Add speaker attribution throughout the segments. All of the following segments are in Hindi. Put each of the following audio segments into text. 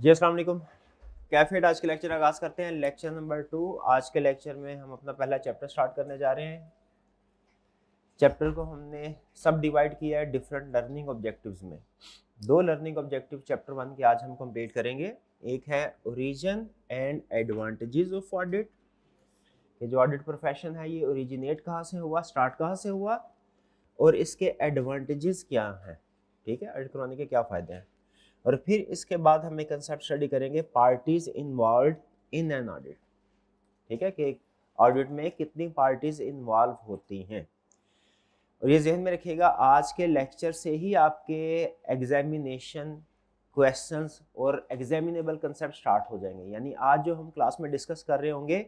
Speaker 1: जी अस्सलाम वालेकुम। कैफेड आज के लेक्चर आगाज़ करते हैं। Lecture number 2। आज के लेक्चर में हम अपना पहला चैप्टर स्टार्ट करने जा रहे हैं। चैप्टर को हमने सब डिवाइड किया है डिफरेंट लर्निंग ऑब्जेक्टिव्स में। दो लर्निंग ऑब्जेक्टिव चैप्टर 1 के आज हम कंप्लीट करेंगे। एक है origin and advantages of audit. ये जो ऑडिट प्रोफेशन है ये ओरिजिनेट कहाँ से हुआ, स्टार्ट कहाँ से हुआ और इसके एडवांटेजेस क्या हैं। ठीक है, ऑडिट करवाने के क्या फ़ायदे हैं। और फिर इसके बाद हम एक कंसेप्ट स्टडी करेंगे parties involve in an audit. ठीक है कि ऑडिट में कितनी पार्टीज इन्वॉल्व होती हैं। और ये जहन में रखिएगा, आज के लेक्चर से ही आपके एग्जामिनेशन क्वेश्चंस और एग्जामिनेबल कंसेप्ट स्टार्ट हो जाएंगे। यानी आज जो हम क्लास में डिस्कस कर रहे होंगे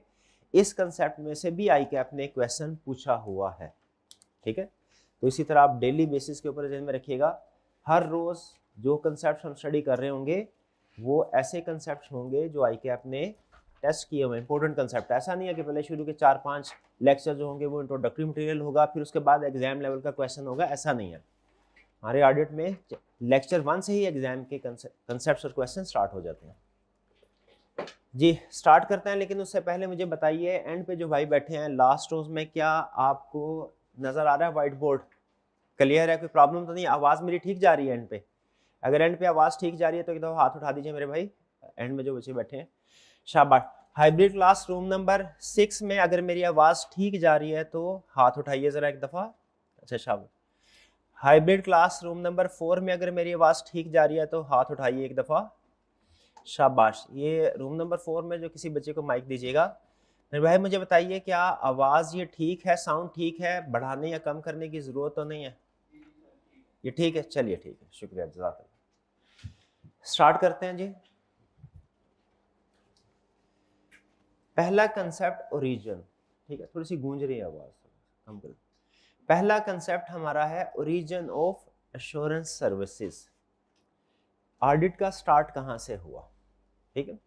Speaker 1: इस कंसेप्ट में से भी आई कैप ने क्वेश्चन पूछा हुआ है। ठीक है, तो इसी तरह आप डेली बेसिस के ऊपर जहन में रखिएगा, हर रोज़ जो कंसेप्ट हम स्टडी कर रहे होंगे वो ऐसे कंसेप्ट होंगे जो आई कैप ने टेस्ट किए हुए इंपॉर्टेंट कंसेप्ट। ऐसा नहीं है कि पहले शुरू के 4-5 लेक्चर जो होंगे वो इंट्रोडक्टरी मटेरियल होगा फिर उसके बाद एग्जाम लेवल का क्वेश्चन होगा, ऐसा नहीं है। हमारे ऑडिट में लेक्चर 1 से ही एग्जाम के कंसेप्ट और क्वेश्चन स्टार्ट हो जाते हैं। जी स्टार्ट करते हैं, लेकिन उससे पहले मुझे बताइए एंड पे जो भाई बैठे हैं लास्ट रोज में, क्या आपको नजर आ रहा है व्हाइट बोर्ड क्लियर है? कोई प्रॉब्लम तो नहीं? आवाज़ मेरी ठीक जा रही है एंड पे? अगर एंड पे आवाज़ ठीक जा रही है तो एक दफ़ा हाथ उठा दीजिए मेरे भाई, एंड में जो बच्चे बैठे हैं। शाबाश। हाइब्रिड क्लास रूम नंबर 6 में अगर मेरी आवाज़ ठीक जा रही है तो हाथ उठाइए ज़रा एक दफ़ा। अच्छा शाबाश। हाइब्रिड क्लास रूम नंबर 4 में अगर मेरी आवाज़ ठीक जा रही है तो हाथ उठाइए एक दफ़ा। शाबाश। ये रूम नंबर 4 में जो किसी बच्चे को माइक दीजिएगा। मेरे भाई मुझे बताइए क्या आवाज़ ये ठीक है, साउंड ठीक है, बढ़ाने या कम करने की ज़रूरत तो नहीं है? ये ठीक है, चलिए ठीक है, शुक्रिया, जज़ाकल्लाह। स्टार्ट करते हैं जी। पहला कंसेप्ट ओरिजिन। ठीक है, थोड़ी सी गूंज रही है आवाज़, कम कर। पहला कंसेप्ट हमारा है origin of assurance services. Audit का स्टार्ट कहाँ से हुआ? ठीक है,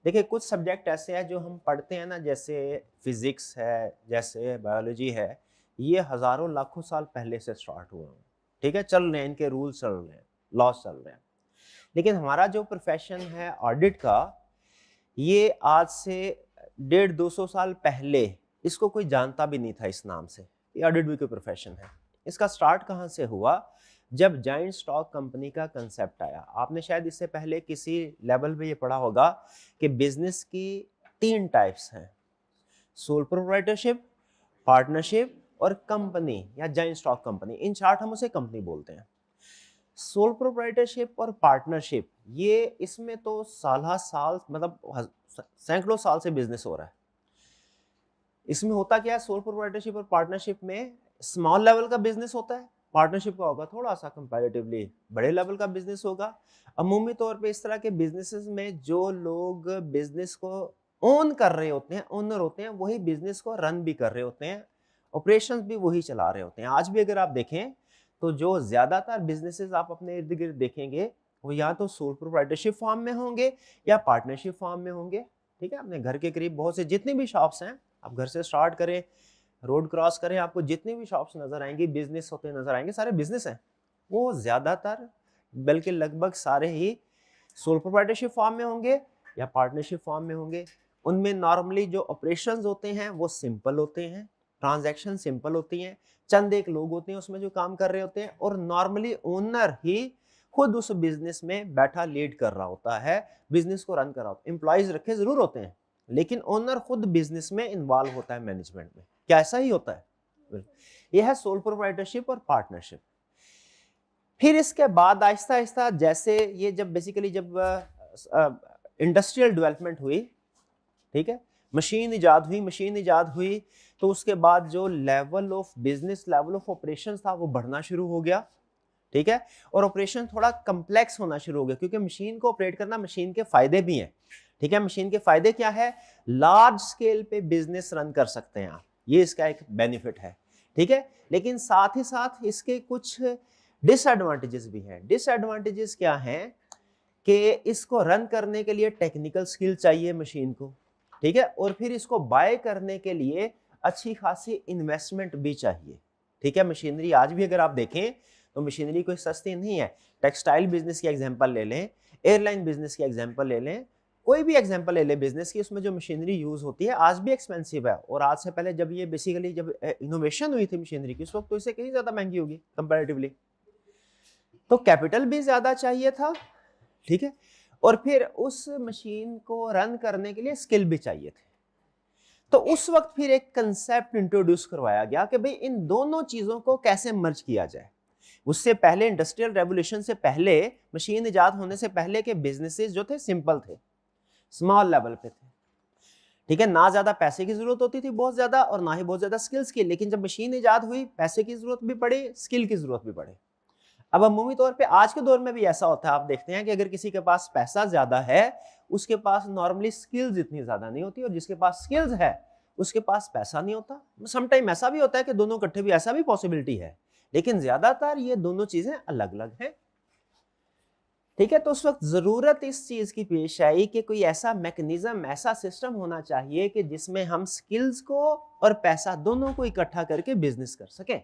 Speaker 1: देखिए कुछ सब्जेक्ट ऐसे हैं जो हम पढ़ते हैं ना, जैसे फिजिक्स है, जैसे बायोलॉजी है, ये हज़ारों लाखों साल पहले से स्टार्ट हुए हैं। ठीक है, चल रहे हैं, इनके रूल्स चल रहे हैं, लॉस चल रहे हैं। लेकिन हमारा जो प्रोफेशन है ऑडिट का, ये आज से 150-200 साल पहले इसको कोई जानता भी नहीं था इस नाम से। ये ऑडिट भी कोई प्रोफेशन है। इसका स्टार्ट कहाँ से हुआ? जब जॉइंट स्टॉक कंपनी का कंसेप्ट आया। आपने शायद इससे पहले किसी लेवल पे ये पढ़ा होगा कि बिजनेस की 3 टाइप्स हैं, सोल प्रोप्राइटरशिप, पार्टनरशिप और कंपनी या जॉइंट स्टॉक कंपनी। इन चार्ट हम उसे कंपनी बोलते हैं। सोल प्रोप्राइटरशिप और पार्टनरशिप, ये इसमें तो साल मतलब सैकड़ों साल से बिजनेस हो रहा है। इसमें होता क्या है, सोल प्रोप्राइटरशिप और पार्टनरशिप में स्मॉल लेवल का बिजनेस होता है, पार्टनरशिप का होगा थोड़ा सा कंपैरेटिवली बड़े लेवल का बिजनेस होगा। अमूमी तौर पे इस तरह के बिजनेसेस में जो लोग बिजनेस को ओन कर रहे होते हैं, ओनर होते हैं, वही बिजनेस को रन भी कर रहे होते हैं, ऑपरेशंस भी वही चला रहे होते हैं। आज भी अगर आप देखें तो जो ज्यादातर बिजनेसेस आप अपने इर्द गिर्द देखेंगे वो या तो सोल प्रोप्राइटरशिप फॉर्म में होंगे या पार्टनरशिप फॉर्म में होंगे। ठीक है, अपने घर के करीब बहुत से जितनी भी शॉप्स हैं, आप घर से स्टार्ट करें, रोड क्रॉस करें, आपको जितनी भी शॉप्स नजर आएंगी, बिजनेस होते नजर आएंगे, सारे बिजनेस हैं। वो ज्यादातर बल्कि लगभग सारे ही सोल प्रोप्राइटरशिप फॉर्म में होंगे या पार्टनरशिप फॉर्म में होंगे। उनमें नॉर्मली जो ऑपरेशंस होते हैं वो सिंपल होते हैं, ट्रांजैक्शन सिंपल होती हैं, चंद एक लोग होते हैं उसमें जो काम कर रहे होते हैं, और नॉर्मली ओनर ही खुद उस बिजनेस में बैठा लीड कर रहा होता है, बिजनेस को रन कर रहा होता है। एम्प्लॉयज रखे जरूर होते हैं लेकिन ओनर खुद बिजनेस में इन्वॉल्व होता है, मैनेजमेंट में। क्या ऐसा ही होता है? यह है सोल प्रोप्राइटरशिप और पार्टनरशिप। फिर इसके बाद आहिस्ता आहिस्ता जैसे ये जब बेसिकली जब इंडस्ट्रियल डेवलपमेंट हुई, ठीक है, मशीन इजाद हुई तो उसके बाद जो level of business, level of operation था वो बढ़ना शुरू हो गया। ठीक है, और ऑपरेशन थोड़ा कम्प्लेक्स होना शुरू हो गया क्योंकि मशीन को ऑपरेट करना, मशीन के फायदे भी हैं। ठीक है, मशीन के फायदे क्या है? लार्ज स्केल पे बिजनेस रन कर सकते हैं आप, ये इसका एक बेनिफिट है। ठीक है, लेकिन साथ ही साथ इसके कुछ डिसएडवांटेजेस भी हैं। डिसएडवांटेजेस क्या हैं कि इसको रन करने के लिए टेक्निकल स्किल चाहिए मशीन को। ठीक है, और फिर इसको बाय करने के लिए अच्छी खासी इन्वेस्टमेंट भी चाहिए। ठीक है, मशीनरी आज भी अगर आप देखें तो मशीनरी कोई सस्ती नहीं है। टेक्सटाइल बिजनेस की एग्जांपल ले लें, एयरलाइन बिजनेस की एग्जांपल ले लें, कोई भी एग्जांपल ले लें बिजनेस की, उसमें जो मशीनरी यूज होती है आज भी एक्सपेंसिव है, और आज से पहले जब ये बेसिकली जब इनोवेशन हुई थी मशीनरी की उस वक्त तो इससे कहीं ज्यादा महंगी होगी कंपैरेटिवली। तो कैपिटल भी ज्यादा चाहिए था, ठीक है, और फिर उस मशीन को रन करने के लिए स्किल भी चाहिए थे। तो उस वक्त फिर एक कंसेप्ट इंट्रोड्यूस करवाया गया कि भाई इन दोनों चीजों को कैसे मर्ज किया जाए। उससे पहले इंडस्ट्रियल रेवोल्यूशन से पहले, मशीन इजाद होने से पहले के बिजनेसेस जो थे सिंपल थे, स्मॉल लेवल पे थे, ठीक है, ना ज्यादा पैसे की जरूरत होती थी बहुत ज्यादा, और ना ही बहुत ज्यादा स्किल्स की। लेकिन जब मशीन इजाद हुई पैसे की जरूरत भी पड़ी, स्किल की जरूरत भी पड़ी। अब अमूमी तौर पे आज के दौर में भी ऐसा होता है, आप देखते हैं कि अगर किसी के पास पैसा ज्यादा है उसके पास नॉर्मली स्किल्स इतनी ज्यादा नहीं होती, और जिसके पास स्किल्स है उसके पास पैसा नहीं होता। समटाइम ऐसा भी होता है कि दोनों इकट्ठे भी, ऐसा भी पॉसिबिलिटी है, लेकिन ज्यादातर ये दोनों चीजें अलग अलग हैं, ठीक है। तो उस वक्त जरूरत इस चीज की पेश आई कि कोई ऐसा मैकेनिज्म, ऐसा सिस्टम होना चाहिए कि जिसमें हम स्किल्स को और पैसा दोनों को इकट्ठा करके बिजनेस कर सके।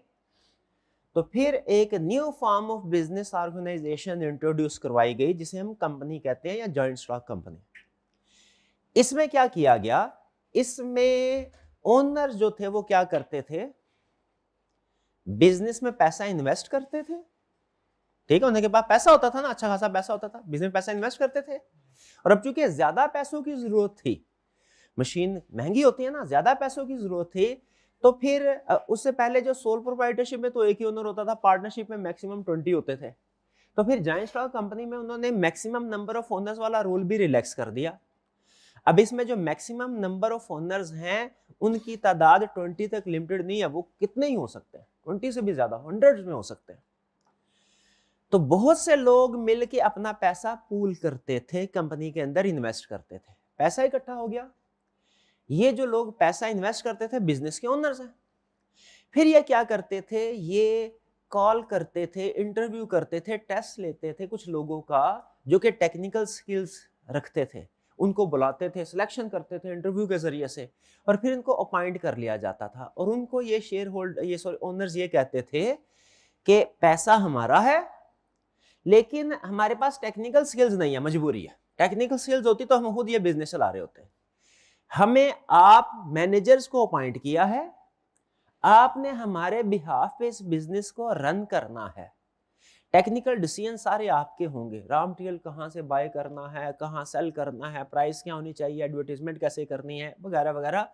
Speaker 1: तो फिर एक new form of business organisation introduce करवाई गई जिसे हम कंपनी कहते हैं या जॉइंट स्टॉक कंपनी। इसमें क्या किया गया, इसमें ओनर जो थे वो क्या करते थे, बिजनेस में पैसा इन्वेस्ट करते थे, ठीक है, उनके पास पैसा होता था ना, अच्छा खासा पैसा होता था, बिजनेस में पैसा इन्वेस्ट करते थे। और अब चूंकि ज्यादा पैसों की जरूरत थी, मशीन महंगी होती है ना, ज्यादा पैसों की जरूरत थी, तो फिर उससे पहले जो सोल प्रोप्राइटरशिप में तो एक ही ओनर होता था, पार्टनरशिप में मैक्सिमम 20 होते थे। तो फिर जॉइंट स्टॉक कंपनी में उन्होंने मैक्सिमम नंबर ऑफ ओनर्स वाला रूल भी रिलैक्स कर दिया। अब इसमें जो मैक्सिमम नंबर ऑफ ओनर्स हैं उनकी तादाद 20 तक लिमिटेड नहीं है, वो कितने ही हो सकते हैं, 20 से भी ज्यादा, 100 में हो सकते हैं। तो बहुत से लोग मिलके अपना पैसा पूल करते थे, कंपनी के अंदर इन्वेस्ट करते थे, पैसा इकट्ठा हो गया। ये जो लोग पैसा इन्वेस्ट करते थे बिजनेस के ओनर्स हैं। फिर ये क्या करते थे, ये कॉल करते थे, इंटरव्यू करते थे, टेस्ट लेते थे कुछ लोगों का जो कि टेक्निकल स्किल्स रखते थे, उनको बुलाते थे, सिलेक्शन करते थे इंटरव्यू के जरिए से, और फिर इनको अपॉइंट कर लिया जाता था। और उनको ये शेयर होल्डर, ये सॉरी ओनर्स ये कहते थे कि पैसा हमारा है लेकिन हमारे पास टेक्निकल स्किल्स नहीं है, मजबूरी है। टेक्निकल स्किल्स होती तो हम खुद ये बिजनेस चला रहे होते। हमें आप मैनेजर्स को अपॉइंट किया है, आपने हमारे बिहाफ पे इस बिजनेस को रन करना है, टेक्निकल डिसीजन सारे आपके होंगे, रॉ मटेरियल कहाँ से बाय करना है, कहाँ सेल करना है, प्राइस क्या होनी चाहिए, एडवर्टाइजमेंट कैसे करनी है, वगैरह वगैरह,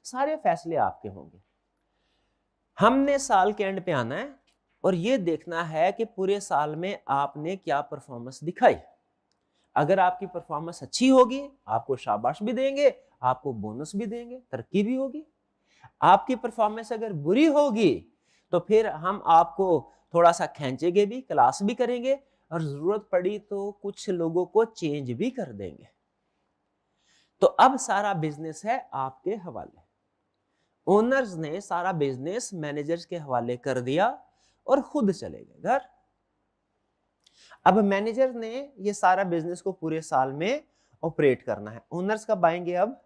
Speaker 1: सारे फैसले आपके होंगे। हमने साल के एंड पे आना है और ये देखना है कि पूरे साल में आपने क्या परफॉर्मेंस दिखाई। अगर आपकी परफॉर्मेंस अच्छी होगी आपको शाबाश भी देंगे, आपको बोनस भी देंगे, तरक्की भी होगी। आपकी परफॉर्मेंस अगर बुरी होगी तो फिर हम आपको थोड़ा सा खींचेंगे भी, क्लास भी करेंगे, और जरूरत पड़ी तो कुछ लोगों को चेंज भी कर देंगे। तो अब सारा बिजनेस है आपके हवाले। ओनर्स ने सारा बिजनेस मैनेजर्स के हवाले कर दिया और खुद चले गए घर। अब मैनेजर ने ये सारा बिजनेस को पूरे साल में ऑपरेट करना है। ओनर्स कब आएंगे अब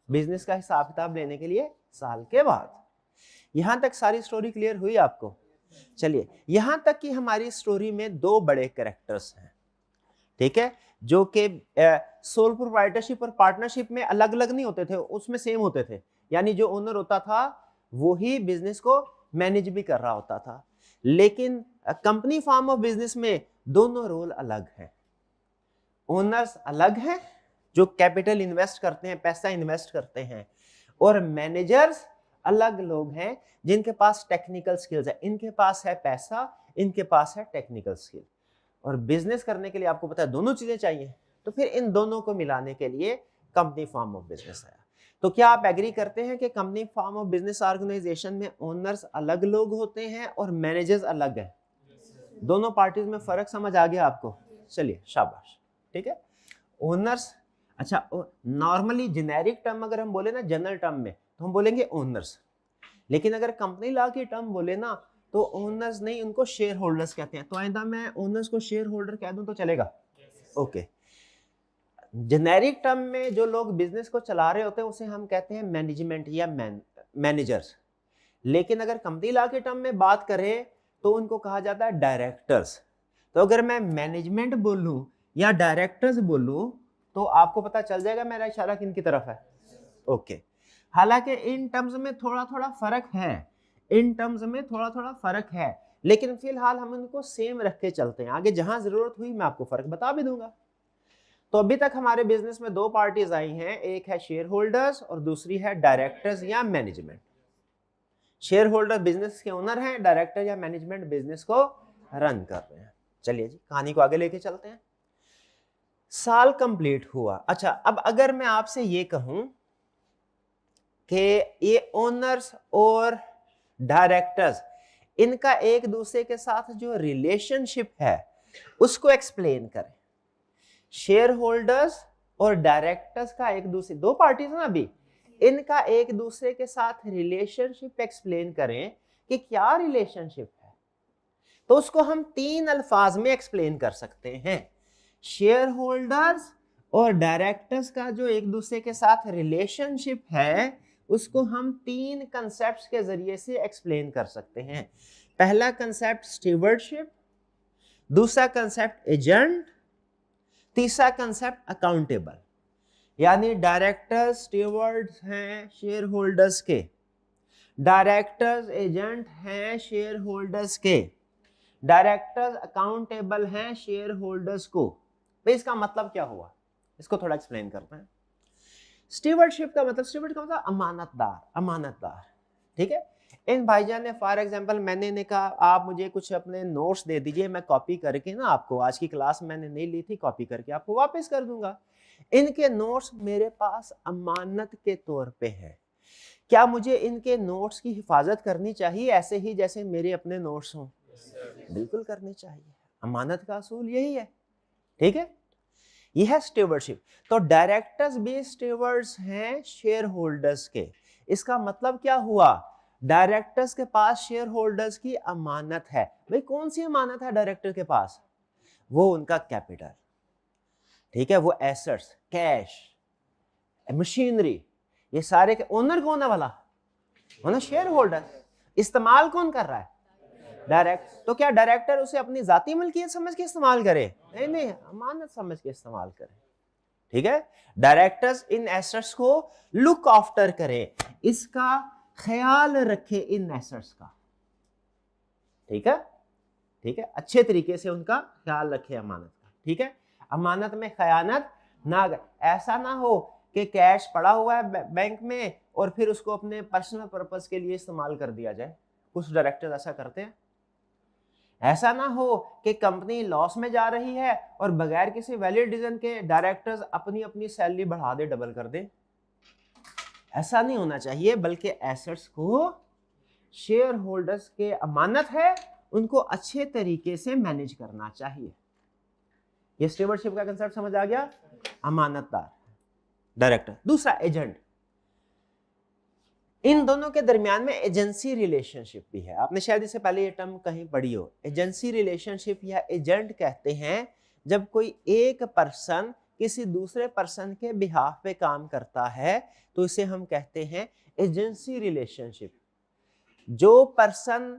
Speaker 1: बिजनेस का हिसाब किताब लेने के लिए? साल के बाद। यहां तक सारी स्टोरी क्लियर हुई आपको? चलिए, यहां तक कि हमारी स्टोरी में दो बड़े कैरेक्टर्स हैं, ठीक है, जो कि सोल प्रोप्राइटरशिप और पार्टनरशिप में अलग अलग नहीं होते थे, उसमें सेम होते थे। यानी जो ओनर होता था वो ही बिजनेस को मैनेज भी कर रहा होता था। लेकिन कंपनी फॉर्म ऑफ बिजनेस में दोनों रोल अलग हैं। ओनर्स अलग हैं जो कैपिटल इन्वेस्ट करते हैं, पैसा इन्वेस्ट करते हैं, और मैनेजर्स अलग लोग हैं जिनके पास टेक्निकल स्किल्स है। इनके पास है पैसा, इनके पास है टेक्निकल स्किल। और बिजनेस करने के लिए आपको पता है दोनों चीजें चाहिए, तो फिर इन दोनों को मिलाने के लिए कंपनी फॉर्म ऑफ बिजनेस आया। तो क्या आप एग्री करते हैं कि company form of business organisation में ओनर्स अलग लोग होते हैं और मैनेजर्स अलग हैं? दोनों पार्टीज में फर्क समझ आ गया आपको? चलिए शाबाश, ठीक है। ओनर्स, अच्छा, नॉर्मली जेनेरिक टर्म अगर हम बोले ना, जनरल टर्म में, तो हम बोलेंगे ओनर्स। लेकिन अगर कंपनी लॉ की टर्म बोले ना तो ओनर्स नहीं, उनको शेयर होल्डर्स कहते हैं। तो आइंदा मैं ओनर्स को शेयर होल्डर कह दूं तो चलेगा? ओके। जेनेरिक टर्म में जो लोग बिजनेस को चला रहे होते हैं उसे हम कहते हैं मैनेजमेंट या मैनेजर्स। लेकिन अगर कंपनी लॉ के टर्म में बात करें तो उनको कहा जाता है डायरेक्टर्स। तो अगर मैं मैनेजमेंट बोलूं या डायरेक्टर्स बोलूं तो आपको पता चल जाएगा मेरा इशारा किन की तरफ है। ओके हालांकि इन टर्म्स में थोड़ा थोड़ा फर्क है, इन टर्म्स में थोड़ा थोड़ा फर्क है, लेकिन फिलहाल हम उनको सेम रख के चलते हैं। आगे जहां जरूरत हुई मैं आपको फर्क बता भी दूंगा। तो अभी तक हमारे बिजनेस में दो पार्टीज आई हैं, एक है शेयर होल्डर्स और दूसरी है डायरेक्टर्स या मैनेजमेंट। शेयर होल्डर बिजनेस के ओनर हैं, डायरेक्टर या मैनेजमेंट बिजनेस को रन कर रहे हैं। चलिए जी कहानी को आगे लेके चलते हैं। साल कंप्लीट हुआ। अच्छा अब अगर मैं आपसे ये कहूं कि ये ओनर्स और डायरेक्टर्स इनका एक दूसरे के साथ जो रिलेशनशिप है उसको एक्सप्लेन करें। शेयर होल्डर्स और डायरेक्टर्स का एक दूसरे, दो पार्टीज ना अभी, इनका एक दूसरे के साथ रिलेशनशिप एक्सप्लेन करें कि क्या रिलेशनशिप है। तो उसको हम तीन अल्फाज में एक्सप्लेन कर सकते हैं। शेयर होल्डर्स और डायरेक्टर्स का जो एक दूसरे के साथ रिलेशनशिप है उसको हम तीन कंसेप्ट्स के जरिए से एक्सप्लेन कर सकते हैं। पहला कंसेप्ट स्टीवर्डशिप, दूसरा कंसेप्ट एजेंट, तीसरा कंसेप्ट अकाउंटेबल। यानी डायरेक्टर्स स्टीवर्ड्स हैं शेयर होल्डर्स के, डायरेक्टर्स एजेंट हैं शेयर होल्डर्स के, डायरेक्टर्स अकाउंटेबल हैं शेयर होल्डर्स को। तो इसका मतलब क्या हुआ, इसको थोड़ा एक्सप्लेन करते हैं। स्टीवर्डशिप का मतलब, स्टीवर्ड का मतलब अमानतदार, अमानतदार, ठीक है। इन भाईजान ने फॉर एग्जांपल मैंने ने कहा आप मुझे कुछ अपने नोट्स दे दीजिए, मैं कॉपी करके ना आपको, आज की क्लास मैंने नहीं ली थी, कॉपी करके आपको वापस कर दूंगा। इनके नोट्स मेरे पास अमानत के तौर पे हैं। क्या मुझे इनके नोट्स की हिफाजत करनी चाहिए ऐसे ही जैसे मेरे अपने नोट्स हों? बिल्कुल करनी चाहिए। अमानत का असूल यही है, ठीक है। यह है स्टीवर्डशिप। तो डायरेक्टर्स भी स्टीवर्ड्स हैं शेयर होल्डर्स के। इसका मतलब क्या हुआ, डायरेक्टर्स के पास शेयर होल्डर्स की अमानत है। भाई कौन सी अमानत है डायरेक्टर के पास? वो उनका कैपिटल, ठीक है, वो एसेट्स, कैश, मशीनरी, ये सारे के ओनर कौन है वाला? Owner share holder. इस्तेमाल कौन कर रहा है? डायरेक्ट। तो क्या डायरेक्टर उसे अपनी जाती मलकियत समझ के इस्तेमाल करे? नहीं नहीं, अमानत समझ के इस्तेमाल करे, ठीक है। डायरेक्टर्स इन एसेट्स को लुक आफ्टर करें, इसका ख्याल रखे इन एसेट्स का, ठीक है, ठीक है, अच्छे तरीके से उनका ख्याल रखे अमानत का, ठीक है। अमानत में खयानत ना, ऐसा ना हो कि कैश पड़ा हुआ है बैंक में और फिर उसको अपने पर्सनल पर्पस के लिए इस्तेमाल कर दिया जाए। कुछ डायरेक्टर ऐसा करते हैं। ऐसा ना हो कि कंपनी लॉस में जा रही है और बगैर किसी वैलिड रीजन के डायरेक्टर्स अपनी अपनी सैलरी बढ़ा दे, डबल कर दे। ऐसा नहीं होना चाहिए, बल्कि एसेट्स को शेयर होल्डर्स के अमानत है, उनको अच्छे तरीके से मैनेज करना चाहिए। ये स्टीवर्डशिप का कंसेप्ट समझ आ गया। अमानतदार डायरेक्टर। दूसरा एजेंट। इन दोनों के दरमियान में एजेंसी रिलेशनशिप भी है। आपने शायद इससे पहले ये टर्म कहीं पढ़ी हो। एजेंसी रिलेशनशिप या एजेंट कहते हैं जब कोई एक पर्सन किसी दूसरे पर्सन के बिहाफ पे काम करता है तो इसे हम कहते हैं एजेंसी रिलेशनशिप। जो पर्सन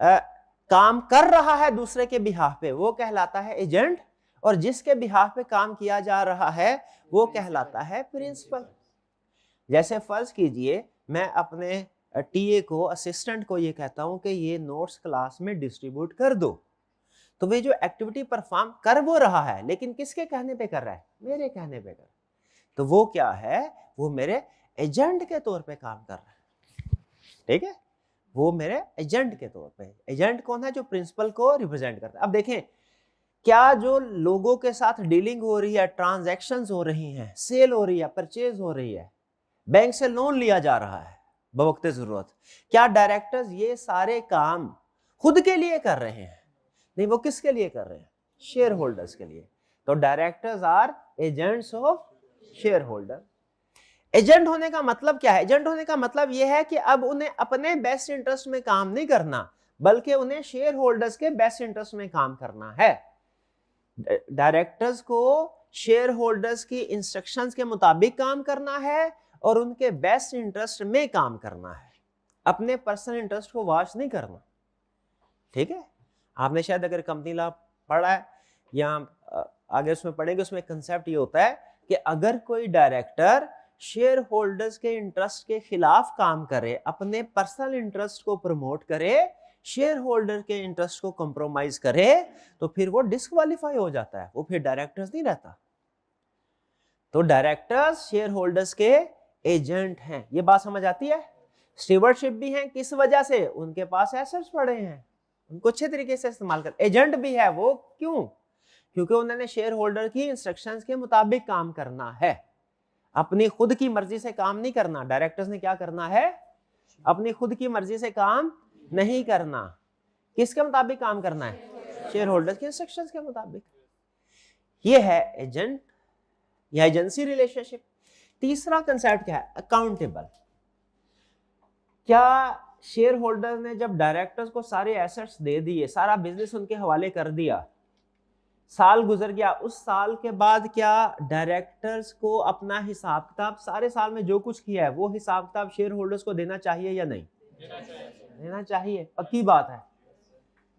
Speaker 1: काम कर रहा है दूसरे के बिहाफ पे वो कहलाता है एजेंट, और जिसके बिहाफ पे काम किया जा रहा है वो कहलाता है प्रिंसिपल। जैसे फर्ज कीजिए मैं अपने टीए को, असिस्टेंट को ये कहता हूं कि ये नोट्स क्लास में डिस्ट्रीब्यूट कर दो, तो वे जो एक्टिविटी परफॉर्म कर वो रहा है लेकिन किसके कहने पे कर रहा है? मेरे कहने पे कर। तो वो क्या है? वो मेरे एजेंट के तौर पे काम कर रहा है, ठीक है, वो मेरे एजेंट के तौर पे। एजेंट कौन है? जो प्रिंसिपल को रिप्रेजेंट करता है। अब देखें, क्या जो लोगों के साथ डीलिंग हो रही है, ट्रांजैक्शंस हो रही हैं, सेल हो रही है, परचेज हो रही है, बैंक से लोन लिया जा रहा है बवक्ते जरूरत, क्या डायरेक्टर्स ये सारे काम खुद के लिए कर रहे हैं? नहीं, वो किसके लिए कर रहे हैं? शेयर होल्डर्स के लिए। तो directors are agents of share holder. Agent होने का मतलब क्या है? एजेंट होने का मतलब यह है कि अब उन्हें अपने बेस्ट इंटरेस्ट में काम नहीं करना, बल्कि उन्हें शेयर होल्डर्स के बेस्ट इंटरेस्ट में काम करना है। डायरेक्टर्स को शेयर होल्डर्स की इंस्ट्रक्शंस के मुताबिक काम करना है और उनके बेस्ट इंटरेस्ट में काम करना है, अपने पर्सनल इंटरेस्ट को वॉच नहीं करना, ठीक है। आपने शायद अगर कंपनी लॉ पढ़ा है या आगे उसमें पढ़ेंगे, उसमें कंसेप्ट ये होता है कि अगर कोई डायरेक्टर शेयर होल्डर्स के इंटरेस्ट के खिलाफ काम करे, अपने पर्सनल इंटरेस्ट को प्रमोट करे, शेयर होल्डर के इंटरेस्ट को कंप्रोमाइज करे, तो फिर वो डिस्क्वालीफाई हो जाता है, वो फिर डायरेक्टर्स नहीं रहता। तो डायरेक्टर्स शेयर होल्डर्स के एजेंट हैं, ये बात समझ आती है। स्टीवर्डशिप भी हैं, किस वजह से? उनके पास एसेट्स पड़े हैं, उनको अच्छे तरीके से इस्तेमाल कर। एजेंट भी है वो, क्यों? क्योंकि उन्होंने शेयर होल्डर की इंस्ट्रक्शंस के मुताबिक काम करना है, अपनी खुद की मर्जी से काम नहीं करना। डायरेक्टर्स ने क्या करना है? अपनी खुद की मर्जी से काम नहीं करना। किसके मुताबिक काम करना है? शेयर होल्डर्स के इंस्ट्रक्शंस के मुताबिक। ये है एजेंट या एजेंसी रिलेशनशिप। तीसरा कंसेप्ट क्या है? अकाउंटेबल। क्या शेयर होल्डर ने जब डायरेक्टर्स को सारे एसेट्स दे दिए, सारा बिजनेस उनके हवाले कर दिया, साल गुजर गया, उस साल के बाद क्या डायरेक्टर्स को अपना हिसाब किताब, सारे साल में जो कुछ किया है वो हिसाब किताब शेयर होल्डर्स को देना चाहिए या नहीं? देना चाहिए, पक्की बात है।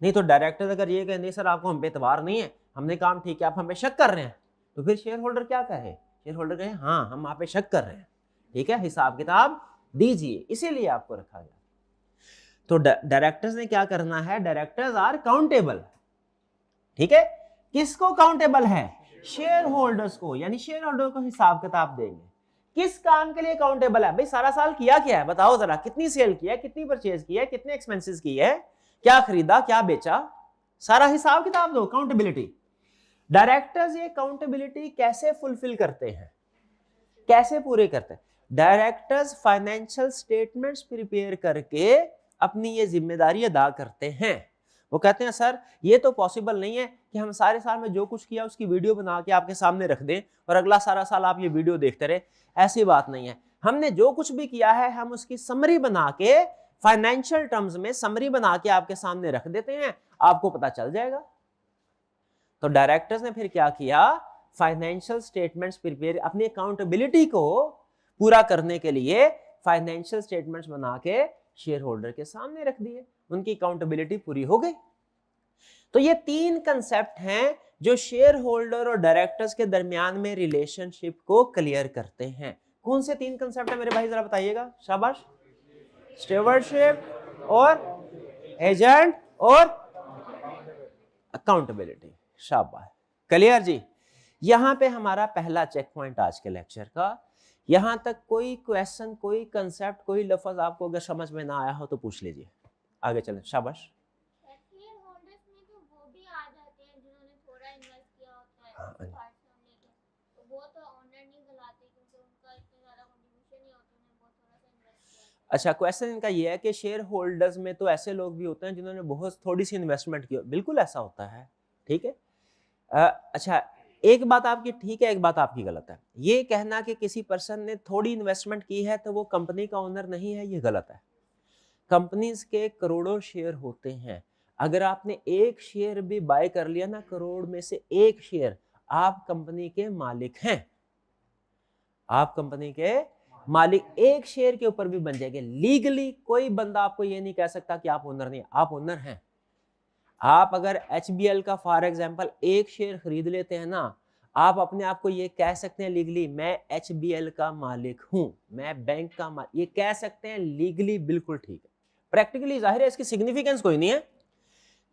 Speaker 1: नहीं तो डायरेक्टर अगर ये कहे नहीं सर आपको हम पे एतबार नहीं है, हमने काम ठीक है, आप हम पे शक कर रहे हैं, तो फिर शेयर होल्डर क्या कहे? शेयर होल्डर कहे हाँ हम आप पे शक कर रहे हैं, ठीक है, हिसाब किताब दीजिए, इसीलिए आपको रखा गया। तो डायरेक्टर्स ने क्या करना है? डायरेक्टर्स आर काउंटेबल, ठीक है। किसको काउंटेबल है? शेयर होल्डर्स को, यानी शेयर होल्डर को हिसाब किताब देंगे। किस काम के लिए काउंटेबल है? भाई सारा साल किया क्या है बताओ जरा, कितनी सेल किया है, कितनी परचेज की है, कितने एक्सपेंसेस की है, क्या खरीदा क्या बेचा, सारा हिसाब किताब दो, काउंटेबिलिटी। डायरेक्टर्स ये काउंटेबिलिटी कैसे फुलफिल करते हैं, कैसे पूरे करते हैं? डायरेक्टर्स फाइनेंशियल स्टेटमेंट्स प्रिपेयर करके अपनी ये जिम्मेदारी अदा करते हैं। वो कहते हैं सर ये तो पॉसिबल नहीं है कि हम सारे साल में जो कुछ किया उसकी वीडियो बना के आपके सामने रख दें और अगला सारा साल आप ये वीडियो देखते रहे, ऐसी बात नहीं है। हमने जो कुछ भी किया है हम उसकी समरी बना के, फाइनेंशियल टर्म्स में समरी बना के आपके सामने रख देते हैं, आपको पता चल जाएगा। तो डायरेक्टर्स ने फिर क्या किया? फाइनेंशियल स्टेटमेंट्स प्रिपेयर, अपनी अकाउंटेबिलिटी को पूरा करने के लिए फाइनेंशियल स्टेटमेंट्स बना के शेयर होल्डर के सामने रख दिए, उनकी अकाउंटेबिलिटी पूरी हो गई। तो ये तीन कंसेप्ट हैं जो शेयर होल्डर और डायरेक्टर्स के दरमियान में रिलेशनशिप को क्लियर करते हैं। कौन से तीन कंसेप्ट है मेरे भाई, जरा बताइएगा, शाबाश। स्टीवर्डशिप और एजेंट और अकाउंटेबिलिटी, शाबाश, क्लियर जी। यहां पे हमारा पहला चेक पॉइंट आज के लेक्चर का। यहां तक कोई क्वेश्चन, कोई कंसेप्ट, कोई लफ्ज आपको अगर समझ में ना आया हो तो पूछ लीजिए, आगे चलें, शाबाश। अच्छा, क्वेश्चन इनका ये है कि शेयर होल्डर्स में तो ऐसे लोग भी होते हैं जिन्होंने बहुत थोड़ी सी इन्वेस्टमेंट की, बिल्कुल ऐसा होता है, ठीक है। अच्छा, एक बात आपकी ठीक है, एक बात आपकी गलत है। ये कहना कि किसी पर्सन ने थोड़ी इन्वेस्टमेंट की है तो वो कंपनी का ओनर नहीं है, ये गलत है। कंपनीज के करोड़ों शेयर होते हैं, अगर आपने एक शेयर भी बाय कर लिया ना, करोड़ में से एक शेयर, आप कंपनी के मालिक हैं, आप कंपनी के मालिक, एक शेयर के ऊपर भी बन जाएंगे। लीगली कोई बंदा आपको ये नहीं कह सकता कि आप ओनर नहीं, आप ओनर हैं। आप अगर HBL का फॉर एग्जांपल एक शेयर खरीद लेते हैं ना, आप अपने आप को ये कह सकते हैं लीगली, मैं HBL का मालिक हूं, मैं बैंक का मालिक, ये कह सकते हैं लीगली, बिल्कुल ठीक है। प्रैक्टिकली जाहिर है इसकी सिग्निफिकेंस कोई नहीं है,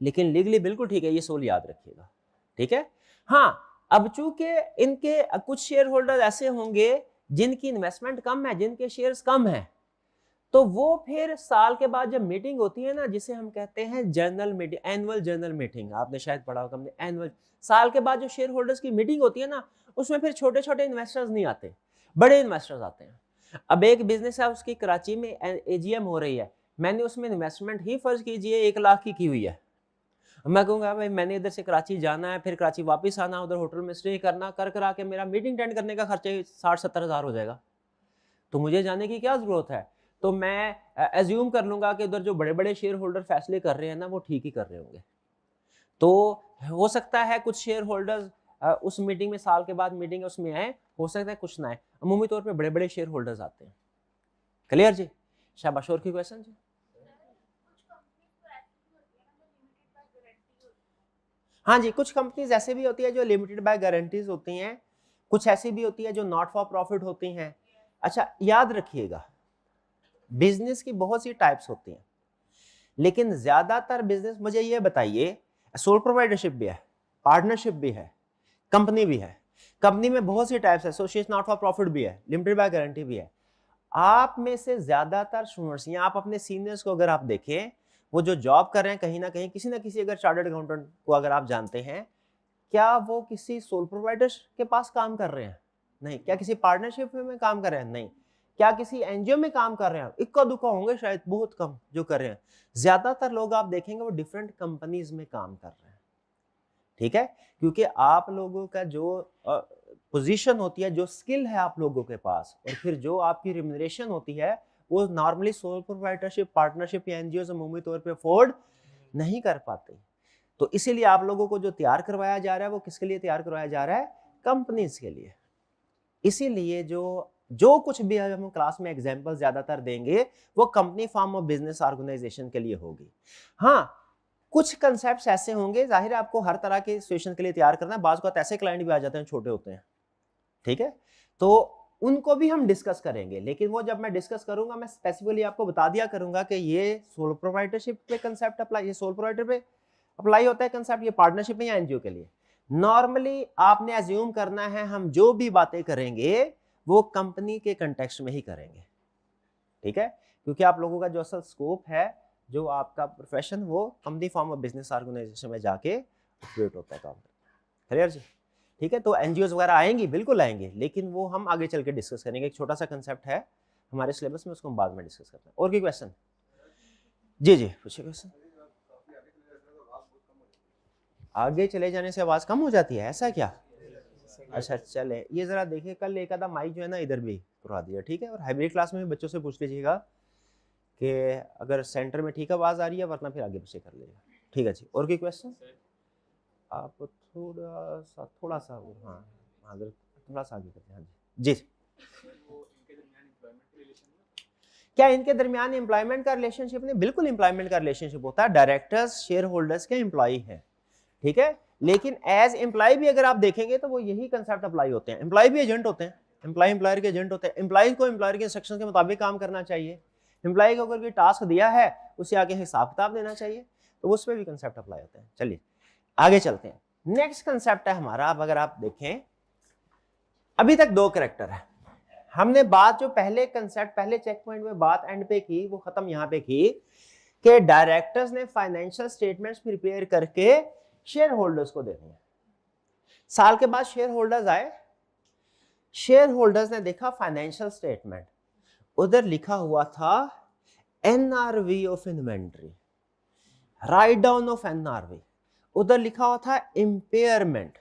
Speaker 1: लेकिन लीगली बिल्कुल ठीक है, ये सोल याद रखिएगा, ठीक है। हाँ, अब चूंकि इनके कुछ शेयर होल्डर ऐसे होंगे जिनकी इन्वेस्टमेंट कम है, जिनके शेयर्स कम है, तो वो फिर साल के बाद जब मीटिंग होती है ना, जिसे हम कहते हैं general meeting, annual general meeting, आपने शायद पढ़ा होगा, हमने एनुअल, साल के बाद जो शेयर होल्डर्स की मीटिंग होती है ना, उसमें फिर छोटे छोटे इन्वेस्टर्स नहीं आते, बड़े इन्वेस्टर्स आते हैं। अब एक बिजनेस है, उसकी कराची में AGM हो रही है, मैंने उसमें इन्वेस्टमेंट ही फर्ज कीजिए 1 लाख की हुई है, मैं कहूँगा भाई मैंने इधर से कराची जाना है, फिर कराची वापस आना, उधर होटल में स्टे करना, कर करा के मेरा मीटिंग अटेंड करने का खर्चा 60-70 हज़ार हो जाएगा, तो मुझे जाने की क्या जरूरत है? तो मैं एज्यूम कर लूंगा कि उधर जो बड़े बड़े शेयर होल्डर फैसले कर रहे हैं ना, वो ठीक ही कर रहे होंगे। तो हो सकता है कुछ शेयर होल्डर्स उस मीटिंग में, साल के बाद मीटिंग उसमें आए, हो सकता है कुछ ना आए, अमूमी तौर पे बड़े बड़े शेयर होल्डर्स आते हैं। क्लियर जी, शाबाश। और की क्वेश्चन जी? हाँ जी, कुछ कंपनीज ऐसे भी होती है जो लिमिटेड बाय गारंटीज होती हैं, कुछ ऐसी भी होती है जो नॉट फॉर प्रॉफिट होती हैं। अच्छा याद रखिएगा, बिजनेस की बहुत सी टाइप्स होती हैं, लेकिन ज्यादातर बिजनेस, मुझे ये बताइए, सोल प्रोवाइडरशिप भी है, पार्टनरशिप भी है, कंपनी भी है। कंपनी में बहुत सी टाइप्स है, एसोसिएशन नॉट फॉर प्रॉफिट भी है, लिमिटेड बाय गारंटी भी है। आप में से ज्यादातर स्टूडेंट्स या आप अपने सीनियर्स को अगर आप देखें, वो जो जॉब कर रहे हैं कहीं ना किसी अगर चार्टर्ड अकाउंटेंट को अगर आप जानते हैं, क्या वो किसी सोल प्रोवाइडर के पास काम कर रहे हैं? नहीं। क्या किसी पार्टनरशिप में काम कर रहे हैं? नहीं। क्या किसी एनजीओ में काम कर रहे हैं? इक्का दुक्का होंगे शायद, बहुत कम जो कर रहे हैं। ज्यादातर लोग आप देखेंगे वो डिफरेंट कंपनीज में काम कर रहे हैं। ठीक है, क्योंकि आप लोगों का जो पोजीशन होती है, जो स्किल है आप लोगों के पास, और फिर जो आपकी रिम्यूनरेशन होती है, वो नॉर्मली सोल प्रोप्राइटरशिप, पार्टनरशिप या एनजीओ से मामूली तौर पे अफोर्ड नहीं कर पाते। तो इसीलिए आप लोगों को जो तैयार करवाया जा रहा है वो किसके लिए तैयार करवाया जा रहा है? कंपनीज के लिए। इसीलिए जो कुछ भी हम क्लास में एग्जांपल ज्यादातर देंगे वो company, form of business, organisation के लिए होगी। हाँ, कुछ कंसेप्ट्स ऐसे होंगे, जाहिर है आपको हर तरह के सिचुएशन के लिए तैयार करना है। बाज़ ऐसे क्लाइंट भी आ जाते हैं छोटे होते हैं, ठीक है, तो उनको भी हम डिस्कस करेंगे। लेकिन वो जब मैं डिस्कस करूंगा, मैं स्पेसिफिकली आपको बता दिया करूंगा कि ये सोल प्रोप्राइटरशिप पे कंसेप्ट अप्लाई, ये सोल प्रोप्राइटर पे अप्लाई होता है कंसेप्ट, ये पार्टनरशिप में या एनजीओ के लिए। नॉर्मली आपने अज्यूम करना है हम जो भी बातें करेंगे वो कंपनी के कंटेक्स्ट में ही करेंगे, ठीक है, क्योंकि आप लोगों का जो असल स्कोप है, जो आपका प्रोफेशन, वो company, form of business, organisation में जाके ऑपरेट होता है, काम क्लियर जी? ठीक है, तो एनजीओज वगैरह आएंगी, बिल्कुल आएंगे, लेकिन वो हम आगे चल के डिस्कस करेंगे। एक छोटा सा कंसेप्ट है हमारे सिलेबस में, उसको हम बाद में डिस्कस करते हैं। और कोई क्वेश्चन? जी जी पूछिए क्वेश्चन। आगे चले जाने से आवाज कम हो जाती है, ऐसा क्या? अच्छा चले, ये जरा देखिए, कल एक आधा माइक जो है ना इधर भी करवा दिया, ठीक है, और हाइब्रिड क्लास में भी बच्चों से पूछ लीजिएगा कि अगर सेंटर में ठीक आवाज आ रही है, वरना फिर आगे पीछे कर लीजिएगा, ठीक है जी। और कोई क्वेश्चन? आप थोड़ा सा हाँ अगर थोड़ा सा आगे करते हैं। हाँ जी जी। क्या इनके दरमियान एम्प्लॉयमेंट का रिलेशनशिप नहीं? बिल्कुल एम्प्लॉयमेंट का रिलेशनशिप होता है, डायरेक्टर्स शेयर होल्डर्स के एम्प्लॉय हैं, ठीक है, लेकिन एज एम्प्लॉय भी अगर आप देखेंगे तो वो यही कंसेप्ट अप्लाई होते हैं। एम्प्लॉय भी एजेंट होते हैं, एम्प्लॉय एम्प्लॉयर के एजेंट होते हैं। एम्प्लॉय को एम्प्लॉयर के इंस्ट्रक्शन के मुताबिक काम करना चाहिए। एम्प्लॉय को अगर कोई टास्क दिया है उसे आगे हिसाब किताब देना चाहिए, तो उस पर भी कंसेप्ट अप्लाई होते हैं। चलिए आगे चलते हैं। नेक्स्ट कंसेप्ट है हमारा, अब अगर आप देखें, अभी तक दो कैरेक्टर है। हमने बात जो पहले कंसेप्ट, पहले चेक पॉइंट में बात एंड पे की, वो खत्म यहां पे की कि डायरेक्टर्स ने फाइनेंशियल स्टेटमेंट्स प्रिपेयर करके शेयर होल्डर्स को देने हैं। साल के बाद शेयर होल्डर्स आए, शेयर होल्डर्स ने देखा फाइनेंशियल स्टेटमेंट, उधर लिखा हुआ था NRV of inventory, write down of NRV, उधर लिखा हुआ था इम्पेयरमेंट,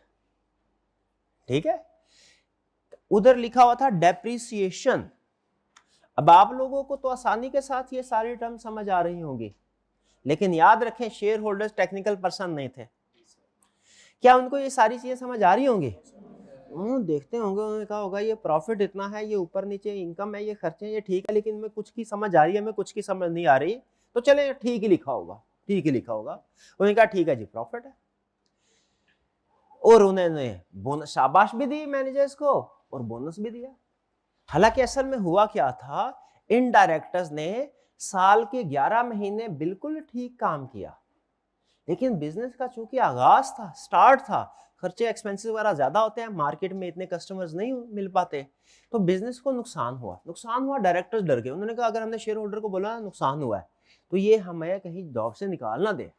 Speaker 1: ठीक है, उधर लिखा हुआ था डेप्रिसिएशन। अब आप लोगों को तो आसानी के साथ ये सारी टर्म समझ आ रही होंगी, लेकिन याद रखें शेयर होल्डर्स टेक्निकल पर्सन नहीं थे। क्या उनको ये सारी चीजें समझ आ रही होंगी? देखते होंगे, उन्होंने कहा होगा ये प्रॉफिट इतना है, ये ऊपर नीचे इनकम है, ये खर्चे हैं, ये ठीक है, लेकिन मैं कुछ की समझ आ रही है, मैं कुछ की समझ नहीं आ रही, तो चले ठीक ही लिखा होगा, ठीक ही लिखा होगा। उन्होंने कहा ठीक है जी प्रॉफिट है, और उन्होंने बोनस, शाबाश भी दी मैनेजर्स को और बोनस भी दिया। हालांकि असल में हुआ क्या था, इन डायरेक्टर्स ने साल के 11 महीने बिल्कुल ठीक काम किया, लेकिन बिजनेस का चूंकि आगाज था, स्टार्ट था, खर्चे एक्सपेंसेस वगैरह ज्यादा होते हैं, मार्केट में इतने कस्टमर्स नहीं मिल पाते, तो बिजनेस को नुकसान हुआ। डायरेक्टर्स डर गए, उन्होंने कहा अगर हमने शेयर होल्डर को बोला नुकसान हुआ है तो ये हमें कहीं जॉब से निकाल ना दे।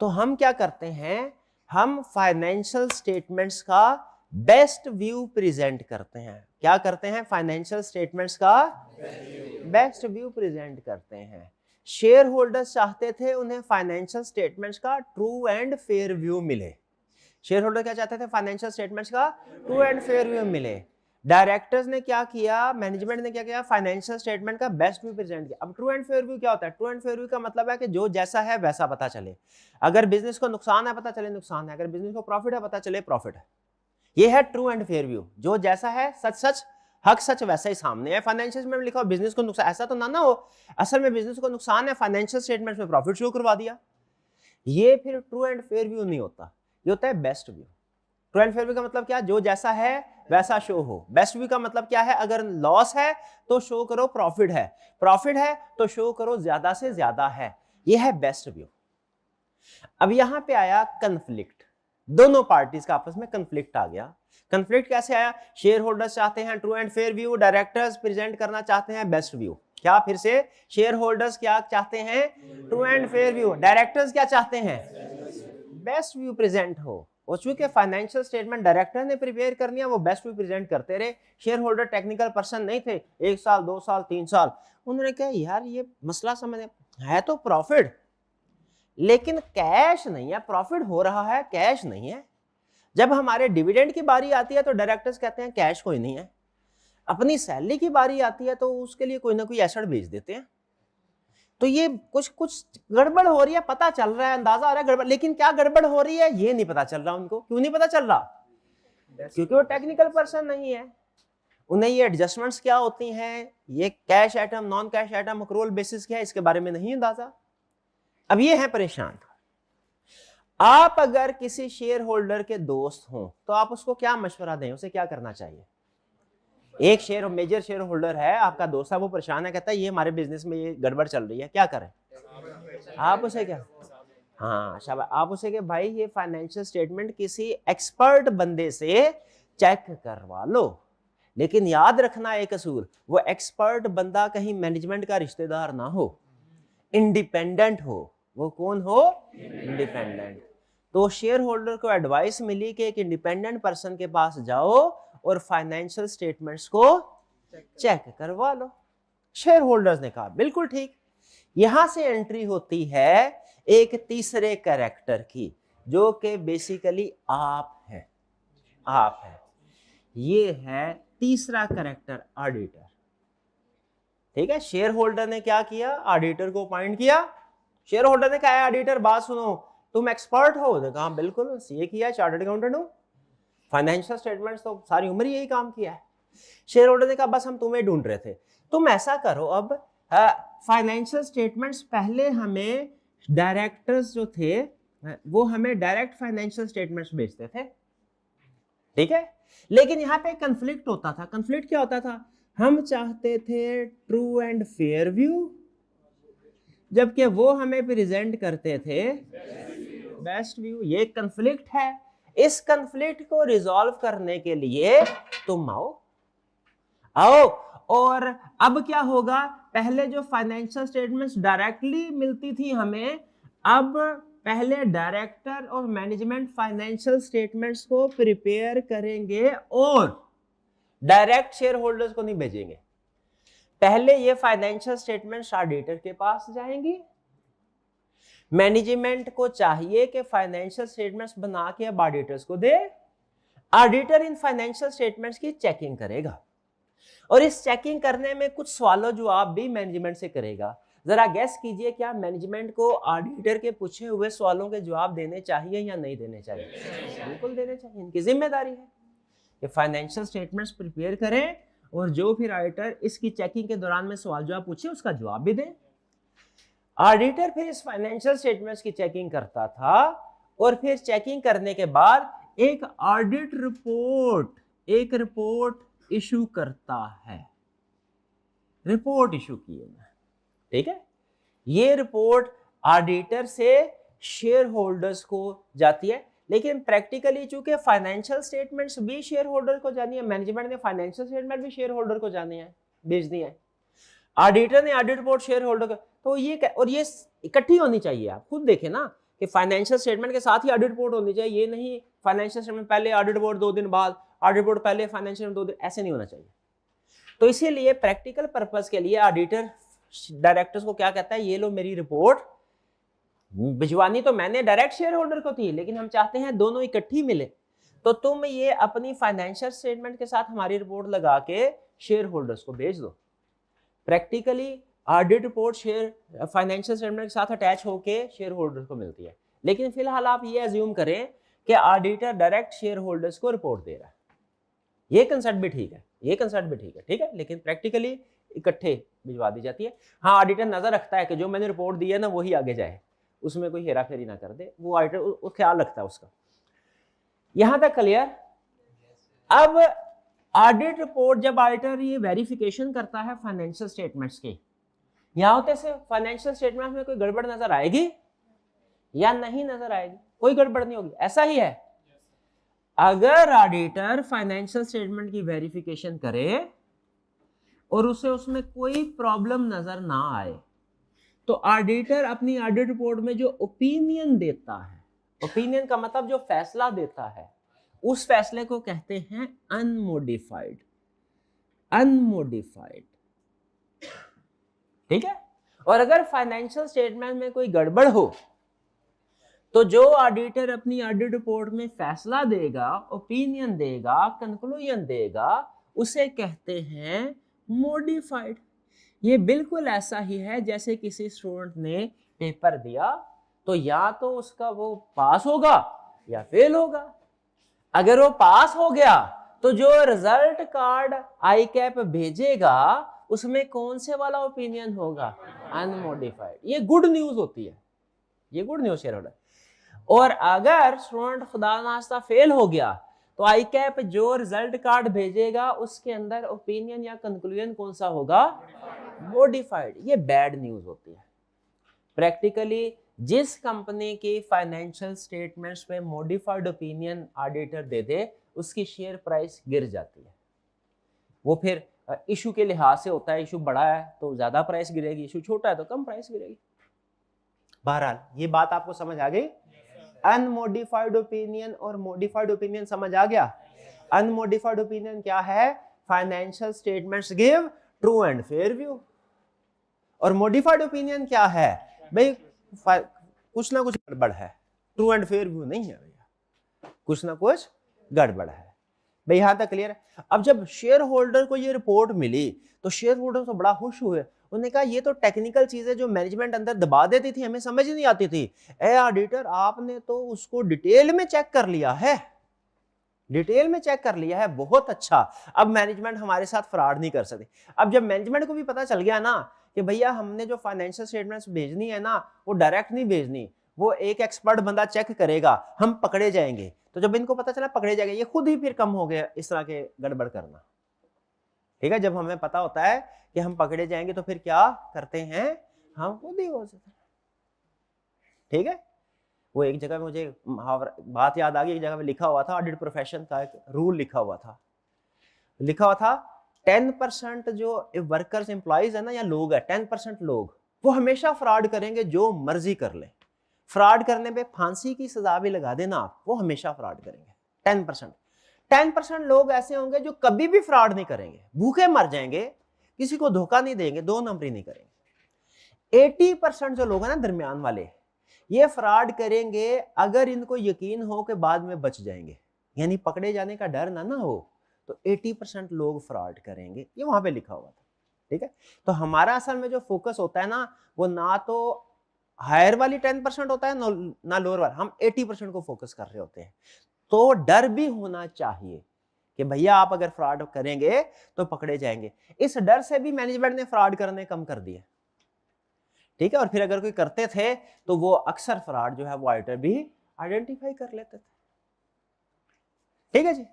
Speaker 1: तो हम क्या करते हैं, हम फाइनेंशियल स्टेटमेंट्स का बेस्ट व्यू प्रेजेंट करते हैं। क्या करते हैं? फाइनेंशियल स्टेटमेंट्स का बेस्ट व्यू प्रेजेंट करते हैं। शेयर होल्डर्स चाहते थे उन्हें फाइनेंशियल स्टेटमेंट्स का ट्रू एंड फेयर व्यू मिले। शेयर होल्डर क्या चाहते थे? फाइनेंशियल स्टेटमेंट्स का ट्रू एंड फेयर व्यू मिले। डायरेक्टर्स ने क्या किया, मैनेजमेंट ने क्या किया, फाइनेंशियल स्टेटमेंट का बेस्ट व्यू प्रेजेंट किया। अब ट्रू एंड फेयर व्यू क्या होता है? ट्रू एंड फेयर व्यू का मतलब है कि जो जैसा है वैसा पता चले। अगर बिजनेस को नुकसान है पता चले नुकसान है, अगर बिजनेस को प्रॉफिट है पता चले प्रॉफिट है। ये है ट्रू एंड फेयर व्यू, जो जैसा है सच सच, हक सच वैसा ही सामने है। फाइनेंशियल में लिखा हो बिजनेस को नुकसान, ऐसा तो ना हो असल में बिजनेस को नुकसान है, फाइनेंशियल स्टेटमेंट में प्रॉफिट शो करवा दिया। ये फिर ट्रू एंड फेयर व्यू नहीं होता, ये होता है best view. True and fair view का मतलब क्या, जो जैसा है वैसा शो हो। बेस्ट व्यू का मतलब क्या है, अगर लॉस है तो शो करो प्रॉफिट है, प्रॉफिट है तो शो करो ज्यादा से ज्यादा है, ये है बेस्ट व्यू। अब यहां पे आया कंफ्लिक्ट, दोनों पार्टीज का आपस में कंफ्लिक्ट आ गया। कंफ्लिक्ट कैसे आया, शेयर होल्डर्स चाहते हैं true and fair view, directors present करना चाहते हैं बेस्ट व्यू। क्या, फिर से, शेयर होल्डर्स क्या चाहते हैं, true and fair view, directors क्या चाहते हैं, बेस्ट व्यू प्रेजेंट हो। और चूंकि फाइनेंशियल स्टेटमेंट डायरेक्टर ने प्रिपेयर करनी है, वो बेस्ट व्यू प्रेजेंट करते रहे। शेयर होल्डर टेक्निकल पर्सन नहीं थे, 1 साल 2 साल 3 साल, उन्होंने कहा यार ये मसला समझ है तो प्रॉफिट, लेकिन कैश नहीं है, प्रॉफिट हो रहा है कैश नहीं है। जब हमारे डिविडेंड की बारी आती है तो डायरेक्टर्स कहते हैं कैश कोई नहीं है, अपनी सैलरी की बारी आती है तो उसके लिए कोई ना कोई एसेट बेच देते हैं। तो ये कुछ कुछ गड़बड़ हो रही है, पता चल रहा है, अंदाजा आ रहा है गड़बड़, लेकिन क्या गड़बड़ हो रही है ये नहीं पता चल रहा उनको। क्यों नहीं पता चल रहा, क्योंकि वो टेक्निकल पर्सन नहीं है, उन्हें ये एडजस्टमेंट्स क्या होती हैं, ये cash item non cash item accrual basis क्या है, इसके बारे में नहीं अंदाजा। अब ये है परेशान। आप अगर किसी शेयर होल्डर के दोस्त हों तो आप उसको क्या मशवरा दें, उसे क्या करना चाहिए। एक मेजर शेयर होल्डर है, आपका दोस्त है, वो परेशान है, कहता है ये हमारे बिजनेस में ये गड़बड़ चल रही है, क्या करें। आप उसे क्या, हाँ शाबाश, आप उसे कि भाई ये फाइनेंशियल स्टेटमेंट किसी एक्सपर्ट बंदे से चेक करवा लो, लेकिन याद रखना एक असूल, वो एक्सपर्ट बंदा कहीं मैनेजमेंट का रिश्तेदार ना हो, इंडिपेंडेंट हो। वो कौन हो, इंडिपेंडेंट। तो शेयर होल्डर को एडवाइस मिली कि एक इंडिपेंडेंट पर्सन के पास जाओ और फाइनेंशियल स्टेटमेंट्स को चेक करवा लो। शेयर होल्डर्स ने कहा बिल्कुल ठीक। यहां से एंट्री होती है एक तीसरे कैरेक्टर की, जो कि बेसिकली आप हैं, आप हैं। ये है तीसरा कैरेक्टर, ऑडिटर। ठीक है, शेयर होल्डर ने क्या किया, ऑडिटर को अपॉइंट किया। शेयर होल्डर ने कहा ऑडिटर बात सुनो, तुम एक्सपर्ट हो, ने कहा बिल्कुल सीए किया, चार्टर्ड अकाउंटेंट हूं, फाइनेंशियल स्टेटमेंट्स तो सारी उम्र यही काम किया है। शेयर होल्डर ने कहा बस हम तुम्हें ढूंढ रहे थे, तुम ऐसा करो, अब फाइनेंशियल स्टेटमेंट्स पहले हमें डायरेक्टर्स जो थे वो हमें डायरेक्ट फाइनेंशियल स्टेटमेंट्स भेजते थे, ठीक है, लेकिन यहाँ पे कंफ्लिक्ट होता था। कंफ्लिक्ट क्या होता था, हम चाहते थे ट्रू एंड फेयर व्यू, जबकि वो हमें प्रेजेंट करते थे बेस्ट व्यू। ये कंफ्लिक्ट है, इस कंफ्लिक्ट को रिजॉल्व करने के लिए तुम आओ। और अब क्या होगा, पहले जो फाइनेंशियल स्टेटमेंट्स डायरेक्टली मिलती थी हमें, अब पहले डायरेक्टर और मैनेजमेंट फाइनेंशियल स्टेटमेंट्स को प्रिपेयर करेंगे और डायरेक्ट शेयर होल्डर्स को नहीं भेजेंगे। पहले ये फाइनेंशियल स्टेटमेंट्स ऑडिटर के पास जाएंगी। मैनेजमेंट को चाहिए कि फाइनेंशियल स्टेटमेंट्स बना के अब ऑडिटर्स को दे। ऑडिटर इन फाइनेंशियल स्टेटमेंट्स की चेकिंग करेगा और इस चेकिंग करने में कुछ सवालों जवाब भी मैनेजमेंट से करेगा। जरा गैस कीजिए, क्या मैनेजमेंट को ऑडिटर के पूछे हुए सवालों के जवाब देने चाहिए या नहीं देने चाहिए? बिल्कुल देने चाहिए, इनकी जिम्मेदारी है कि फाइनेंशियल स्टेटमेंट्स प्रिपेयर करें और जो फिर ऑडिटर इसकी चेकिंग के दौरान में सवाल जवाब पूछे उसका जवाब भी दें। ऑडिटर फिर इस फाइनेंशियल स्टेटमेंट्स की चेकिंग करता था और फिर चेकिंग करने के बाद एक ऑडिट रिपोर्ट इशू करता है। रिपोर्ट इशू किए ना, ठीक है, ये रिपोर्ट ऑडिटर से शेयर होल्डर्स को जाती है। लेकिन प्रैक्टिकली चूंकि फाइनेंशियल स्टेटमेंट्स भी शेयर होल्डर को जानी है, मैनेजमेंट ने फाइनेंशियल स्टेटमेंट भी शेयर होल्डर को जाने हैं, भेजनी है, ऑडिटर ने ऑडिट रिपोर्ट शेयर होल्डर को, तो ये और ये इकट्ठी होनी चाहिए। आप खुद देखें ना कि फाइनेंशियल स्टेटमेंट के साथ ही ऑडिट रिपोर्ट होनी चाहिए, ये नहीं फाइनेंशियल स्टेटमेंट पहले ऑडिट रिपोर्ट 2 दिन बाद, ऑडिट रिपोर्ट पहले फाइनेंशियल 2 दिन, ऐसे नहीं होना चाहिए। तो इसीलिए प्रैक्टिकल पर्पस के लिए ऑडिटर डायरेक्टर्स को क्या कहता है, ये लो मेरी रिपोर्ट, भिजवानी तो मैंने डायरेक्ट शेयर होल्डर को थी, लेकिन हम चाहते हैं दोनों इकट्ठी मिले, तो तुम ये अपनी फाइनेंशियल स्टेटमेंट के साथ हमारी रिपोर्ट लगा के शेयर होल्डर्स को भेज दो। Practically audit report share financial statement के साथ अटैच होके शेयर होल्डर्स को मिलती है, लेकिन फिलहाल आप ये अज्यूम करें कि ऑडिटर डायरेक्ट शेयर होल्डर्स को रिपोर्ट दे रहा है। ये कंसेप्ट भी ठीक है, ये कंसेप्ट भी ठीक है, लेकिन प्रैक्टिकली इकट्ठे भिजवा दी जाती है। हाँ, ऑडिटर नजर रखता है कि जो मैंने रिपोर्ट दी है ना वही आगे जाए, उसमें कोई हेरा फेरी ना कर दे, वो ऑडिटर ख्याल रखता है उसका। यहां तक क्लियर? अब ऑडिट रिपोर्ट जब ऑडिटर ये वेरिफिकेशन करता है फाइनेंशियल स्टेटमेंट्स की, यहां होते से फाइनेंशियल स्टेटमेंट में कोई गड़बड़ नजर आएगी या नहीं नजर आएगी? कोई गड़बड़ नहीं होगी, ऐसा ही है। अगर ऑडिटर फाइनेंशियल स्टेटमेंट की वेरिफिकेशन करे और उसे उसमें कोई प्रॉब्लम नजर ना आए, तो ऑडिटर अपनी ऑडिट रिपोर्ट में जो ओपिनियन देता है, ओपिनियन का मतलब जो फैसला देता है, उस फैसले को कहते हैं अनमोडिफाइड। अनमोडिफाइड, ठीक है। और अगर फाइनेंशियल स्टेटमेंट में कोई गड़बड़ हो तो जो ऑडिटर अपनी ऑडिट रिपोर्ट में फैसला देगा, ओपिनियन देगा, कंक्लूजन देगा, उसे कहते हैं मॉडिफाइड। ये बिल्कुल ऐसा ही है जैसे किसी स्टूडेंट ने पेपर दिया तो या तो उसका वो पास होगा या फेल होगा। अगर वो पास हो गया तो जो रिजल्ट कार्ड आई कैप भेजेगा उसमें कौन से वाला ओपिनियन होगा? अनमोडिफाइड। ये गुड न्यूज होती है, ये गुड न्यूज शेयर होता है। और अगर स्टूडेंट खुदा नाश्ता फेल हो गया तो आई कैप जो रिजल्ट कार्ड भेजेगा उसके अंदर ओपिनियन या कंक्लूजन कौन सा होगा? मॉडिफाइड। ये बैड न्यूज होती है। प्रैक्टिकली जिस कंपनी की फाइनेंशियल स्टेटमेंट्स में मॉडिफाइड ओपिनियन ऑडिटर दे दे उसकी शेयर प्राइस गिर जाती है। वो फिर इशू के लिहाज से होता है, इशू बड़ा है तो ज्यादा प्राइस गिरेगी, इशू छोटा है तो कम प्राइस गिरेगी। बहरहाल ये बात आपको समझ आ गई? अनमोडिफाइड ओपिनियन और मॉडिफाइड ओपिनियन समझ आ गया? अनमोडिफाइड ओपिनियन क्या है? Financial statements give true and fair view. और मॉडिफाइड ओपिनियन क्या है? भाई कुछ ना कुछ गड़बड़ है, ट्रू एंड फेयर व्यू नहीं है भैया, कुछ ना कुछ गड़बड़ है। भाई यहां तक क्लियर है? अब जब शेयर होल्डर को ये रिपोर्ट मिली तो शेयर होल्डर तो बड़ा खुश हुए। उन्होंने कहा ये तो टेक्निकल चीजें जो मैनेजमेंट अंदर दबा देती थी, हमें समझ ही नहीं आती थी। ए ऑडिटर, आपने तो उसको डिटेल में चेक कर लिया है, डिटेल में चेक कर लिया है, बहुत अच्छा। अब मैनेजमेंट हमारे साथ फ्रॉड नहीं कर सकती। अब जब मैनेजमेंट को भी पता चल गया ना कि भैया हमने जो फाइनेंशियल स्टेटमेंट्स भेजनी है ना वो डायरेक्ट नहीं भेजनी, वो एक एक्सपर्ट बंदा चेक करेगा, हम पकड़े जाएंगे। तो जब इनको पता चला पकड़े जाएंगे, ये खुद ही फिर कम हो गया इस तरह के गड़बड़ करना। ठीक है, जब हमें पता होता है कि हम पकड़े जाएंगे तो फिर क्या करते हैं, हम खुद ही हो जाते हैं। ठीक है, वो एक जगह मुझे बात याद आ गई, एक जगह पे लिखा हुआ था, ऑडिट प्रोफेशन का एक रूल लिखा हुआ था। 10% जो वर्कर्स एम्प्लॉइज है ना या लोग है, 10% लोग वो हमेशा फ्रॉड करेंगे, जो मर्जी कर ले। फ्रॉड करने पे फांसी की सजा भी लगा देना आप, वो हमेशा फ्रॉड करेंगे। 10% लोग ऐसे होंगे जो कभी भी फ्रॉड नहीं करेंगे, भूखे मर जाएंगे, किसी को धोखा नहीं देंगे, 2 नंबरी नहीं करेंगे। 80% जो लोग हैं ना दरमियान वाले, ये फ्रॉड करेंगे अगर इनको यकीन हो कि बाद में बच जाएंगे, यानी पकड़े जाने का डर ना हो, तो 80% लोग फ्रॉड करेंगे। ये वहां पे लिखा हुआ था। ठीक है, तो हमारा असल में जो फोकस होता है ना, वो ना तो हायर वाली 10% होता है ना लोअर वाला, हम 80% को फोकस कर रहे होते हैं। तो डर भी होना चाहिए कि भैया आप अगर फ्रॉड करेंगे तो पकड़े जाएंगे। इस डर से भी मैनेजमेंट ने फ्रॉड करने कम कर दिए। ठीक है, और फिर अगर कोई करते थे तो वो अक्सर फ्रॉड जो है वो ऑडिटर भी आइडेंटिफाई कर लेते थे। ठीक है जी।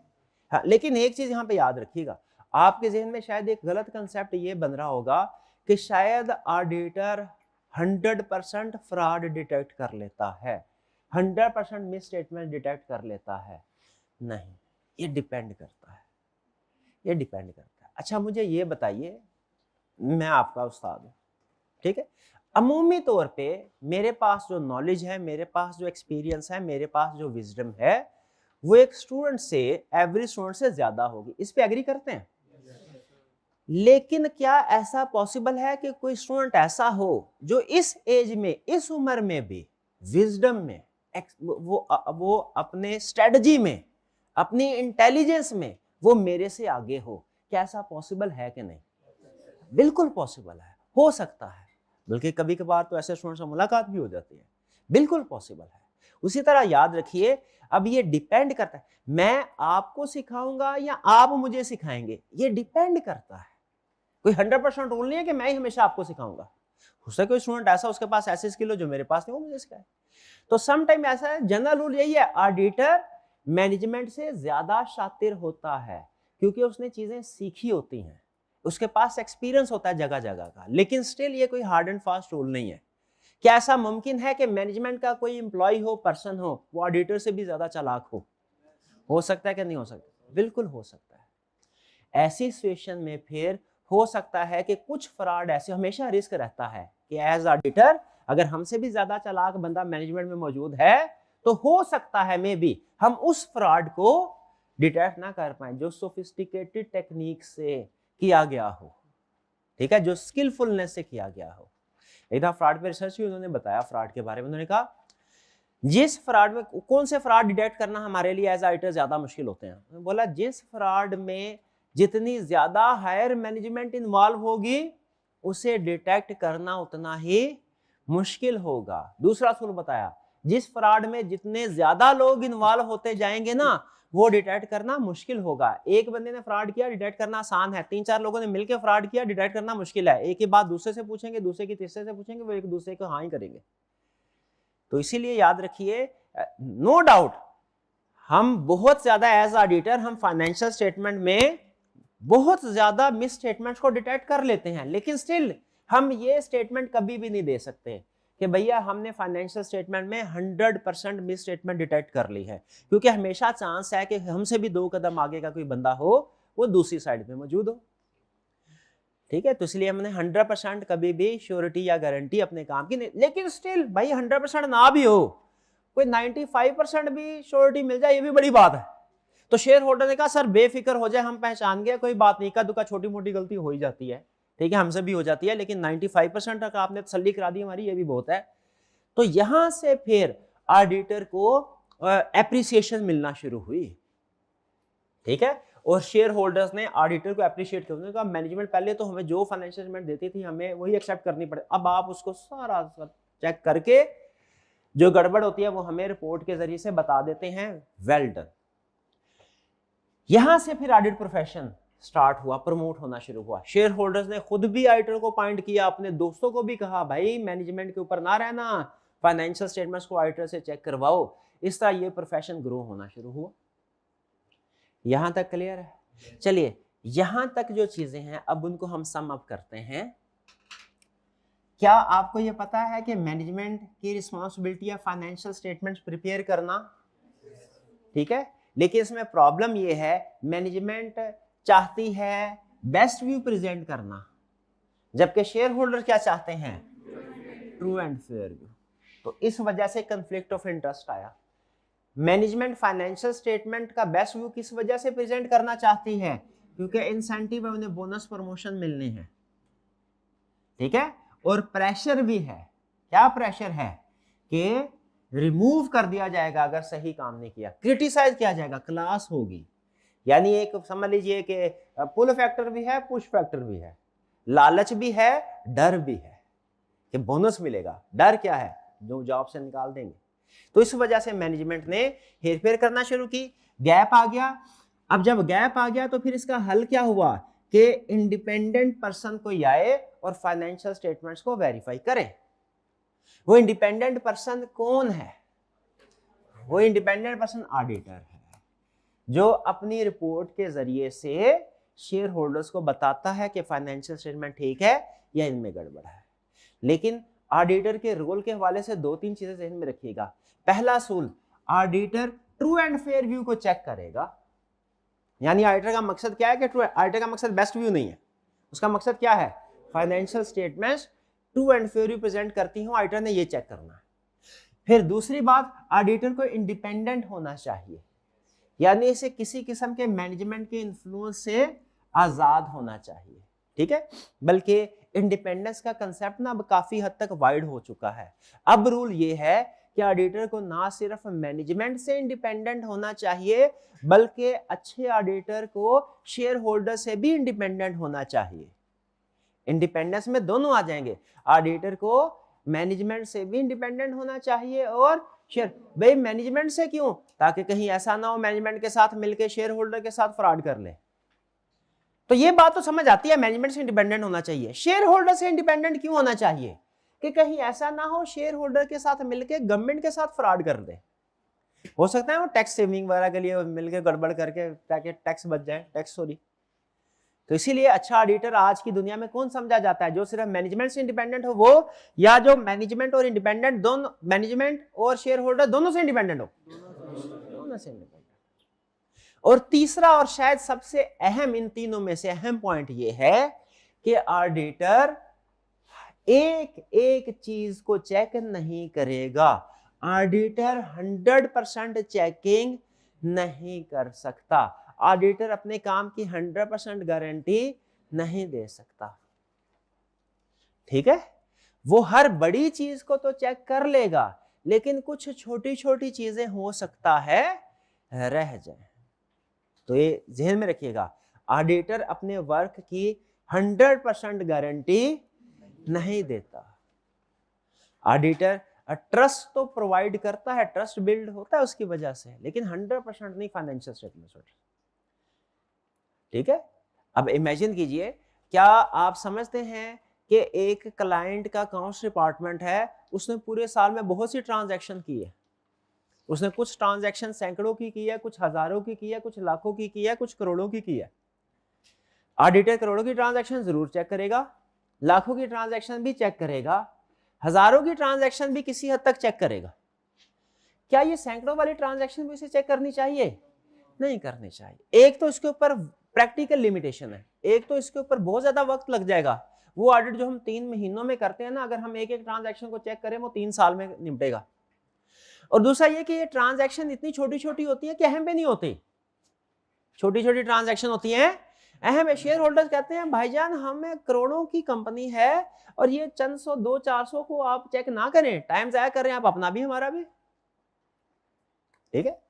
Speaker 1: हाँ, लेकिन एक चीज यहां पे याद रखिएगा, आपके जहन में शायद एक गलत कंसेप्ट ये बन रहा होगा कि शायद ऑडिटर 100% फ्रॉड डिटेक्ट कर लेता है, 100% मिस स्टेटमेंट डिटेक्ट कर लेता है। नहीं, ये डिपेंड करता है, ये डिपेंड करता है। अच्छा मुझे ये बताइए, मैं आपका उस्ताद हूं, ठीक है, अमूमी तौर पे मेरे पास जो नॉलेज है, मेरे पास जो एक्सपीरियंस है, मेरे पास जो विजडम है, वो एक स्टूडेंट से, एवरेज स्टूडेंट से ज्यादा होगी। इस पे एग्री करते हैं? लेकिन क्या ऐसा पॉसिबल है कि कोई स्टूडेंट ऐसा हो जो इस एज में, इस उम्र में भी विजडम में, वो अपने स्ट्रेटजी में, अपनी इंटेलिजेंस में वो मेरे से आगे हो? क्या ऐसा पॉसिबल है कि नहीं? बिल्कुल पॉसिबल है, हो सकता है, बल्कि कभी कभार तो ऐसे स्टूडेंट से मुलाकात भी हो जाती है। बिल्कुल पॉसिबल है। उसी तरह याद रखिए, अब ये डिपेंड करता है, मैं आपको सिखाऊंगा या आप मुझे सिखाएंगे, ये डिपेंड करता है। कोई 100% रूल नहीं है कि मैं ही हमेशा आपको सिखाऊंगा। हो सकता है कोई स्टूडेंट ऐसा उसके पास ऐसी स्किल हो जो मेरे पास नहीं, वो मुझे सिखाए। तो सम टाइम ऐसा है, जनरल रूल यही है, ऑडिटर मैनेजमेंट से ज्यादा शातिर होता है क्योंकि उसने चीजें सीखी होती हैं, उसके पास एक्सपीरियंस होता है जगह जगह का। लेकिन स्टिल ये कोई हार्ड एंड फास्ट रूल नहीं है। क्या ऐसा मुमकिन है कि मैनेजमेंट का कोई एम्प्लॉय हो, पर्सन हो, वो ऑडिटर से भी ज्यादा चालाक हो सकता है कि नहीं हो सकता? बिल्कुल हो सकता है। ऐसी सिचुएशन में फिर हो सकता है कि कुछ फ्रॉड ऐसे, हमेशा रिस्क रहता है कि एज ऑडिटर अगर हमसे भी ज्यादा चालाक बंदा मैनेजमेंट में मौजूद है तो हो सकता है मे बी हम उस फ्रॉड को डिटेक्ट ना कर पाए जो सोफिस्टिकेटेड टेक्निक से किया गया हो, ठीक है, जो स्किलफुलनेस से किया गया हो। एक था फ्रॉड पे रिसर्च हुई, उन्होंने बताया फ्रॉड के बारे में, उन्होंने कहा जिस फ्रॉड में, कौन से फ्रॉड डिटेक्ट करना हमारे लिए एज ऑडिटर ज्यादा मुश्किल होते हैं, उन्होंने बोला जिस फ्रॉड में जितनी ज्यादा हायर मैनेजमेंट इन्वॉल्व होगी उसे डिटेक्ट करना उतना ही मुश्किल होगा। दूसरा सूल बताया, जिस फ्रॉड में जितने ज्यादा लोग इन्वॉल्व होते जाएंगे ना वो डिटेक्ट करना मुश्किल होगा। एक बंदे ने फ्रॉड किया, डिटेक्ट करना आसान है, 3-4 लोगों ने मिलकर फ्रॉड किया, डिटेक्ट करना मुश्किल है। एक ही बात दूसरे से पूछेंगे, दूसरे की तीसरे से पूछेंगे, वो एक दूसरे को हाँ ही करेंगे। तो इसीलिए याद रखिए, नो डाउट हम बहुत ज्यादा एज ऑडिटर हम फाइनेंशियल स्टेटमेंट में बहुत ज्यादा मिस स्टेटमेंट्स को डिटेक्ट कर लेते हैं, लेकिन स्टिल हम ये स्टेटमेंट कभी भी नहीं दे सकते कि भैया हमने फाइनेंशियल स्टेटमेंट में 100% मिस स्टेटमेंट डिटेक्ट कर ली है, क्योंकि हमेशा चांस है कि हमसे भी 2 कदम आगे का कोई बंदा हो, वो दूसरी साइड पे मौजूद हो, ठीक है। तो इसलिए हमने 100% कभी भी श्योरिटी या गारंटी अपने काम की नहीं, लेकिन स्टिल भाई 100% ना भी हो, कोई 95% भी श्योरिटी मिल जाए, ये भी बड़ी बात है। तो शेयर होल्डर ने कहा सर बेफिक्र हो जाए, हम पहचान गए, कोई बात नहीं, का दुका छोटी मोटी गलती हो ही जाती है, ठीक है, हमसे भी हो जाती है, लेकिन 95% तक आपने तसल्ली करा दी हमारी, ये भी बहुत है। तो यहां से फिर ऑडिटर को एप्रिसिएशन मिलना शुरू हुई, ठीक है, और शेयर होल्डर्स ने ऑडिटर को एप्रिशिएट किया, उन्होंने कहा मैनेजमेंट पहले तो हमें जो फाइनेंशियल स्टेटमेंट देती थी हमें वही एक्सेप्ट करनी पड़े, अब आप उसको सारा चेक करके जो गड़बड़ होती है वो हमें रिपोर्ट के जरिए से बता देते हैं, वेल डन। यहां से फिर ऑडिट प्रोफेशन स्टार्ट हुआ, प्रमोट होना शुरू हुआ। शेयर होल्डर्स ने खुद भी ऑडिटर को पॉइंट किया, अपने दोस्तों को भी कहा भाई मैनेजमेंट के ऊपर ना रहना, फाइनेंशियल स्टेटमेंट्स को ऑडिटर से चेक करवाओ। इस तरह ये प्रोफेशन ग्रो होना शुरू हुआ। यहां तक क्लियर है? चलिए यहां तक जो चीजें हैं अब उनको हम सम अप करते हैं। क्या आपको ये पता है कि मैनेजमेंट की रिस्पॉन्सिबिलिटी है फाइनेंशियल स्टेटमेंट्स प्रिपेयर करना, ठीक है, लेकिन इसमें प्रॉब्लम ये है मैनेजमेंट चाहती है बेस्ट व्यू प्रेजेंट करना, जबकि शेयर होल्डर क्या चाहते हैं, ट्रू एंड फेयर व्यू। तो इस वजह से कंफ्लिक्ट ऑफ इंटरेस्ट आया। मैनेजमेंट फाइनेंशियल स्टेटमेंट का बेस्ट व्यू किस वजह से प्रेजेंट करना चाहती है, क्योंकि इंसेंटिव है, उन्हें बोनस प्रमोशन मिलने हैं, ठीक है, और प्रेशर भी है। क्या प्रेशर है कि रिमूव कर दिया जाएगा अगर सही काम नहीं किया, क्रिटिसाइज किया जाएगा, क्लास होगी। यानी एक समझ लीजिए कि पुल फैक्टर भी है, पुश फैक्टर भी है, लालच भी है, डर भी है कि बोनस मिलेगा। डर क्या है, जो जॉब से निकाल देंगे। तो इस वजह से मैनेजमेंट ने हेरफेर करना शुरू की, गैप आ गया। अब जब गैप आ गया तो फिर इसका हल क्या हुआ कि इंडिपेंडेंट पर्सन कोई आए और फाइनेंशियल स्टेटमेंट्स को वेरीफाई करे। वो इंडिपेंडेंट पर्सन कौन है? वो इंडिपेंडेंट पर्सन ऑडिटर है, जो अपनी रिपोर्ट के जरिए से शेयर होल्डर्स को बताता है कि फाइनेंशियल स्टेटमेंट ठीक है या इनमें गड़बड़ है। लेकिन ऑडिटर के रोल के हवाले से 2-3 चीजें ध्यान में रखिएगा। पहला असूल, auditor true and fair view को चेक करेगा। यानी ऑडिटर का मकसद क्या है कि ऑडिटर का मकसद बेस्ट व्यू नहीं है, उसका मकसद क्या है, financial statements true and fair view present करती हूं, ऑडिटर ने ये चेक करना है। फिर दूसरी बात, ऑडिटर को इंडिपेंडेंट होना चाहिए, यानी इसे किसी किस्म के मैनेजमेंट के इन्फ्लुएंस से आजाद होना चाहिए, ठीक है। बल्कि इंडिपेंडेंस का कंसेप्ट ना अब काफी हद तक वाइड हो चुका है। अब रूल ये है कि ऑडिटर को ना सिर्फ मैनेजमेंट से इंडिपेंडेंट होना चाहिए, बल्कि अच्छे ऑडिटर को शेयर होल्डर से भी इंडिपेंडेंट होना चाहिए। इंडिपेंडेंस में दोनों आ जाएंगे, ऑडिटर को मैनेजमेंट से भी इंडिपेंडेंट होना चाहिए और शेयर, भाई मैनेजमेंट से क्यों, ताकि कहीं ऐसा ना हो मैनेजमेंट के साथ मिलकर शेयर होल्डर के साथ फ्रॉड कर ले।
Speaker 2: तो ये बात तो समझ आती है, मैनेजमेंट से इंडिपेंडेंट होना चाहिए। शेयर होल्डर से इंडिपेंडेंट क्यों होना चाहिए? कि कहीं ऐसा ना हो शेयर होल्डर के साथ मिलकर गवर्नमेंट के साथ फ्रॉड कर दे। हो सकता है वो टैक्स सेविंग वगैरह के लिए मिलकर गड़बड़ करके ताकि टैक्स बच जाए, टैक्स सॉरी। तो इसीलिए अच्छा ऑडिटर आज की दुनिया में कौन समझा जाता है? जो सिर्फ मैनेजमेंट से इंडिपेंडेंट हो वो, या जो मैनेजमेंट और इंडिपेंडेंट दोनों, मैनेजमेंट और शेयर होल्डर दोनों से इंडिपेंडेंट हो, दोनों से इंडिपेंडेंट। और तीसरा और शायद सबसे अहम, इन तीनों में से अहम पॉइंट ये है कि ऑडिटर एक एक चीज को चेक नहीं करेगा। ऑडिटर 100% चेकिंग नहीं कर सकता। ऑडिटर अपने काम की 100% गारंटी नहीं दे सकता। ठीक है, वो हर बड़ी चीज को तो चेक कर लेगा, लेकिन कुछ छोटी छोटी चीजें हो सकता है रह जाए। तो ये ध्यान में रखिएगा, ऑडिटर अपने वर्क की 100% गारंटी नहीं देता। ऑडिटर ट्रस्ट तो प्रोवाइड करता है, ट्रस्ट बिल्ड होता है उसकी वजह से, लेकिन 100% नहीं फाइनेंशियल स्टेटमेंट। ठीक है, अब इमेजिन कीजिए, क्या आप समझते हैं कि एक क्लाइंट का अकाउंट्स डिपार्टमेंट है, उसने पूरे साल में बहुत सी ट्रांजैक्शन की है, उसने कुछ ट्रांजैक्शन सैकड़ों की है, कुछ हजारों की है, कुछ लाखों की है, कुछ करोड़ों की है। ऑडिटर करोड़ों की ट्रांजैक्शन जरूर चेक करेगा, लाखों की ट्रांजैक्शन भी चेक करेगा, हजारों की ट्रांजैक्शन भी किसी हद तक चेक करेगा। क्या ये सैकड़ों वाली ट्रांजैक्शन भी उसे चेक करनी चाहिए? नहीं करनी चाहिए। एक तो इसके ऊपर प्रैक्टिकल लिमिटेशन है, एक तो इसके ऊपर बहुत ज्यादा वक्त लग जाएगा। वो ऑडिट जो हम 3 महीनों में करते हैं ना, अगर हम एक एक ट्रांजैक्शन को चेक करें वो 3 साल में निपटेगा। और दूसरा ये कि ये ट्रांजैक्शन इतनी छोटी छोटी होती है कि अहम भी नहीं होती, छोटी छोटी ट्रांजैक्शन होती हैं अहम है। शेयर होल्डर्स कहते हैं भाईजान हमें करोड़ों की कंपनी है और ये चंद 100 200-400 को आप चेक ना करें, टाइम जाया कर रहे हैं आप, अपना भी हमारा भी। ठीक है,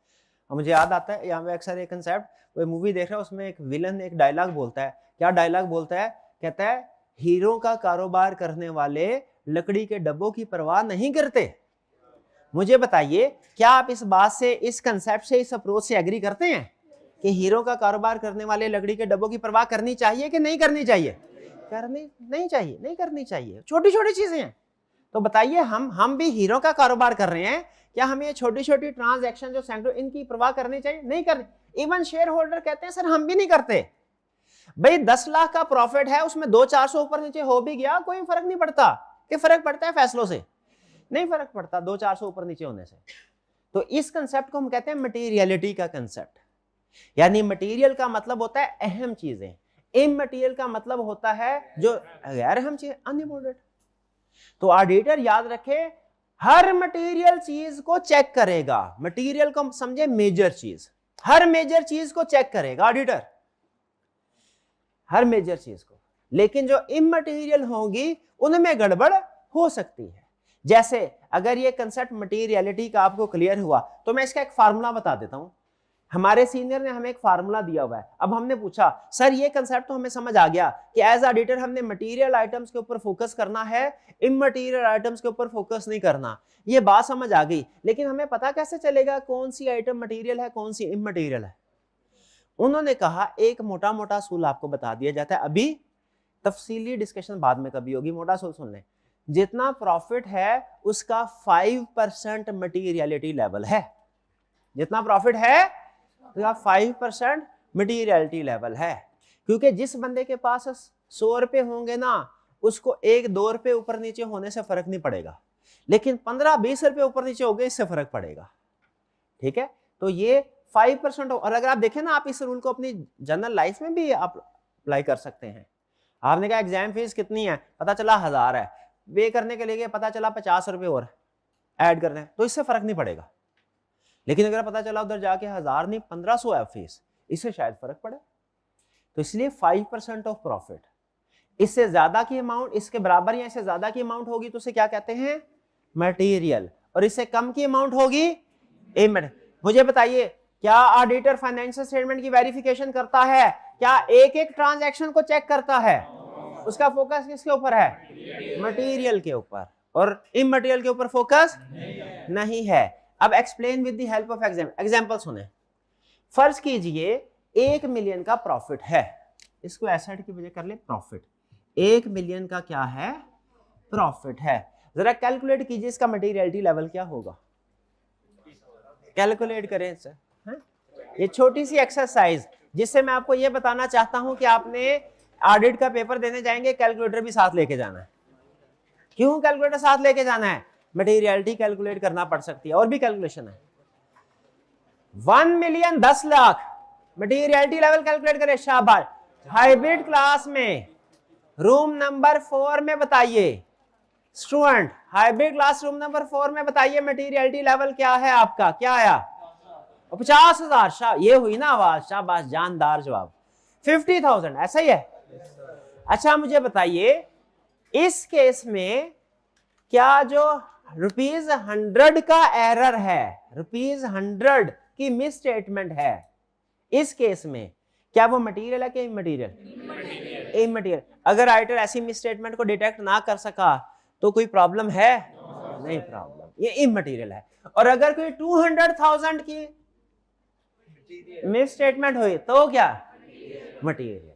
Speaker 2: मुझे याद आता है यहाँ पे अक्सर एक कंसेप्ट, वो मूवी देख रहा है, उसमें एक विलन एक डायलॉग बोलता है। क्या डायलॉग बोलता है? कहता है हीरो का कारोबार करने वाले लकड़ी के डब्बों की परवाह नहीं करते। मुझे बताइए, क्या आप इस बात से, इस कंसेप्ट से, इस अप्रोच से एग्री करते हैं कि हीरो का कारोबार करने वाले लकड़ी के डब्बों की परवाह करनी चाहिए कि नहीं करनी चाहिए? करनी नहीं चाहिए, नहीं करनी चाहिए। छोटी छोटी चीजें हैं। तो बताइए, हम भी हीरो का कारोबार कर रहे हैं, क्या हमें ये छोटी छोटी ट्रांजैक्शन जो सैकड़ों, इनकी परवाह करनी चाहिए? नहीं करनी। इवन शेयर होल्डर कहते हैं सर हम भी नहीं करते। भाई 10 लाख का प्रॉफिट है, उसमें 200-400 ऊपर नीचे हो भी गया, कोई फर्क नहीं पड़ता। कि फर्क पड़ता है फैसलों से? नहीं फर्क पड़ता 200-400 ऊपर नीचे होने से। तो इस कंसेप्ट को हम कहते हैं मटेरियलिटी का कंसेप्ट। यानी मटेरियल का मतलब होता है अहम चीजें, इमटेरियल का मतलब होता है जो गैर अहम चीज, अनइम्पोर्टेंट। तो ऑडिटर याद रखे, हर मटेरियल चीज को चेक करेगा। मटेरियल को समझे मेजर चीज, हर मेजर चीज को चेक करेगा ऑडिटर, हर मेजर चीज को। लेकिन जो इमटेरियल होंगी उनमें गड़बड़ हो सकती है। जैसे अगर ये कंसेप्ट मटेरियलिटी का आपको क्लियर हुआ तो मैं इसका एक फार्मूला बता देता हूं। हमारे सीनियर ने हमें एक फार्मूला दिया हुआ है। अब हमने पूछा सर ये कंसेप्ट तो हमें समझ आ गया कि एज ऑडिटर हमने मटेरियल आइटम्स के ऊपर फोकस करना है, इमटेरियल आइटम्स के ऊपर फोकस नहीं करना। ये बात समझ आ गई, लेकिन हमें पता कैसे चलेगा कौन सी आइटम मटेरियल है, कौन सी इमटेरियल है? उन्होंने कहा एक मोटा मोटा सूल आपको बता दिया जाता है, अभी तफसीली डिस्कशन बाद में कभी होगी। मोटा सूल सुन लें, जितना प्रॉफिट है उसका 5% मटेरियलिटी लेवल है। जितना प्रॉफिट है उसका 5% मटेरियलिटी लेवल है। क्योंकि जिस बंदे के पास 100 रुपए होंगे ना, उसको 1-2 रुपए ऊपर नीचे होने से फर्क नहीं पड़ेगा, लेकिन 15-20 रुपए ऊपर नीचे हो गए इससे फर्क पड़ेगा। ठीक है, तो ये 5%। और अगर आप देखें ना, आप इस रूल को अपनी जनरल लाइफ में भी आप अप्लाई कर सकते हैं। आपने कहा एग्जाम फीस कितनी है, पता चला 1000 है, पे करने के लिए पता चला 50 रुपए और ऐड करने हैं, तो इससे फर्क नहीं पड़ेगा। लेकिन अगर पता चला उधर जाके 1000 नहीं 1500 है फीस, इससे शायद फर्क पड़े। तो इसलिए 5% ऑफ प्रॉफिट, इससे ज्यादा की अमाउंट, इसके बराबर या इससे ज्यादा की अमाउंट होगी तो उसे क्या कहते हैं? मटेरियल। और इससे कम की अमाउंट होगी इमटेरियल। मुझे बताइए, क्या ऑडिटर फाइनेंशियल स्टेटमेंट की वेरिफिकेशन करता है? क्या एक एक ट्रांजैक्शन को चेक करता है? उसका फोकस किसके ऊपर है? मटेरियल के ऊपर, और इमटेरियल के ऊपर फोकस नहीं है। अब explain with the help of example सुने। फर्ज कीजिए 1 मिलियन का प्रॉफिट है,
Speaker 1: इसको एसेट की वजह कर ले प्रॉफिट। 1 मिलियन का क्या है? प्रॉफिट है। जरा कैलकुलेट कीजिए इसका मटेरियलिटी लेवल क्या होगा, कैलकुलेट करें सर। ये छोटी सी एक्सरसाइज जिससे मैं आपको ये बताना चाहता हूं कि आपने ऑडिट का पेपर देने जाएंगे कैलकुलेटर भी साथ लेके जाना है। क्यों कैलकुलेटर साथ लेके जाना है? मटेरियलिटी कैलकुलेट करना पड़ सकती है, और भी कैलकुलेशन है। 1 million 10 lakh materiality level calculate करें, शाबाश। हाइब्रिड क्लास में रूम नंबर 4 में बताइए student, hybrid class room number 4 में बताइए मटेरियलिटी लेवल क्या है आपका, क्या आया? 50,000। ये हुई ना आवाज, शाबाश, जानदार जवाब। 50,000 ऐसा ही है। अच्छा मुझे बताइए इस केस में क्या जो ₹100 का एरर है, ₹100 की मिस स्टेटमेंट है, इस केस में क्या वो मटेरियल है कि इमटेरियल? इमटेरियल। अगर राइटर ऐसी मिस स्टेटमेंट को डिटेक्ट ना कर सका तो कोई प्रॉब्लम है? नहीं प्रॉब्लम, ये इमटेरियल है। और अगर कोई 200,000 की मिस स्टेटमेंट हुई तो क्या? मटेरियल।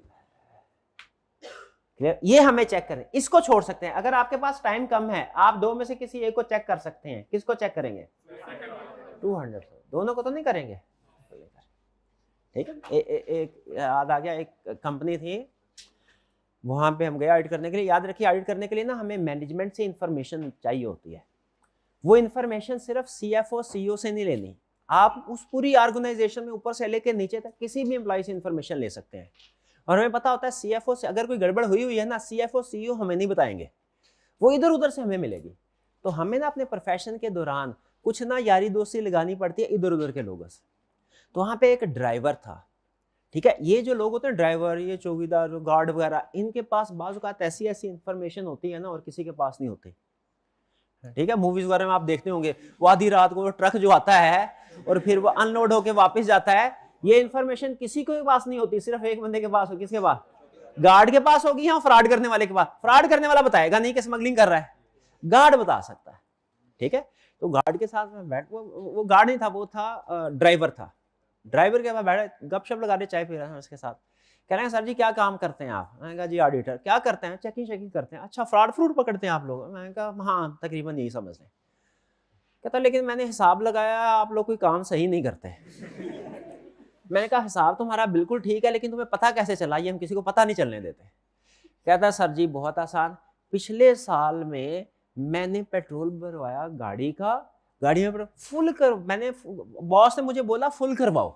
Speaker 1: क्लियर? ये हमें चेक करें, इसको छोड़ सकते हैं। अगर आपके पास टाइम कम है आप दो में से किसी एक को चेक कर सकते हैं। किसको चेक करेंगे? 200। दोनों को तो नहीं करेंगे, ठीक है। एक याद आ गया, एक कंपनी थी, वहां पे हम गए ऑडिट करने के लिए। याद रखिए ऑडिट करने के लिए ना हमें मैनेजमेंट से इंफॉर्मेशन चाहिए होती है। वो इंफॉर्मेशन सिर्फ CFO CEO से नहीं लेनी, आप उस पूरी ऑर्गेनाइजेशन में ऊपर से लेकर नीचे तक किसी भी एम्प्लॉय से इंफॉर्मेशन ले सकते हैं। और हमें पता होता है CFO से अगर कोई गड़बड़ हुई है ना, CFO CEO हमें नहीं बताएंगे, वो इधर उधर से हमें मिलेगी। तो हमें ना अपने प्रोफेशन के दौरान कुछ ना यारी दोस्ती लगानी पड़ती है इधर उधर के लोगों से। तो वहां पे एक ड्राइवर था, ठीक है। ये जो लोग होते हैं ड्राइवर, ये चौकीदार, गार्ड वगैरह, इनके पास बाज़ औक़ात ऐसी ऐसी इंफॉर्मेशन होती है ना और किसी के पास नहीं होती, ठीक है। मूवीज वगैरह में आप देखते होंगे वो आधी रात को ट्रक जो आता है और फिर वो अनलोड होके वापस जाता है, ये इंफॉर्मेशन किसी के पास नहीं होती, सिर्फ एक बंदे के पास होगी। किसके पास? गार्ड के पास होगी या फ्रॉड करने वाले के पास। फ्रॉड करने वाला बताएगा नहीं कि स्मगलिंग कर रहा है, गार्ड बता सकता है, ठीक है। तो गार्ड के साथ में बैठ, वो गार्ड नहीं था, वो था ड्राइवर था। ड्राइवर के पास बैठे गपशप लगा रहे, चाय पी रहे हैं उसके साथ। कह रहे हैं सर जी क्या काम करते हैं आप? मैंने कहा जी ऑडिटर। क्या करते हैं? चेकिंग शेकिंग करते हैं। अच्छा फ्रॉड फ्रूट पकड़ते हैं आप लोग? मैंने कहा हाँ तकरीबन यही समझ लें। कहता लेकिन मैंने हिसाब लगाया आप लोग कोई काम सही नहीं करते। मैंने कहा हिसाब तुम्हारा बिल्कुल ठीक है लेकिन तुम्हें पता कैसे चला? ये हम किसी को पता नहीं चलने देते। कहता सर जी बहुत आसान, पिछले साल में मैंने पेट्रोल भरवाया गाड़ी में फुल कर, मैंने बॉस ने मुझे बोला फुल करवाओ,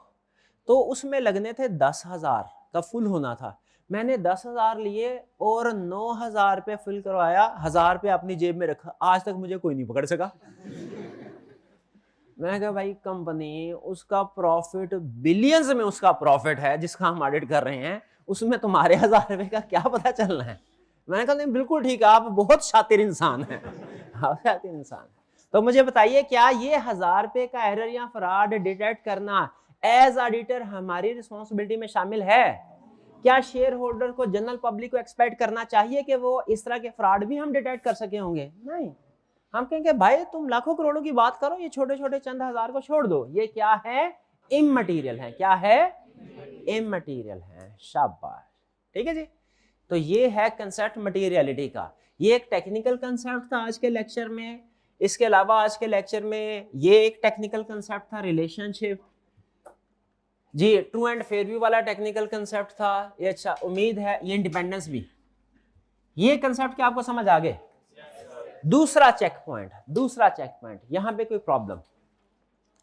Speaker 1: तो उसमें लगने थे 10,000 का फुल होना था। मैंने 10,000 लिए और 9,000 रुपये फुल करवाया, 1,000 रुपये अपनी जेब में रखा। आज तक मुझे कोई नहीं पकड़ सका। मैंने कहा भाई कंपनी, उसका प्रॉफिट बिलियंस में उसका प्रॉफिट है जिसका हम ऑडिट कर रहे हैं, उसमें तुम्हारे 1,000 रुपये का क्या पता चलना है? मैंने कहा नहीं बिल्कुल ठीक है, आप बहुत शातिर इंसान हैं। शातिर इंसान। तो मुझे बताइए क्या ये 1,000 रुपये का एरर या फ्रॉड डिटेक्ट करना एज ऑडिटर हमारी रिस्पॉन्सिबिलिटी में शामिल है? क्या शेयर होल्डर को, जनरल पब्लिक को एक्सपेक्ट करना चाहिए कि वो इस तरह के फ्रॉड भी हम डिटेक्ट कर सके होंगे? नहीं, हम कहेंगे भाई तुम लाखों करोड़ों की बात करो, ये छोटे छोटे चंद हजार को छोड़ दो। ये क्या है? इमटेरियल है। क्या है? इमटेरियल है। शाबाश, ठीक है जी। तो ये है कंसेप्ट मटेरियलिटी का। ये एक टेक्निकल कंसेप्ट था आज के लेक्चर में। इसके अलावा आज के लेक्चर में ये एक टेक्निकल कंसेप्ट था रिलेशनशिप जी, ट्रू एंड फेयर व्यू वाला टेक्निकल कंसेप्ट था ये। अच्छा, उम्मीद है ये इंडिपेंडेंस भी, ये कंसेप्ट क्या आपको समझ आ गए? दूसरा चेक पॉइंट, यहां पे कोई प्रॉब्लम?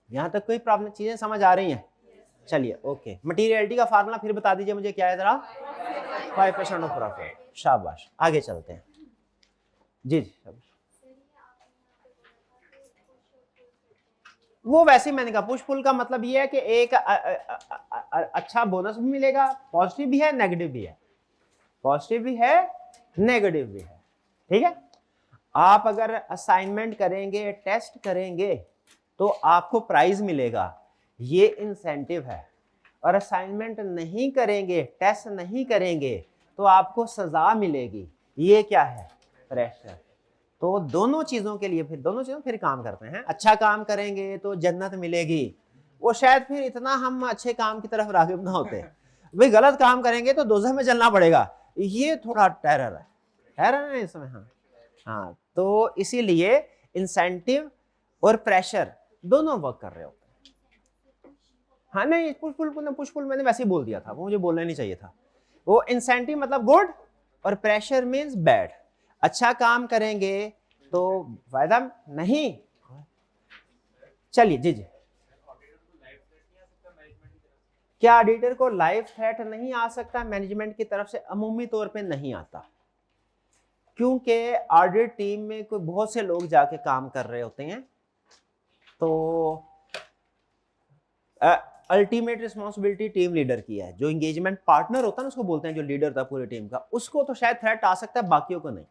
Speaker 1: यहां तक कोई प्रॉब्लम? चीजें समझ आ रही हैं? चलिए ओके। मटेरियलिटी का फार्मूला फिर बता दीजिए मुझे क्या है जरा? 5% ऑफ प्रॉफिट। शाबाश, आगे चलते हैं जी। वो वैसे ही मैंने कहा पुश पुल का मतलब ये है कि एक अच्छा बोनस भी मिलेगा, पॉजिटिव भी है नेगेटिव भी है, पॉजिटिव भी है नेगेटिव भी है, ठीक है। आप अगर असाइनमेंट करेंगे, टेस्ट करेंगे तो आपको प्राइज मिलेगा, ये इंसेंटिव है। और असाइनमेंट नहीं करेंगे, टेस्ट नहीं करेंगे तो आपको सजा मिलेगी, ये क्या है? प्रेशर। तो दोनों चीजों के लिए फिर काम करते हैं। अच्छा काम करेंगे तो जन्नत मिलेगी, वो शायद फिर इतना हम अच्छे काम की तरफ राग़िब ना होते।
Speaker 2: भाई गलत काम करेंगे तो दोज़ख में जलना पड़ेगा, ये थोड़ा टेरर है इसमें। हाँ, तो इसीलिए इंसेंटिव और प्रेशर दोनों वर्क कर रहे होते हैं। हाँ नहीं, पुश पुल मैंने वैसे ही बोल दिया था, वो मुझे बोलना नहीं चाहिए था। वो इंसेंटिव मतलब गुड और प्रेशर मीन्स बैड। अच्छा काम करेंगे तो फायदा नहीं। चलिए जी जी, क्या ऑडिटर को लाइफ थ्रेट नहीं आ सकता? मैनेजमेंट की तरफ से अमूमी तौर पे नहीं आता, क्योंकि ऑडिट टीम में कोई बहुत से लोग जाके काम कर रहे होते हैं, तो अल्टीमेट रिस्पॉन्सिबिलिटी टीम लीडर की है। जो एंगेजमेंट पार्टनर होता है ना, उसको बोलते हैं, जो लीडर था पूरी टीम का, उसको तो शायद थ्रेट आ सकता है, बाकियों को नहीं।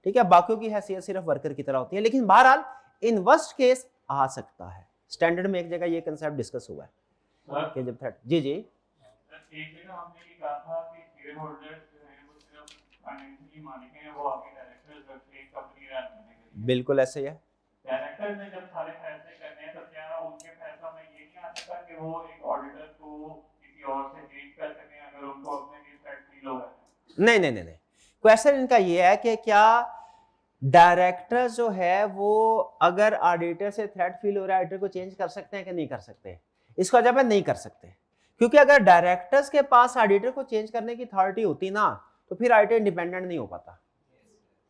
Speaker 2: ठीक है, बाकियों की हैसियत सिर्फ वर्कर की तरह होती है, लेकिन बहरहाल इन वर्स्ट केस आ सकता है। स्टैंडर्ड में एक जगह ये कंसेप्ट डिस्कस हुआ है कि जब थ्रेट। जी जी,
Speaker 3: एक जगह हमने ये कहा था कि शेयर होल्डर्स जो हैं वो सिर्फ फाइनेंशियली मालिक हैं, वो आगे डायरेक्टर्स रखते हैं कंपनी रन करने के लिए।
Speaker 2: बिल्कुल ऐसे ही है।
Speaker 3: डायरेक्टर ने जब सारे फैसले करने हैं तो क्या उनके फैसलों में ये नहीं आ सकता कि वो एक ऑडिटर को किसी और से चेंज कर सकें अगर उनको अपने लिए थ्रेट फील होगा?
Speaker 2: नहीं नहीं नहीं नहीं, क्वेश्चन इनका ये है कि क्या डायरेक्टर जो है वो अगर ऑडिटर से थ्रेट फील हो रहा है, ऑडिटर को चेंज कर सकते हैं कि नहीं कर सकते? इसका जवाब है नहीं कर सकते, क्योंकि अगर डायरेक्टर्स के पास ऑडिटर को चेंज करने की अथॉरिटी होती ना, तो फिर ऑडिटर इंडिपेंडेंट नहीं हो पाता।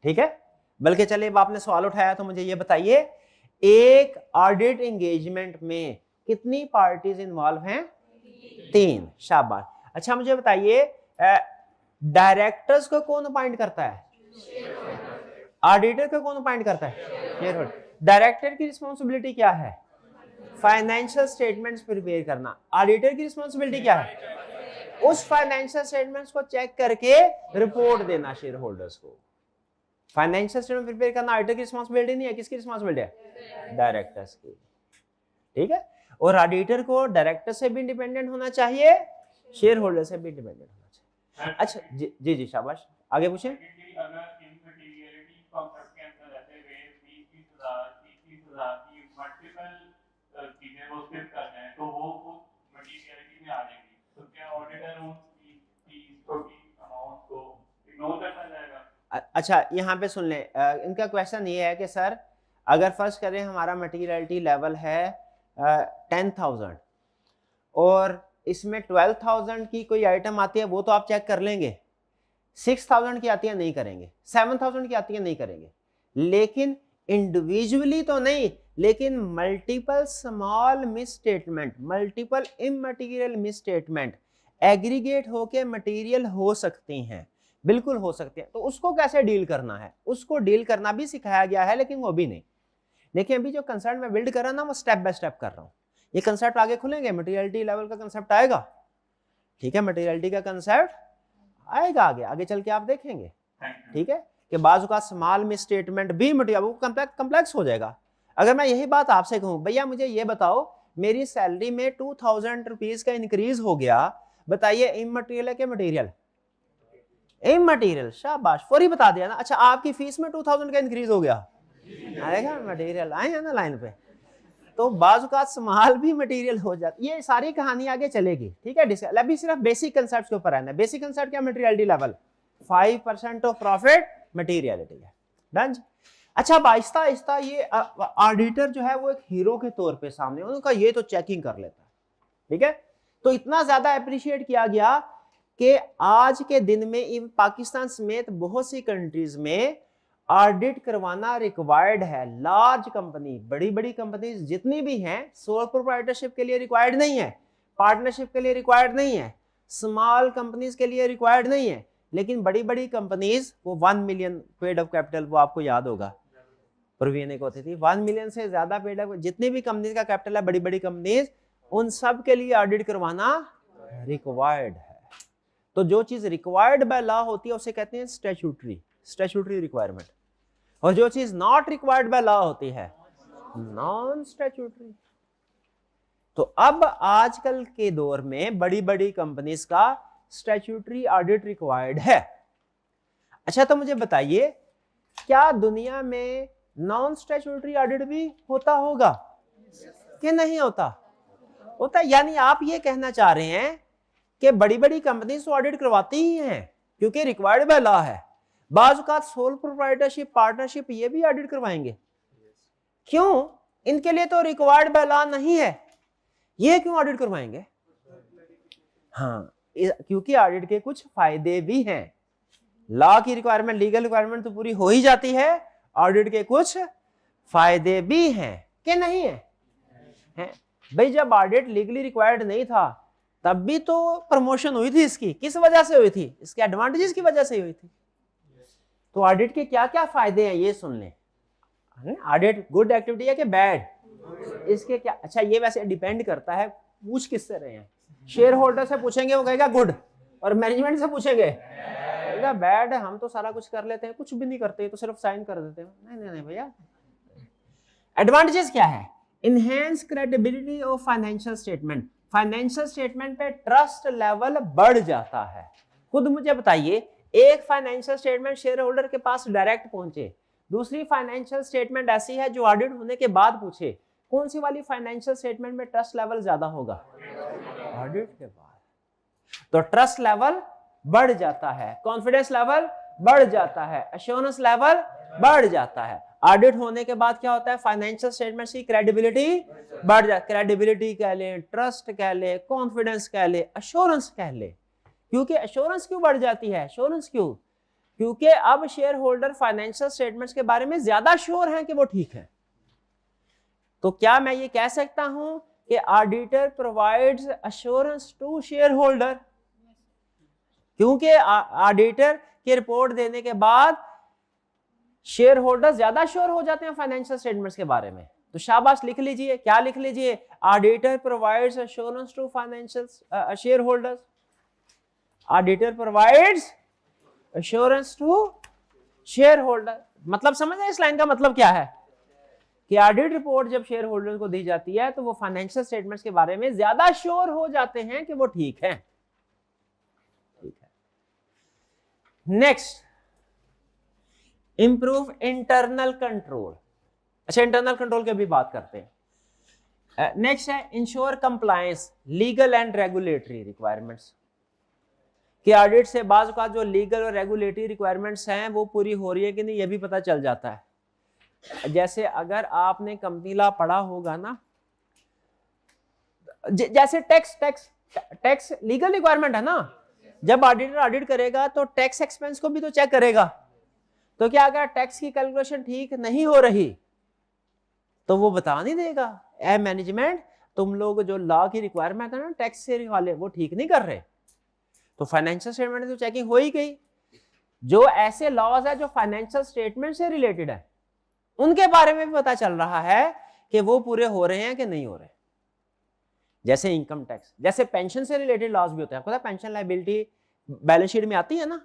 Speaker 2: ठीक है, बल्कि चलिए अब आपने सवाल उठाया तो मुझे ये बताइए, एक ऑडिट एंगेजमेंट में कितनी पार्टीज इन्वॉल्व हैं? 3। शाबाश। अच्छा मुझे बताइए, डायरेक्टर्स को कौन अपॉइंट करता है? ऑडिटर को कौन अपॉइंट करता है? Share holder. डायरेक्टर की रिस्पॉन्सिबिलिटी क्या है? फाइनेंशियल स्टेटमेंट्स प्रिपेयर करना। ऑडिटर की रिस्पॉन्सिबिलिटी क्या है? उस फाइनेंशियल स्टेटमेंट्स को चेक करके रिपोर्ट देना शेयर होल्डर्स को। फाइनेंशियल स्टेटमेंट प्रिपेयर करना ऑडिटर की रिस्पॉन्सिबिलिटी नहीं है, किसकी रिस्पॉन्सिबिलिटी है? डायरेक्टर्स की। ठीक है, और ऑडिटर को डायरेक्टर से भी इंडिपेंडेंट होना चाहिए, शेयर होल्डर से भी इंडिपेंडेंट होना चाहिए। अच्छा जी जी जी, शाबाश, आगे पूछें।
Speaker 3: अगर इनमैटेरियलिटी कॉन्सेप्ट के अंदर रहते हुए 20,000 की मल्टीपल चीजें वो स्किप कर जाए तो वो मटेरियलिटी में आ जाएगी, तो क्या ऑडिटर उन 30 छोटी अमाउंट को इग्नोर करना चाहेगा?
Speaker 2: अच्छा यहाँ पे सुन लें, इनका क्वेश्चन ये है कि सर अगर फर्स्ट करें हमारा मटेरियलिटी लेवल है 10,000 और इसमें 12,000 की कोई आइटम आती है, वो तो आप चेक कर लेंगे। 6,000 की आती है नहीं करेंगे, 7,000 की आती है नहीं करेंगे, लेकिन इंडिविजुअली तो नहीं, लेकिन multiple small miss statement, multiple immaterial miss statement aggregate होके मटेरियल हो सकती हैं, बिल्कुल हो सकते हैं। तो उसको कैसे डील करना है, उसको डील करना भी सिखाया गया है, लेकिन वो भी नहीं। देखिए अभी जो कंसेप्ट मैं बिल्ड कर रहा हूं ना, वो स्टेप बाय स्टेप कर रहा हूं। ये कंसेप्ट आगे खुलेंगे, मटेरियलिटी लेवल का कंसेप्ट आएगा। ठीक है, मटेरियलिटी का कंसेप्ट आएगा आगे, आगे चल के आप देखेंगे। ठीक है, कि बाजू का स्मॉल मिस स्टेटमेंट भी मटेरियल कम्प्लेक्स हो जाएगा। अगर मैं यही बात आपसे कहूं, भैया मुझे ये बताओ मेरी सैलरी में 2,000 रुपीज का इंक्रीज हो गया, बताइए इमटेरियल है कि मटेरियल? इमटेरियल। शाबाश, फौरी बता दिया ना। अच्छा आपकी फीस में 2,000 का इंक्रीज हो गया, आएगा मटेरियल, आए हैं ना लाइन पे। तो बाजू का स्मॉल भी मटेरियल हो जाता, ये सारी कहानी आगे चलेगी। ठीक है, अभी सिर्फ बेसिक कंसेप्ट के ऊपर आना है। बेसिक कंसेप्ट क्या? Materiality level 5% of profit materiality है। डन। अच्छा अब आहिस्ता आहिस्ता ये ऑडिटर जो है वो एक हीरो के तौर पे सामने, उनका ये तो चेकिंग कर लेता है। ठीक है, तो इतना ज्यादा अप्रिशिएट किया गया कि आज के दिन में पाकिस्तान समेत बहुत सी कंट्रीज में ऑडिट करवाना रिक्वायर्ड है। लार्ज कंपनी, बड़ी बड़ी कंपनी जितनी भी हैं, सोल प्रोप्राइटरशिप के लिए रिक्वायर्ड नहीं है, पार्टनरशिप के लिए रिक्वायर्ड नहीं है, स्मॉल कंपनीज के लिए रिक्वायर्ड नहीं है, लेकिन बड़ी बड़ी कंपनीज वो 1 मिलियन पेड ऑफ कैपिटल, वो आपको याद होगा परवीन एक होती थी, 1 मिलियन से ज्यादा पेड ऑफ, जितनी भी कंपनीज का कैपिटल है, बड़ी बड़ी कंपनीज, उन सब के लिए ऑडिट करवाना रिक्वायर्ड है। तो जो चीज रिक्वायर्ड बाय लॉ होती है उसे कहते हैं स्टैट्यूटरी रिक्वायरमेंट, और जो चीज नॉट रिक्वायर्ड बाय लॉ होती है नॉन स्टैट्यूटरी। तो अब आजकल के दौर में बड़ी बड़ी कंपनीज का स्टैट्यूटरी ऑडिट रिक्वायर्ड है। अच्छा तो मुझे बताइए, क्या दुनिया में नॉन स्टैट्यूटरी ऑडिट भी होता होगा कि नहीं होता? होता है। यानी आप ये कहना चाह रहे हैं कि बड़ी बड़ी कंपनीज तो ऑडिट करवाती ही हैं क्योंकि रिक्वायर्ड बाय लॉ है। बाज़ औक़ात सोल प्रोप्राइटरशिप, पार्टनरशिप, ये भी ऑडिट करवाएंगे। क्यों? इनके लिए तो रिक्वायर्ड बाय लॉ नहीं है, ये क्यों ऑडिट करवाएंगे? हाँ, क्योंकि ऑडिट के कुछ फायदे भी हैं। लॉ की रिक्वायरमेंट, लीगल रिक्वायरमेंट तो पूरी हो ही जाती है, ऑडिट के कुछ फायदे भी हैं कि नहीं है? हैं। भाई जब ऑडिट लीगली रिक्वायर्ड नहीं था तब भी तो प्रमोशन हुई थी इसकी, किस वजह से हुई थी? इसके एडवांटेजेस की वजह से हुई थी। तो ऑडिट के क्या क्या फायदे हैं ये सुन लें। ऑडिट गुड एक्टिविटी है कि बैड? इसके क्या, अच्छा ये वैसे डिपेंड करता है पूछ किससे रहे हैं। शेयर होल्डर से पूछेंगे वो कहेगा गुड, और मैनेजमेंट से पूछेंगे कहेगा बैड, हम तो सारा कुछ कर लेते हैं, कुछ भी नहीं करते तो सिर्फ साइन कर देते हैं। नहीं नहीं भैया। एडवांटेजेस क्या है? Enhance credibility of financial statement, financial statement पे ट्रस्ट लेवल बढ़ जाता है। खुद मुझे बताइए, एक फाइनेंशियल स्टेटमेंट शेयर होल्डर के पास डायरेक्ट पहुंचे, दूसरी फाइनेंशियल स्टेटमेंट ऐसी है जो ऑडिट होने के बाद पूछे, कौन सी वाली फाइनेंशियल स्टेटमेंट में ट्रस्ट लेवल ज्यादा होगा? ऑडिट के बाद। तो ट्रस्ट लेवल बढ़ जाता है, कॉन्फिडेंस लेवल बढ़ जाता है, एश्योरेंस लेवल बढ़ जाता है। ऑडिट होने के बाद क्या होता है? फाइनेंशियल स्टेटमेंट्स की क्रेडिबिलिटी बढ़ जाती है। क्रेडिबिलिटी कह ले, ट्रस्ट कह ले, कॉन्फिडेंस कह ले, एश्योरेंस कह ले। क्योंकि एश्योरेंस क्यों बढ़ जाती है? एश्योरेंस क्यों? क्योंकि अब शेयर होल्डर फाइनेंशियल स्टेटमेंट्स के बारे में ज्यादा श्योर हैं कि वो ठीक है। तो क्या मैं ये कह सकता हूं कि auditor provides assurance to share holder? क्योंकि ऑडिटर की रिपोर्ट देने के बाद शेयर होल्डर ज्यादा श्योर हो जाते हैं फाइनेंशियल स्टेटमेंट्स के बारे में। तो शाबाश, लिख लीजिए। क्या लिख लीजिए? Auditor provides assurance to financial share holders. Auditor provides assurance to share holder. मतलब समझ रहे इस लाइन का मतलब क्या है? कि ऑडिट रिपोर्ट जब शेयर होल्डर को दी जाती है तो वो फाइनेंशियल स्टेटमेंट्स के बारे में ज्यादा श्योर हो जाते हैं कि वो ठीक है। Next, improve internal control. अच्छा, इंटरनल कंट्रोल की भी बात करते हैं। नेक्स्ट है ensure compliance legal and regulatory requirements. कि ऑडिट से बाज़ का जो लीगल और रेगुलेटरी रिक्वायरमेंट्स हैं वो पूरी हो रही है कि नहीं, ये भी पता चल जाता है। जैसे अगर आपने कंपनी लॉ पढ़ा होगा ना, जैसे टैक्स लीगल रिक्वायरमेंट है ना। जब ऑडिटर ऑडिट करेगा तो टैक्स एक्सपेंस को भी तो चेक करेगा। तो क्या अगर टैक्स की कैलकुलेशन ठीक नहीं हो रही तो वो बता नहीं देगा, ए मैनेजमेंट तुम लोग जो लॉ की रिक्वायरमेंट है ना टैक्स से वाले वो ठीक नहीं कर रहे। तो फाइनेंशियल स्टेटमेंट तो चेकिंग हो ही गई। जो ऐसे लॉज है जो फाइनेंशियल स्टेटमेंट से रिलेटेड है उनके बारे में भी पता चल रहा है कि वो पूरे हो रहे हैं कि नहीं हो रहे। जैसे इनकम टैक्स, जैसे पेंशन से रिलेटेड लॉज भी होते हैं। आपको पता है पेंशन लायबिलिटी बैलेंस शीट में आती है ना।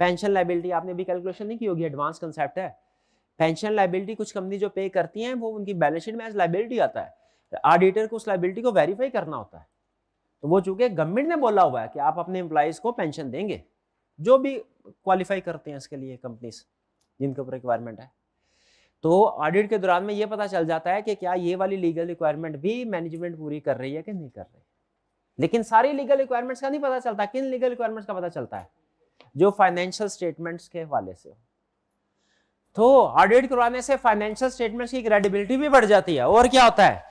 Speaker 2: पेंशन लायबिलिटी आपने भी कैलकुलेशन नहीं की होगी, एडवांस कंसेप्ट है। पेंशन लायबिलिटी कुछ कंपनी जो पे करती हैं वो उनकी बैलेंस शीट में एज लायबिलिटी आता है। ऑडिटर को उस लायबिलिटी को वेरीफाई करना होता है। तो वो चूंकि गवर्नमेंट ने बोला हुआ है कि आप अपने एम्प्लॉइज को पेंशन देंगे, जो भी क्वालिफाई करते हैं इसके लिए कंपनीज जिनके ऊपर रिक्वायरमेंट है। तो ऑडिट के दौरान में ये पता चल जाता है कि क्या ये वाली लीगल रिक्वायरमेंट भी मैनेजमेंट पूरी कर रही है कि नहीं कर रही। लेकिन सारी लीगल रिक्वायरमेंट्स का नहीं पता चलता। किन लीगल रिक्वायरमेंट्स का पता चलता है? जो फाइनेंशियल स्टेटमेंट्स के हवाले से। तो ऑडिट करवाने से फाइनेंशियल स्टेटमेंट्स की क्रेडिबिलिटी भी बढ़ जाती है। और क्या होता है?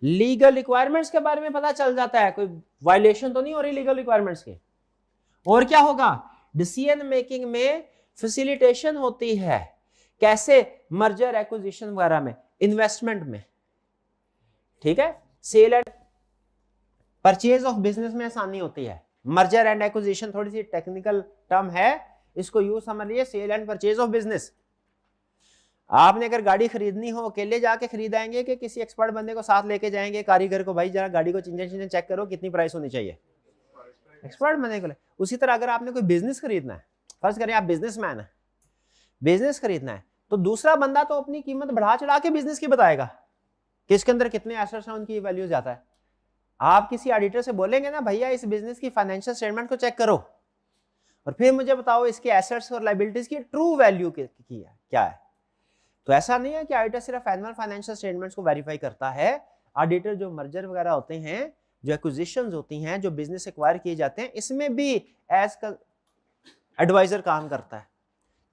Speaker 2: लीगल रिक्वायरमेंट्स के बारे में पता चल जाता है, कोई वायलेशन तो नहीं हो रही लीगल रिक्वायरमेंट्स की। और क्या होगा? डिसीजन मेकिंग में फैसिलिटेशन होती है। कैसे? मर्जर एक्विजिशन वगैरह में, इन्वेस्टमेंट में, ठीक है। Sale and purchase of business में आसानी होती है। मर्जर एंड एक्विजिशन थोड़ी सी टेक्निकल टर्म है, इसको यूज समझ लीजिए। Sale and purchase of business, आपने अगर गाड़ी खरीदनी हो अकेले जाके खरीदाएंगे कि किसी एक्सपर्ट बंदे को साथ लेके जाएंगे, कारीगर को, भाई जरा गाड़ी को इंजन चेक करो कितनी प्राइस होनी चाहिए, एक्सपर्ट बंदे को। उसी तरह अगर आपने कोई बिजनेस खरीदना है, फर्ज करें आप बिजनेसमैन है, बिजनेस खरीदना है, तो दूसरा बंदा तो अपनी कीमत बढ़ा चढ़ा के बिजनेस की बताएगा कि इसके अंदर कितने एसेट्स हैं, उनकी वैल्यू जाता है। आप किसी ऑडिटर से बोलेंगे ना भैया इस बिजनेस की फाइनेंशियल स्टेटमेंट को चेक करो और फिर मुझे बताओ इसके एसेट्स और लायबिलिटीज की ट्रू वैल्यू क्या है। तो ऐसा नहीं है कि ऑडिटर सिर्फ एनुअल फाइनेंशियल स्टेटमेंट्स को वेरीफाई करता है। ऑडिटर जो मर्जर वगैरह होते हैं जो एक्विजिशंस होती हैं, जो बिजनेस एक्वायर किए जाते हैं, इसमें भी एज एडवाइजर काम करता है,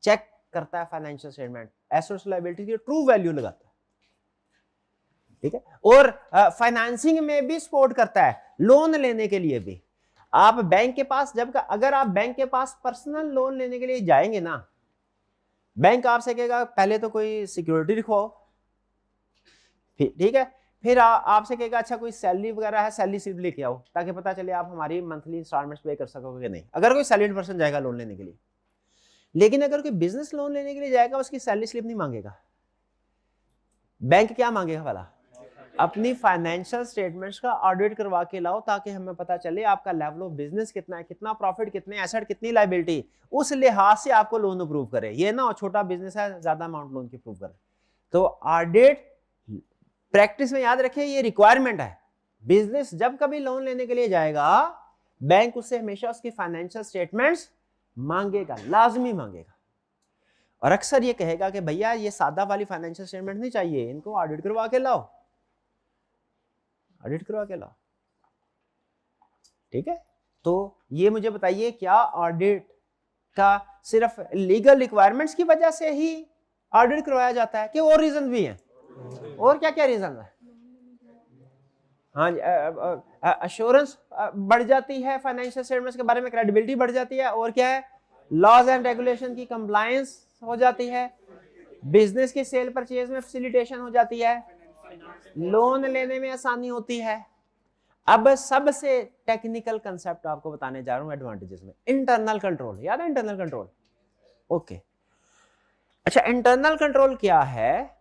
Speaker 2: चेक करता है फाइनेंशियल स्टेटमेंट, एसेट्स लायबिलिटी की ट्रू वैल्यू लगाता है, ठीक है। और फाइनेंसिंग में भी सपोर्ट करता है, लोन लेने के लिए भी। आप बैंक के पास अगर आप बैंक के पास पर्सनल लोन लेने के लिए जाएंगे ना, बैंक आपसे कहेगा पहले तो कोई सिक्योरिटी दिखाओ, ठीक है, फिर आपसे कहेगा अच्छा कोई सैलरी वगैरह है, सैलरी स्लिप लेके आओ ताकि पता चले आप हमारी मंथली इंस्टॉलमेंट्स पे कर सकोगे कि नहीं, अगर कोई सैलरीड पर्सन जाएगा लोन लेने के लिए। लेकिन अगर कोई बिजनेस लोन लेने के लिए जाएगा, उसकी सैलरी स्लिप नहीं मांगेगा। बैंक क्या मांगेगा वाला? अपनी फाइनेंशियल स्टेटमेंट्स का ऑडिट करवा के लाओ ताकि हमें पता चले आपका लेवल ऑफ बिजनेस कितना है, कितना प्रॉफिट, कितने एसेट, कितनी लायबिलिटी, उस लिहाज से आपको लोन अप्रूव करे। ये ना छोटा बिजनेस है ज्यादा अमाउंट लोन की अप्रूव करे। तो ऑडिट प्रैक्टिस में याद रखिए, ये रिक्वायरमेंट है। बिजनेस जब कभी लोन लेने के लिए जाएगा, बैंक उससे हमेशा उसकी फाइनेंशियल स्टेटमेंट्स मांगेगा, लाजमी मांगेगा। और अक्सर ये कहेगा कि भैया ये सादा वाली फाइनेंशियल स्टेटमेंट नहीं चाहिए, इनको ऑडिट करवा के लाओ, ऑडिट करवा के लाओ, ठीक है। तो ये मुझे बताइए, क्या ऑडिट का सिर्फ लीगल रिक्वायरमेंट्स की वजह से ही ऑडिट करवाया जाता है कि और रीजन भी हैं? और क्या क्या रीजन है? हाँ जी, अश्योरेंस बढ़ जाती है फाइनेंशियल स्टेटमेंट्स के बारे में, क्रेडिबिलिटी बढ़ जाती है, और क्या है, लॉज एंड रेगुलेशन की कंप्लायंस हो जाती है, बिजनेस की सेल परचेज में फैसिलिटेशन हो जाती है, लोन लेने में आसानी होती है। अब सबसे टेक्निकल कंसेप्ट आपको बताने जा रहा हूं एडवांटेजेस में। इंटरनल कंट्रोल, याद है इंटरनल कंट्रोल? ओके, अच्छा इंटरनल कंट्रोल क्या है?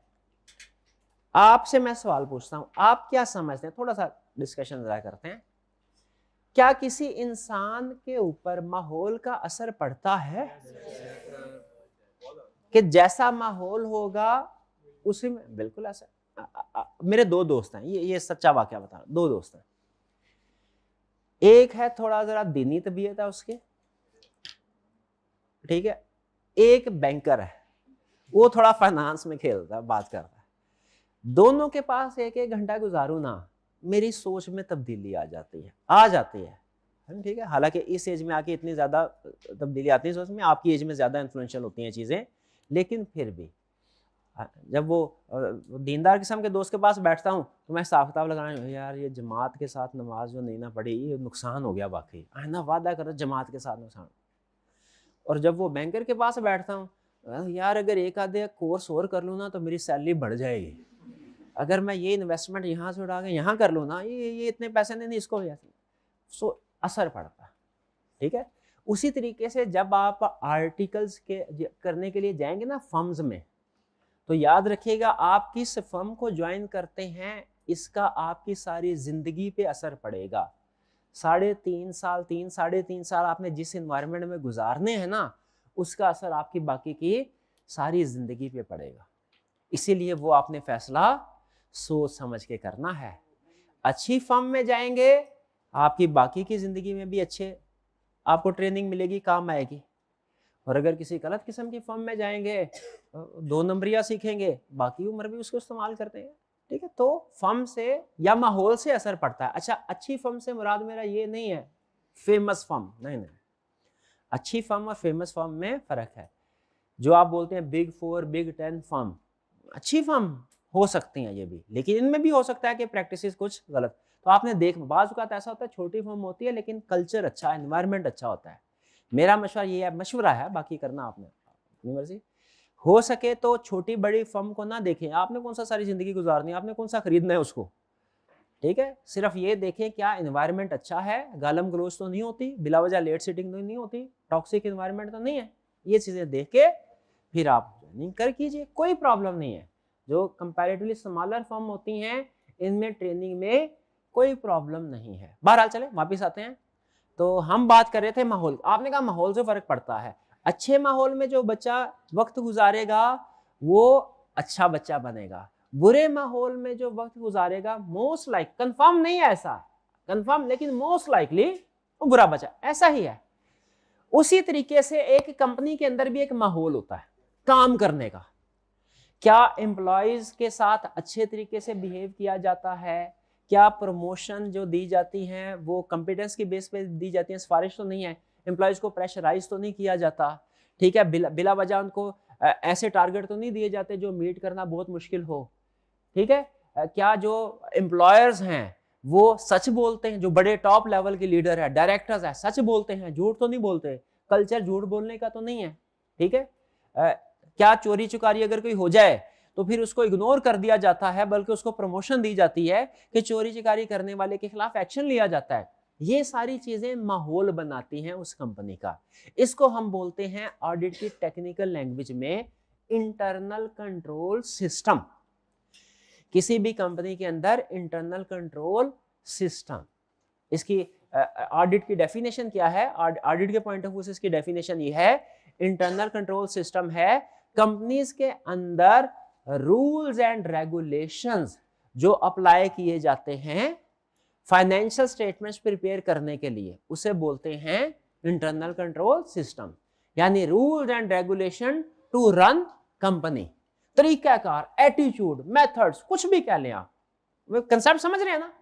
Speaker 2: आपसे मैं सवाल पूछता हूं, आप क्या समझते हैं, थोड़ा सा डिस्कशन जरा करते हैं। क्या किसी इंसान के ऊपर माहौल का असर पड़ता है? कि जैसा माहौल होगा उसी में, बिल्कुल ऐसा। मेरे दो दोस्त हैं, ये सच्चा वाकया बता रहा हूं, दो दोस्त हैं। एक है थोड़ा जरा दीनी तबीयत है उसके, ठीक है, एक बैंकर है, वो थोड़ा फाइनेंस में खेलता है, बात करता है। दोनों के पास एक एक घंटा गुजारूं ना, मेरी सोच में तब्दीली आ जाती है, ठीक है। हालांकि इस एज में आके इतनी ज्यादा तब्दीली आती है सोच में, आपकी एज में ज्यादा इन्फ्लुएंशियल होती हैं चीजें, लेकिन फिर भी जब वो दीनदार किस्म के दोस्त के पास बैठता हूँ तो मैं हिसाब किताब लगाना, यार ये जमात के साथ नमाज जो नहीं ना पढ़ी, ये नुकसान हो गया वाकई, आना वादा करो जमात के साथ नुकसान। और जब वो बैंकर के पास बैठता हूँ, यार अगर एक आधे कोर्स और कर लूँ ना तो मेरी सैलरी बढ़ जाएगी, अगर मैं ये इन्वेस्टमेंट यहाँ से उठा के यहाँ कर लूँ ना, ये इतने पैसे नहीं इसको, सो असर पड़ता है, ठीक है। उसी तरीके से जब आप आर्टिकल्स के करने के लिए जाएंगे ना फर्म्स में, तो याद रखिएगा आप किस फर्म को ज्वाइन करते हैं, इसका आपकी सारी जिंदगी पे असर पड़ेगा। 3.5 साल 3.5 साल आपने जिस एनवायरनमेंट में गुजारने हैं ना, उसका असर आपकी बाकी की सारी जिंदगी पे पड़ेगा। इसीलिए वो आपने फैसला सोच समझ के करना है। अच्छी फर्म में जाएंगे, आपकी बाकी की जिंदगी में भी अच्छे आपको ट्रेनिंग मिलेगी, काम आएगी। और अगर किसी गलत किस्म की फर्म में जाएंगे, 2 नंबरिया सीखेंगे, बाकी उम्र भी उसको इस्तेमाल करते हैं, ठीक है। तो फर्म से या माहौल से असर पड़ता है। अच्छा, अच्छी फर्म से मुराद मेरा ये नहीं है फेमस फर्म, नहीं, अच्छी फर्म और फेमस फर्म में फर्क है। जो आप बोलते हैं बिग 4, बिग 10 फर्म, अच्छी फर्म हो सकती हैं ये भी, लेकिन इनमें भी हो सकता है कि प्रैक्टिसेस कुछ गलत। तो आपने बाज़ औक़ात ऐसा होता है छोटी फर्म होती है लेकिन कल्चर अच्छा है, एनवायरनमेंट अच्छा होता है। मेरा मशवरा है, बाकी करना आपने अपनी मर्जी। हो सके तो छोटी बड़ी फर्म को ना देखें, आपने कौन सा सारी जिंदगी गुजारनी है, आपने कौन सा खरीदना है उसको, ठीक है। सिर्फ ये देखें क्या एनवायरनमेंट अच्छा है, गालम गलोच तो नहीं होती, बिला वजह लेट सीटिंग तो नहीं होती, टॉक्सिक एनवायरनमेंट तो नहीं है, ये चीज़ें देख के फिर आप ज्वाइनिंग कर कीजिए, कोई प्रॉब्लम नहीं है। जो कंपैरेटिवली स्मॉलर फर्म होती हैं इनमें ट्रेनिंग में कोई प्रॉब्लम नहीं है। बहरहाल चले वापिस आते हैं। तो हम बात कर रहे थे माहौल, आपने कहा माहौल से फर्क पड़ता है। अच्छे माहौल में जो बच्चा वक्त गुजारेगा वो अच्छा बच्चा बनेगा, बुरे माहौल में जो वक्त गुजारेगा मोस्ट लाइक, कंफर्म नहीं है ऐसा, कंफर्म लेकिन मोस्ट लाइकली वो बुरा बच्चा, ऐसा ही है। उसी तरीके से एक कंपनी के अंदर भी एक माहौल होता है काम करने का। क्या एम्प्लॉयज के साथ अच्छे तरीके से बिहेव किया जाता है, क्या प्रमोशन जो दी जाती हैं वो कॉम्पिटेंस की बेस पे दी जाती हैं, सिफारिश तो नहीं है, एम्प्लॉयज़ को प्रेशराइज तो नहीं किया जाता, ठीक है, बिला वजह उनको ऐसे टारगेट तो नहीं दिए जाते जो मीट करना बहुत मुश्किल हो, ठीक है। क्या जो एम्प्लॉयर्स हैं वो सच बोलते हैं, जो बड़े टॉप लेवल के लीडर है, डायरेक्टर्स है, सच बोलते हैं, झूठ तो नहीं बोलते, कल्चर झूठ बोलने का तो नहीं है, ठीक है। क्या चोरी चुकारी अगर कोई हो जाए तो फिर उसको इग्नोर कर दिया जाता है, बल्कि उसको प्रमोशन दी जाती है कि चोरी चुकारी करने वाले के खिलाफ एक्शन लिया जाता है। ये सारी चीजें माहौल बनाती हैं उस कंपनी का। इसको हम बोलते हैं ऑडिट की टेक्निकल लैंग्वेज में इंटरनल कंट्रोल सिस्टम। किसी भी कंपनी के अंदर इंटरनल कंट्रोल सिस्टम, इसकी ऑडिट की डेफिनेशन क्या है? ऑडिट के पॉइंट ऑफ व्यू से इसकी डेफिनेशन ये है, इंटरनल कंट्रोल सिस्टम है कंपनीज के अंदर रूल्स एंड रेगुलेशंस जो अप्लाई किए जाते हैं फाइनेंशियल स्टेटमेंट्स प्रिपेयर करने के लिए, उसे बोलते हैं इंटरनल कंट्रोल सिस्टम। यानी rules and regulation to run company, तरीकाकार, एटीट्यूड, मेथड्स, कुछ भी कह लें आप, कंसेप्ट समझ रहे हैं ना?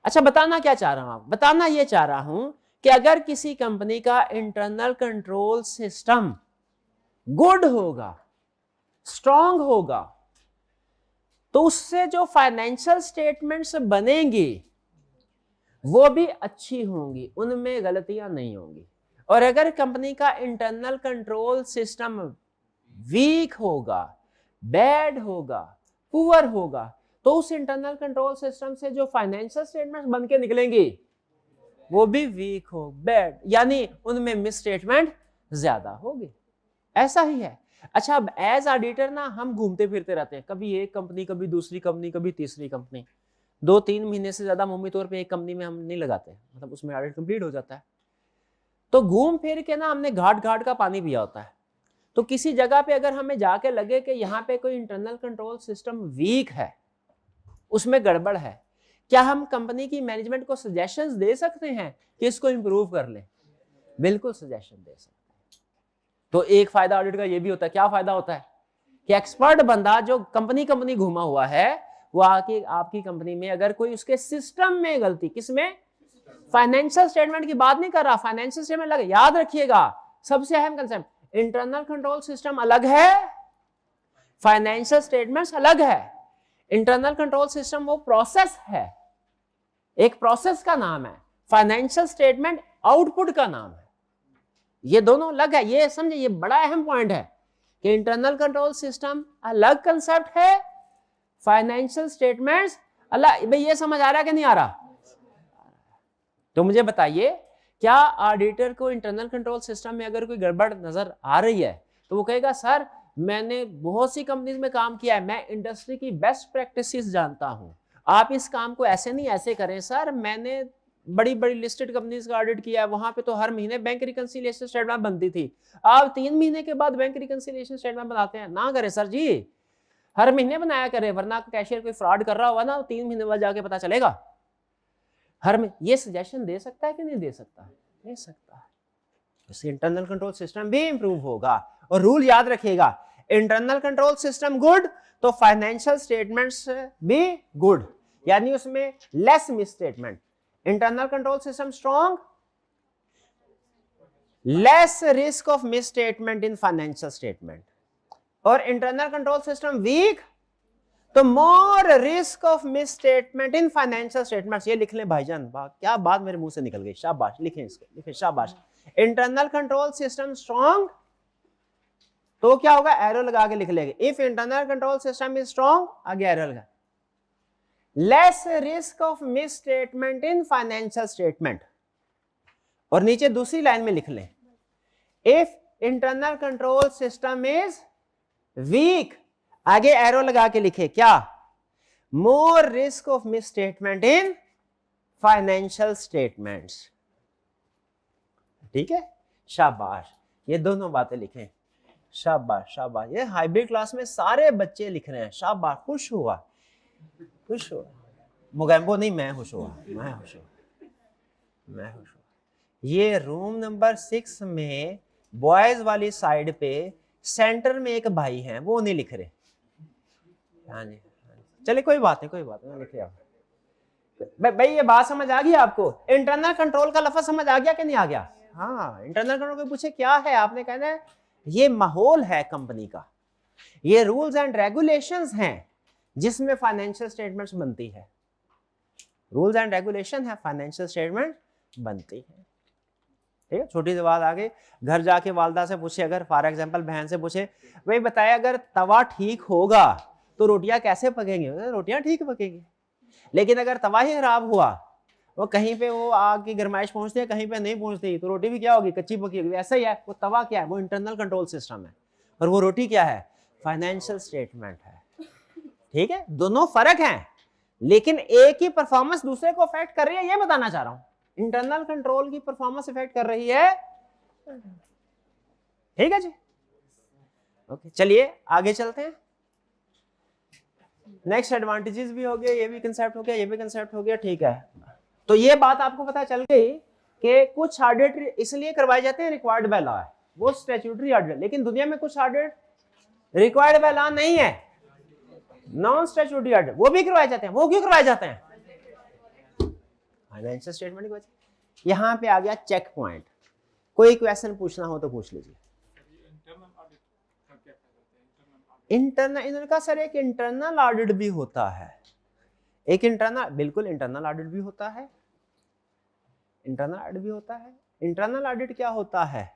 Speaker 2: अच्छा, बताना क्या चाह रहा हूं? आप बताना ये चाह रहा हूं कि अगर किसी कंपनी का इंटरनल कंट्रोल सिस्टम गुड होगा, स्ट्रांग होगा, तो उससे जो फाइनेंशियल स्टेटमेंट्स बनेंगी वो भी अच्छी होंगी, उनमें गलतियां नहीं होंगी। और अगर कंपनी का इंटरनल कंट्रोल सिस्टम वीक होगा, बैड होगा, पुअर होगा, तो उस इंटरनल कंट्रोल सिस्टम से जो फाइनेंशियल स्टेटमेंट्स बन के निकलेंगी वो भी वीक हो, बैड, यानी उनमें मिस स्टेटमेंट ज्यादा होगी। ऐसा ही है। अच्छा, अब एज ऑडिटर ना हम घूमते फिरते रहते हैं, कभी एक कंपनी, कभी दूसरी कंपनी, कभी तीसरी कंपनी, 2-3 महीने से ज्यादा मामूली तौर पे एक कंपनी में हम नहीं लगाते, मतलब उसमें ऑडिट कंप्लीट हो जाता है। तो घूम फिर के ना हमने घाट घाट का पानी पिया होता है। तो किसी जगह पे अगर हमें जाके लगे कि यहाँ पे कोई इंटरनल कंट्रोल सिस्टम वीक है, उसमें गड़बड़ है, क्या हम कंपनी की मैनेजमेंट को सजेशंस दे सकते हैं कि इसको इंप्रूव कर लें? बिल्कुल सजेशन दे सकते हैं। तो एक फायदा ऑडिट का ये भी होता है, क्या फायदा होता है कि एक्सपर्ट बंदा जो कंपनी घूमा हुआ है, वो आके आपकी कंपनी में अगर कोई उसके सिस्टम में गलती, किसमें? फाइनेंशियल स्टेटमेंट की बात नहीं कर रहा, फाइनेंशियल स्टेटमेंट अलग, याद रखिएगा सबसे अहम कंसेप्ट, इंटरनल कंट्रोल सिस्टम अलग है, फाइनेंशियल स्टेटमेंट्स अलग है। इंटरनल कंट्रोल सिस्टम वो प्रोसेस है, एक प्रोसेस का नाम है, फाइनेंशियल स्टेटमेंट आउटपुट का नाम है, ये दोनों अलग है। ये समझे, ये बड़ा अहम पॉइंट है कि इंटरनल कंट्रोल सिस्टम अलग कंसेप्ट है, फाइनेंशियल स्टेटमेंट्स अलग। भाई ये समझ आ रहा है कि नहीं आ रहा? तो मुझे बताइए, क्या ऑडिटर को इंटरनल कंट्रोल सिस्टम में अगर कोई गड़बड़ नजर आ रही है तो वो कहेगा सर मैंने बहुत सी कंपनीज में काम किया है, मैं इंडस्ट्री की बेस्ट प्रैक्टिसेस जानता हूं, आप इस काम को ऐसे नहीं ऐसे करें सर, मैंने बड़ी बड़ी लिस्टेड कंपनीज का ऑडिट किया है, वहां पे तो हर महीने बैंक रिकंसिलिएशन स्टेटमेंट बनती थी, आप 3 महीने के बाद बैंक रिकंसिलिएशन स्टेटमेंट बनाते हैं। ना करें सर जी, हर महीने बनाया करें, वरना कैशियर कोई फ्रॉड कर रहा होगा ना, 3 महीने बाद जाके पता चलेगा। हर में ये सजेशन दे सकता है कि नहीं दे सकता? दे सकता है। इससे इंटरनल कंट्रोल सिस्टम भी इंप्रूव होगा। और रूल याद रखिएगा, इंटरनल कंट्रोल सिस्टम गुड तो फाइनेंशियल स्टेटमेंट्स भी गुड, यानी उसमें less miss statement. Internal control system strong, less risk of miss statement in financial statement. और इंटरनल कंट्रोल सिस्टम वीक तो more risk of miss statement in financial statements. ये लिख लें भाईजान, क्या बात मेरे मुंह से निकल गई, शाबाश, लिखें इसको, लिखें शाबाश। इंटरनल कंट्रोल सिस्टम स्ट्रॉन्ग तो क्या होगा, एरो लगा के लिख लेंगे, if internal control system is strong, आगे एरो लगा, less risk of miss statement in financial statement. और नीचे दूसरी लाइन में लिख लें, if internal control system is weak, आगे एरो लगा के लिखे क्या, more risk of miss statement in financial statements. ठीक है, शाबाश, ये दोनों बातें लिखें, शाबाश शाबाश। ये हाइब्रिड क्लास में सारे बच्चे लिख रहे हैं, शाबाश, खुश हुआ, खुश हुआ। मोगैम्बो नहीं, मैं खुश हुआ, मैं खुश हुआ, मैं खुश हुआ। ये रूम नंबर 6 में बॉयज वाली साइड पे सेंटर में एक भाई हैं, वो नहीं लिख रहे। हाँ जी, चले कोई बात नहीं, कोई बात नहीं, लिख रहे आप। भाई ये बात समझ आ गई आपको? इंटरनल कंट्रोल का लफ्ज समझ आ गया कि नहीं आ गया? हाँ, इंटरनल कंट्रोल को पूछे क्या है, आपने कहना है ये माहौल है कंपनी का, ये रूल्स एंड रेगुलेशंस हैं जिसमें फाइनेंशियल स्टेटमेंट्स बनती है। रूल्स एंड रेगुलेशन है, फाइनेंशियल स्टेटमेंट बनती है। ठीक है, छोटी सी बात आ गई। घर जाके वालदा से पूछे, अगर फॉर एग्जांपल बहन से पूछे, भाई बताए अगर तवा ठीक होगा तो रोटियां कैसे पकेंगी? रोटियां ठीक पकेंगी। लेकिन अगर तवा ही खराब हुआ, वो कहीं पे वो आग की गर्माइश पहुंचती है, कहीं पे नहीं पहुंचती, तो रोटी भी क्या होगी? कच्ची पकी होगी। ऐसा ही है, वो तवा क्या है? वो इंटरनल कंट्रोल सिस्टम है, और वो रोटी क्या है? फाइनेंशियल स्टेटमेंट है। ठीक है, दोनों फर्क हैं, लेकिन एक ही परफॉर्मेंस दूसरे को अफेक्ट कर रही है, ये बताना चाह रहा हूं। इंटरनल कंट्रोल की परफॉर्मेंस इफेक्ट कर रही है। ठीक है जी, ओके, चलिए आगे चलते हैं। नेक्स्ट एडवांटेजेस भी हो गए, ये भी कंसेप्ट हो गया, ये भी कंसेप्ट हो गया। ठीक है, तो ये बात आपको पता चल गई कि कुछ ऑडिट इसलिए करवाए जाते हैं, रिक्वायर्ड बाय लॉ है, वो स्टैट्यूटरी ऑडिट। लेकिन दुनिया में कुछ ऑडिट रिक्वायर्ड बाय लॉ नहीं है, नॉन स्टैट्यूटरी ऑडिट, वो भी करवाए जाते हैं। वो क्यों करवाए जाते हैं? फाइनेंशियल स्टेटमेंट की वजह। यहां पे आ गया चेक पॉइंट, कोई क्वेश्चन पूछना हो तो पूछ लीजिए। इंटरनल, इन्होंने कहा सर एक इंटरनल ऑडिट भी होता है, एक इंटरनल, बिल्कुल इंटरनल ऑडिट भी होता है, इंटरनल ऑडिट भी होता है। इंटरनल ऑडिट क्या होता है?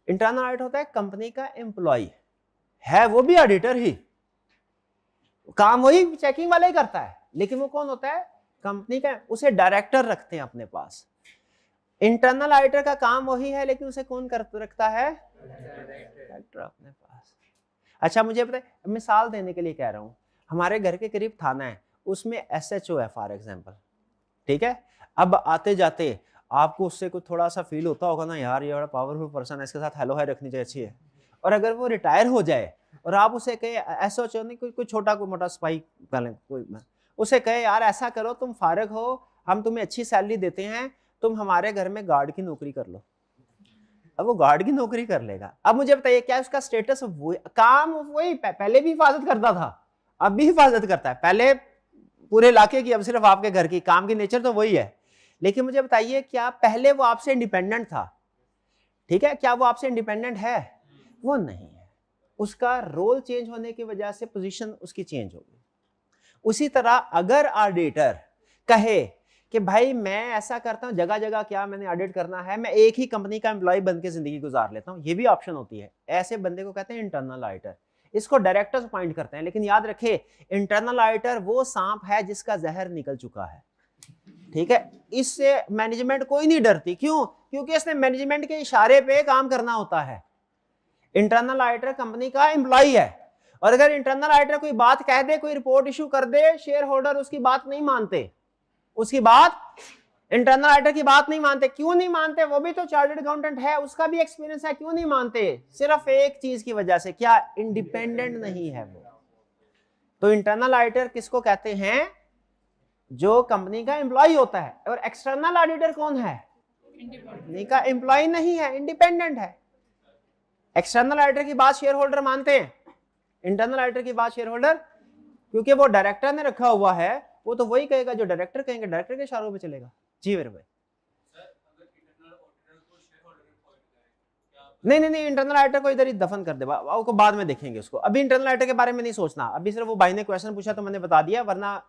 Speaker 2: इंटरनल ऑडिट होता है कंपनी का एम्प्लॉय है, वो भी ऑडिटर ही, काम वही चेकिंग वाला ही करता है, लेकिन वो कौन होता है? कंपनी का, उसे डायरेक्टर रखते हैं अपने पास। इंटरनल ऑडिटर का काम वही है, लेकिन उसे कौन रखता है? डायरेक्टर अपने पास। अच्छा, मुझे पता है, मिसाल देने के लिए कह रहा हूं, हमारे घर के करीब थाना है, उसमें एसएचओ है फॉर एग्जांपल। ठीक है, अब आते जाते आपको उससे कुछ थोड़ा सा फील होता होगा ना, यार ये बड़ा पावरफुल पर्सन है, इसके साथ हेलो हाय रखनी चाहिए, अच्छी है। और अगर वो रिटायर हो जाए और आप उसे कहे, एसएचओ नहीं, कोई छोटा कोई मोटा सिपाही कोई, उसे कहे यार ऐसा करो, तुम फारिग हो, हम तुम्हें अच्छी सैलरी देते हैं, तुम हमारे घर में गार्ड की नौकरी कर लो। अब वो गार्ड की नौकरी कर लेगा। अब मुझे बताइए क्या उसका स्टेटस? वो काम वही, पहले भी हिफाजत करता था, अब भी हिफाजत करता है, पहले पूरे इलाके की, अब सिर्फ आपके घर की। काम की नेचर तो वही है, लेकिन मुझे बताइए क्या पहले वो आपसे इंडिपेंडेंट था? ठीक है, क्या वो आपसे इंडिपेंडेंट है? वो नहीं है। उसका रोल चेंज होने की वजह से पोजीशन उसकी चेंज हो गई। उसी तरह अगर ऑडिटर कहे कि भाई मैं ऐसा करता हूं, जगह जगह क्या मैंने ऑडिट करना है, मैं एक ही कंपनी का एम्प्लॉय बन के जिंदगी गुजार लेता हूं, ये भी ऑप्शन होती है। ऐसे बंदे को कहते हैं इंटरनल ऑडिटर। इसको डायरेक्टर्स अपॉइंट करते हैं, लेकिन याद रखे इंटरनल ऑडिटर वो सांप है जिसका जहर निकल चुका है। ठीक है, इससे मैनेजमेंट कोई नहीं डरती। क्यों? क्योंकि इसने मैनेजमेंट के इशारे पे काम करना होता है। इंटरनल ऑडिटर कंपनी का एम्प्लॉय है, और अगर इंटरनल ऑडिटर कोई बात कह दे, कोई रिपोर्ट इशू कर दे, शेयर होल्डर उसकी बात नहीं मानते, उसकी बात, इंटरनल ऑडिटर की बात नहीं मानते। क्यों नहीं मानते? वो भी तो चार्टर्ड अकाउंटेंट है, उसका भी एक्सपीरियंस है। क्यों नहीं मानते? सिर्फ एक चीज की वजह से, क्या? इंडिपेंडेंट नहीं है वो। तो इंटरनल ऑडिटर किसको कहते हैं? जो कंपनी का एम्प्लॉय होता है। और एक्सटर्नल ऑडिटर कौन है? कंपनी का एम्प्लॉय नहीं है, इंडिपेंडेंट है। एक्सटर्नल ऑडिटर की बात शेयर होल्डर मानते हैं, इंटरनल ऑडिटर की बात शेयर होल्डर, क्योंकि वो डायरेक्टर ने रखा हुआ है, वो तो वही कहेगा जो डायरेक्टर कहेंगे, डायरेक्टर के इशारों पे चलेगा। जी मेरे भाई। नहीं नहीं नहीं, इंटरनल ऑडिटर को इधर ही दफन कर दे, उसको बाद में देखेंगे उसको। अभी इंटरनल ऑडिटर के बारे में नहीं सोचना, अभी सिर्फ वो भाई ने क्वेश्चन पूछा तो मैंने बता दिया, वरना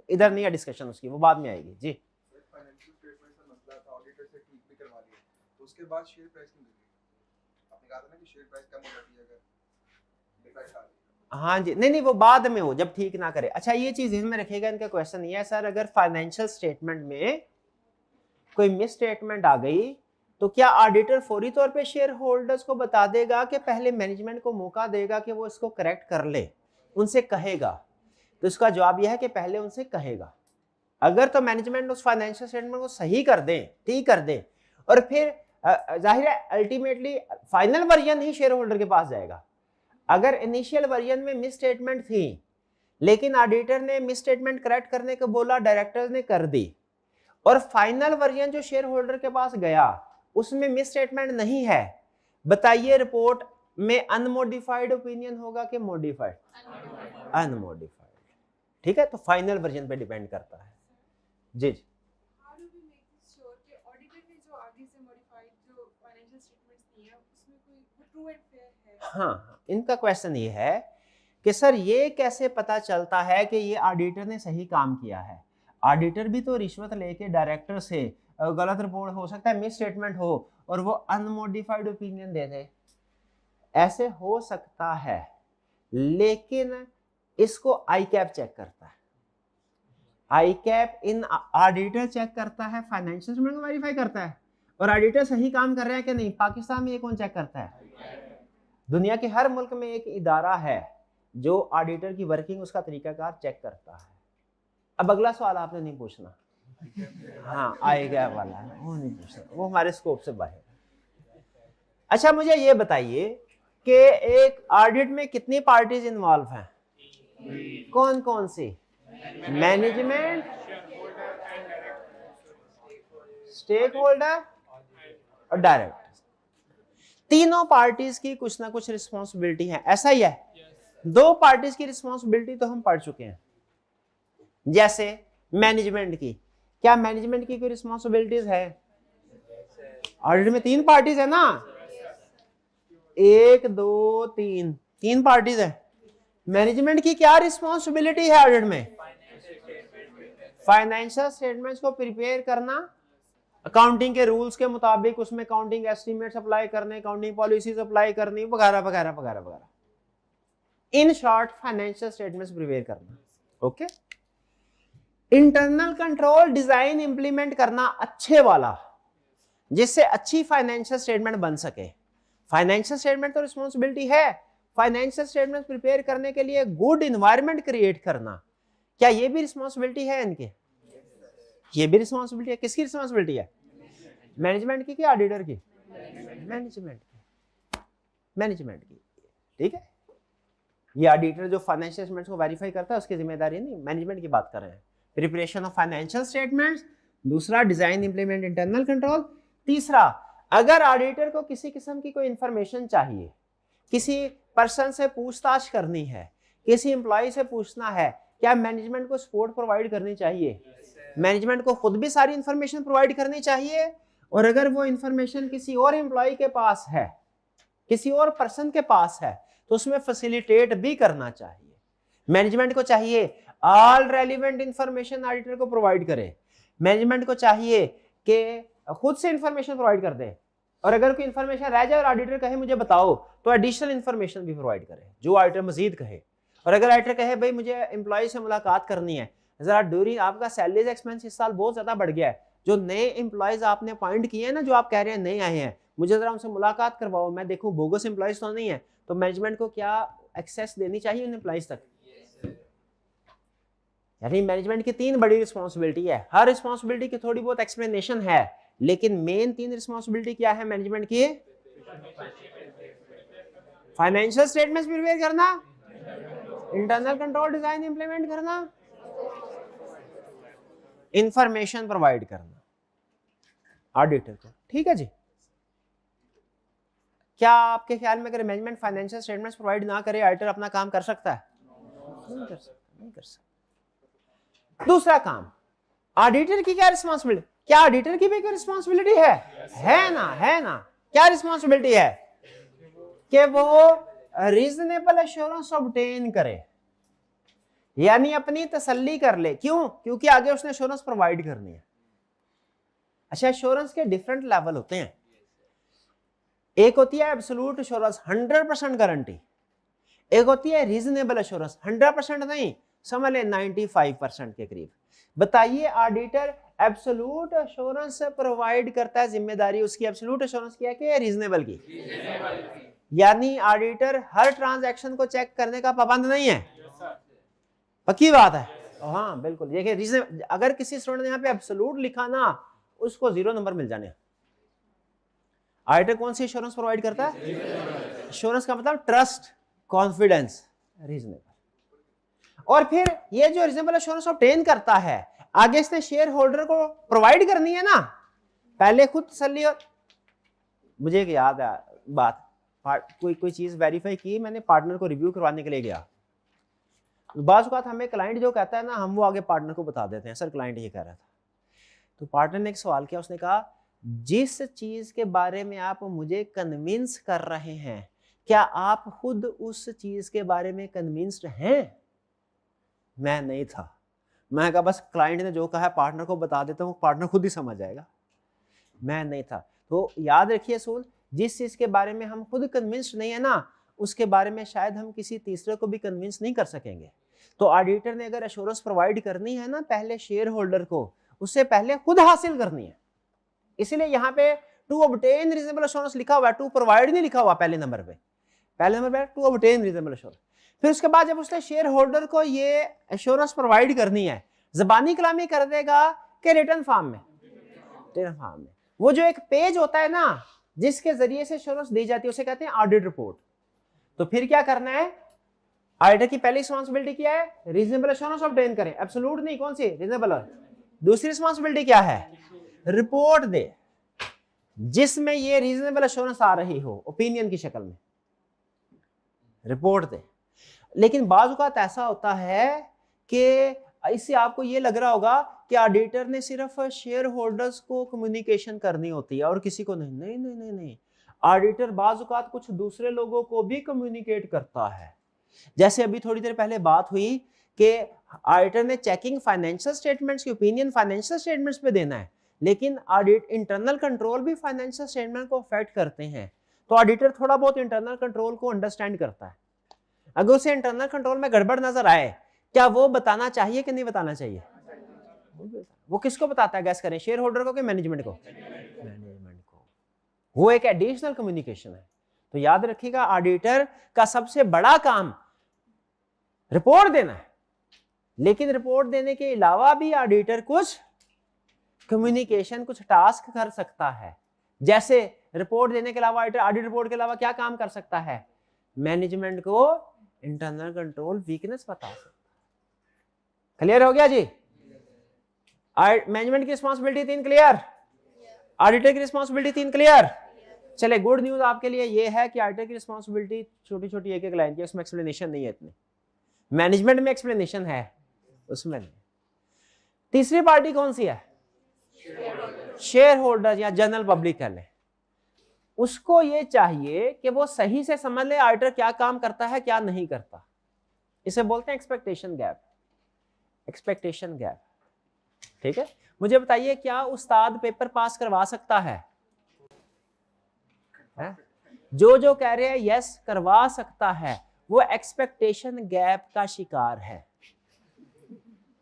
Speaker 2: इधर नहीं है डिस्कशन उसकी, वो बाद में आएगी। जी,
Speaker 4: फाइनेंशियल स्टेटमेंट का मसला था, ऑडिटर से ठीक भी करवा लिया, तो उसके बाद शेयर प्राइस नहीं गिरी। आपने कहा था ना कि शेयर प्राइस कम हो जाती है अगर डिफेक्ट आ जाए।
Speaker 2: हाँ जी, नहीं नहीं, वो बाद में हो जब ठीक ना करे। अच्छा, ये चीज में रखिएगा, इनका क्वेश्चन ये है सर, अगर फाइनेंशियल स्टेटमेंट में कोई मिस स्टेटमेंट आ गई तो क्या ऑडिटर फौरी तौर पे शेयर होल्डर्स को बता देगा कि पहले मैनेजमेंट को मौका देगा कि वो इसको करेक्ट कर ले, उनसे कहेगा? तो इसका जवाब यह है कि पहले उनसे कहेगा। अगर तो मैनेजमेंट उस फाइनेंशियल स्टेटमेंट को सही कर दे, ठीक कर दे, और फिर जाहिर है अल्टीमेटली फाइनल वर्जन ही शेयर होल्डर के पास जाएगा। अगर इनिशियल वर्जन में मिस स्टेटमेंट थी, लेकिन ऑडिटर ने मिस स्टेटमेंट करेक्ट करने को बोला, डायरेक्टर ने कर दी, और फाइनल वर्जन जो शेयर होल्डर के पास गया उसमें मिस स्टेटमेंट नहीं है, बताइए रिपोर्ट में अनमोडिफाइड ओपिनियन होगा कि मॉडिफाइड? अनमोडिफाइड। ठीक है, तो फाइनल वर्जन पे डिपेंड करता है। जी जी।
Speaker 5: How do we make this sure कि ऑडिटर ने जो आगे से मॉडिफाइड जो फाइनेंशियल स्टेटमेंट्स दिए हैं उसमें कोई ट्रू एंड फेयर है?
Speaker 2: हाँ, इनका क्वेश्चन ये है कि सर ये कैसे पता चलता है कि ये ऑडिटर ने सही काम किया है। ऑडिटर भी तो रिश्वत लेके डायरेक्टर से गलत रिपोर्ट हो सकता है, मिस स्टेटमेंट हो और वो अनमोडिफाइड ओपिनियन दे दे, ऐसे हो सकता है, लेकिन इसको आईकैप चेक करता है। आईकैप इन ऑडिटर चेक करता है, फाइनेंशियल स्टेटमेंट को वेरीफाई करता है, और ऑडिटर सही काम कर रहा है कि नहीं। पाकिस्तान में ये कौन चेक करता है? दुनिया के हर मुल्क में एक इदारा है जो ऑडिटर की वर्किंग, उसका तरीकाकार चेक करता है। अब अगला सवाल आपने नहीं पूछना, हाँ आएगा वाला है, वो नहीं पूछना, वो हमारे स्कोप से बाहर है। अच्छा मुझे ये बताइए कि एक ऑडिट में कितनी पार्टीज इन्वॉल्व हैं? कौन कौन सी? मैनेजमेंट, स्टेक होल्डर और डायरेक्टर। तीनों पार्टीज की कुछ ना कुछ रिस्पॉन्सिबिलिटी है, ऐसा ही है। दो पार्टीज की रिस्पॉन्सिबिलिटी तो हम पढ़ चुके हैं, जैसे मैनेजमेंट की। क्या मैनेजमेंट की कोई रिस्पॉन्सिबिलिटीज है? ऑडिट में तीन पार्टीज है ना, एक दो तीन, तीन पार्टीज है। मैनेजमेंट की क्या रिस्पॉन्सिबिलिटी है ऑडिट में? फाइनेंशियल स्टेटमेंट्स को प्रिपेयर करना, अकाउंटिंग के रूल्स के मुताबिक उसमें अकाउंटिंग एस्टीमेट्स अप्लाई करने, अकाउंटिंग पॉलिसीज अप्लाई करनी, वगैरह वगैरह वगैरह वगैरह। In short financial statements prepare करना। Okay. Internal control design implement करना अच्छे वाला, जिससे अच्छी फाइनेंशियल स्टेटमेंट बन सके। फाइनेंशियल स्टेटमेंट तो रिस्पॉन्सिबिलिटी है, फाइनेंशियल स्टेटमेंट प्रिपेयर करने के लिए गुड एनवायरनमेंट क्रिएट करना, क्या ये भी रिस्पॉन्सिबिलिटी है इनके? ये भी रिस्पॉन्सिबिलिटी है। किसकी रिस्पॉन्सिबिलिटी है? मैनेजमेंट की कि ऑडिटर की? मैनेजमेंट की, मैनेजमेंट की। ठीक है, ये ऑडिटर जो फाइनेंशियल स्टेटमेंट्स को वेरीफाई करता है उसकी जिम्मेदारी नहीं, मैनेजमेंट की बात कर रहे हैं। प्रिपरेशन ऑफ फाइनेंशियल स्टेटमेंट्स, दूसरा डिजाइन इंप्लीमेंट इंटरनल कंट्रोल, तीसरा अगर ऑडिटर को किसी किस्म की कोई इंफॉर्मेशन चाहिए, किसी पर्सन से पूछताछ करनी है, किसी एम्प्लॉय से पूछना है, क्या मैनेजमेंट को सपोर्ट प्रोवाइड करनी चाहिए? मैनेजमेंट को खुद भी सारी इंफॉर्मेशन प्रोवाइड करनी चाहिए, और अगर वो इंफॉर्मेशन किसी और एम्प्लॉय के पास है, किसी और पर्सन के पास है, तो उसमें फैसिलिटेट भी करना चाहिए। मैनेजमेंट को चाहिए ऑल रेलिवेंट इंफॉर्मेशन ऑडिटर को प्रोवाइड करे। मैनेजमेंट को चाहिए कि खुद से इंफॉर्मेशन प्रोवाइड कर दे, और अगर कोई इंफॉर्मेशन रह जाए और ऑडिटर कहे मुझे बताओ, तो एडिशनल इंफॉर्मेशन भी प्रोवाइड करे जो ऑडिटर मजीद कहे। और अगर ऑडिटर कहे भाई मुझे एम्प्लॉय से मुलाकात करनी है, जरा ड्यूरिंग आपका सैलरीज एक्सपेंस इस साल बहुत ज्यादा बढ़ गया है, जो नए एम्प्लॉयज आपने अपॉइंट किए हैं ना, जो आप कह रहे हैं नए आए हैं, मुझे जरा उनसे मुलाकात करवाओ, मैं देखूं बोगस एम्प्लॉयज तो नहीं है। तो मैनेजमेंट को क्या एक्सेस देनी चाहिए उन एम्प्लॉयज तक? यानी मैनेजमेंट की तीन बड़ी रिस्पॉन्सिबिलिटी है। हर रिस्पॉन्सिबिलिटी की थोड़ी बहुत एक्सप्लेनेशन है, लेकिन मेन तीन रिस्पॉन्सिबिलिटी क्या है मैनेजमेंट की? फाइनेंशियल स्टेटमेंट्स प्रिपेयर करना, इंटरनल कंट्रोल डिजाइन इंप्लीमेंट करना, इंफॉर्मेशन प्रोवाइड करना ऑडिटर को। ठीक है जी। क्या आपके ख्याल में अगर मैनेजमेंट फाइनेंशियल स्टेटमेंट्स प्रोवाइड ना करे, ऑडिटर अपना काम कर सकता है? नहीं कर सकता, नहीं कर सकता। दूसरा काम, ऑडिटर की क्या रिस्पॉन्सिबिलिटी? क्या ऑडिटर की भी कोई रिस्पॉन्सिबिलिटी है? है ना, है ना। क्या रिस्पॉन्सिबिलिटी है? कि वो रीजनेबल एश्योरेंस ऑब्टेन करे, यानी अपनी तसल्ली कर ले। क्यों? क्योंकि आगे उसने एश्योरेंस प्रोवाइड करनी है। अच्छा, एश्योरेंस के डिफरेंट लेवल होते हैं। एक होती है एब्सोल्यूट एश्योरेंस, 100% गारंटी। एक होती है रीजनेबल एश्योरेंस, 100% नहीं, समझ ले 95% के करीब। बताइए ऑडिटर एब्सोल्यूट एश्योरेंस प्रोवाइड करता है, जिम्मेदारी उसकी एब्सोल्यूट एश्योरेंस की है कि रीजनेबल की? यानी ऑडिटर हर ट्रांजैक्शन को चेक करने का पाबंद नहीं है। पक्की बात है? हाँ बिल्कुल। देखिए रीजन, अगर किसी स्टूडेंट ने यहाँ पे एब्सोल्यूट लिखा ना, उसको 0 नंबर मिल जाने। ऑडिटर कौन सी एश्योरेंस प्रोवाइड करता है? एश्योरेंस का मतलब ट्रस्ट, कॉन्फिडेंस, रीजनेबल। और फिर ये जो रीजनेबल एश्योरेंस ऑब्टेन करता है, आगे इसने शेयर होल्डर को प्रोवाइड करनी है ना, पहले खुद तसल्ली। और मुझे एक याद है बात, कोई चीज वेरीफाई की, मैंने पार्टनर को रिव्यू करवाने के लिए गया, बाज़ औक़ात हमें क्लाइंट जो कहता है ना, हम वो आगे पार्टनर को बता देते हैं, सर क्लाइंट ये कह रहा था। तो पार्टनर ने एक सवाल किया, उसने कहा जिस चीज़ के बारे में आप मुझे कन्विंस कर रहे हैं, क्या आप खुद उस चीज़ के बारे में कन्विंस्ड हैं? मैं नहीं था। मैं कहा बस क्लाइंट ने जो कहा है पार्टनर को बता देता हूँ, पार्टनर खुद ही समझ जाएगा। मैं नहीं था। तो याद रखिए असूल, जिस चीज़ के बारे में हम खुद कन्विंस्ड नहीं है ना, उसके बारे में शायद हम किसी तीसरे को भी कन्विंस नहीं कर सकेंगे। तो ऑडिटर ने अगर एश्योरेंस प्रोवाइड करनी है ना पहले शेयर होल्डर को, उससे पहले खुद हासिल करनी है। इसीलिए यहाँ पे टू ऑब्टेन रीजनेबल एश्योरेंस लिखा हुआ है, टू प्रोवाइड नहीं लिखा हुआ पहले नंबर पे। पहले नंबर पे टू ऑब्टेन रीजनेबल एश्योरेंस। फिर उसके बाद जब उसने शेयर होल्डर को ये एश्योरेंस प्रोवाइड करनी है, ज़बानी कलामी कर देगा कि रिटर्न फॉर्म में? रिटर्न फॉर्म में। वो जो एक पेज होता है ना जिसके जरिए से एश्योरेंस दी जाती है, उसे कहते हैं ऑडिट रिपोर्ट। तो फिर क्या करना है, ऑडिटर की पहली रिस्पांसिबिलिटी क्या है? रीजनेबल एश्योरेंस ऑब्टेन करें, एब्सोल्यूट नहीं, कौन सी? रीजनेबल। दूसरी रिस्पांसिबिलिटी क्या है? रिपोर्ट दे जिसमें ये रीजनेबल एश्योरेंस आ रही हो ओपिनियन की शक्ल में, रिपोर्ट दे। लेकिन बाज़ औक़ात ऐसा होता है कि इससे आपको ये लग रहा होगा कि ऑडिटर ने सिर्फ शेयर होल्डर्स को कम्युनिकेशन करनी होती है और किसी को नहीं। नहीं नहीं नहीं नहीं, ऑडिटर बाज़ औक़ात कुछ दूसरे लोगों को भी कम्युनिकेट करता है। जैसे अभी थोड़ी देर पहले बात हुई कि ऑडिटर ने चेकिंग फाइनेंशियल स्टेटमेंट्स की ओपिनियन फाइनेंशियल स्टेटमेंट्स पे देना है, लेकिन ऑडिट इंटरनल कंट्रोल भी फाइनेंशियल स्टेटमेंट को अफेक्ट करते हैं। तो ऑडिटर थोड़ा बहुत इंटरनल कंट्रोल को अंडरस्टैंड करता है। अगर उसे इंटरनल कंट्रोल में गड़बड़ नजर आए, क्या वो बताना चाहिए कि नहीं बताना चाहिए? वो किसको बताता है, गैस करें? शेयर होल्डर को कि मैनेजमेंट को? मैनेजमेंट को। वो एक एडिशनल कम्युनिकेशन है। तो याद रखिएगा, ऑडिटर का सबसे बड़ा काम रिपोर्ट देना है, लेकिन रिपोर्ट देने के अलावा भी ऑडिटर कुछ कम्युनिकेशन, कुछ टास्क कर सकता है। जैसे रिपोर्ट देने के अलावा ऑडिट रिपोर्ट के अलावा क्या काम कर सकता है? मैनेजमेंट को इंटरनल कंट्रोल वीकनेस बता सकता है। क्लियर हो गया जी? मैनेजमेंट की रिस्पांसिबिलिटी 3 क्लियर, ऑडिटर की रिस्पांसिबिलिटी 3 क्लियर। चले, गुड न्यूज आपके लिए ये है कि ऑडिटर की रिस्पांसिबिलिटी छोटी छोटी एक एक लाइन की, उसमें एक्सप्लेनेशन नहीं है इतनी। मैनेजमेंट में एक्सप्लेनेशन है, उसमें नहीं। तीसरी पार्टी कौन सी है? शेयर होल्डर या जनरल पब्लिक कह लें। उसको ये चाहिए कि वो सही से समझ ले ऑडिटर क्या काम करता है क्या नहीं करता। इसे बोलते हैं एक्सपेक्टेशन गैप। एक्सपेक्टेशन गैप, ठीक है। मुझे बताइए, क्या उस्ताद पेपर पास करवा सकता है? जो कह रहे हैं यस करवा सकता है, वो एक्सपेक्टेशन गैप का शिकार है।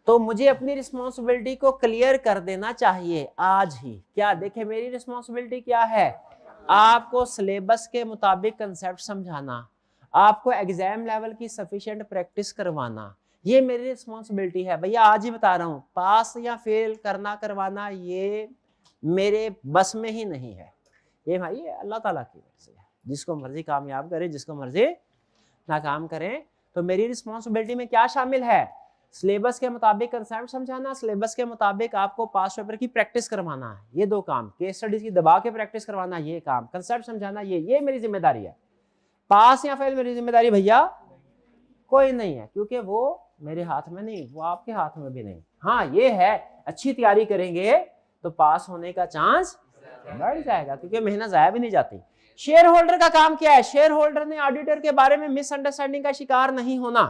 Speaker 2: तो मुझे अपनी रिस्पॉन्सिबिलिटी को क्लियर कर देना चाहिए आज ही। क्या देखे, मेरी रिस्पॉन्सिबिलिटी क्या है? आपको सिलेबस के मुताबिक कंसेप्ट समझाना, आपको एग्जाम लेवल की सफिशिएंट प्रैक्टिस करवाना, ये मेरी रिस्पॉन्सिबिलिटी है। भैया आज ही बता रहा हूँ, पास या फेल करना करवाना ये मेरे बस में ही नहीं है। ये भाई अल्लाह ताला की वजह से है। जिसको मर्जी कामयाब करें, जिसको मर्जी नाकाम करें। तो मेरी रिस्पॉन्सिबिलिटी में क्या शामिल है? सिलेबस के मुताबिक कंसेप्ट समझाना, सिलेबस के मुताबिक आपको पास पेपर की प्रैक्टिस करवाना है। ये 2 काम, केस स्टडीज की दबा के प्रैक्टिस करवाना, ये काम, कंसेप्ट समझाना, ये मेरी जिम्मेदारी है। पास या फेल मेरी जिम्मेदारी भैया कोई नहीं है, क्योंकि वो मेरे हाथ में नहीं, वो आपके हाथ में भी नहीं। हाँ ये है, अच्छी तैयारी करेंगे तो पास होने का चांस बढ़ जाएगा, क्योंकि मेहनत जाया भी नहीं जाती। शेयर होल्डर का काम क्या है? शेयर होल्डर ने ऑडिटर के बारे में मिसअंडरस्टैंडिंग का शिकार नहीं होना।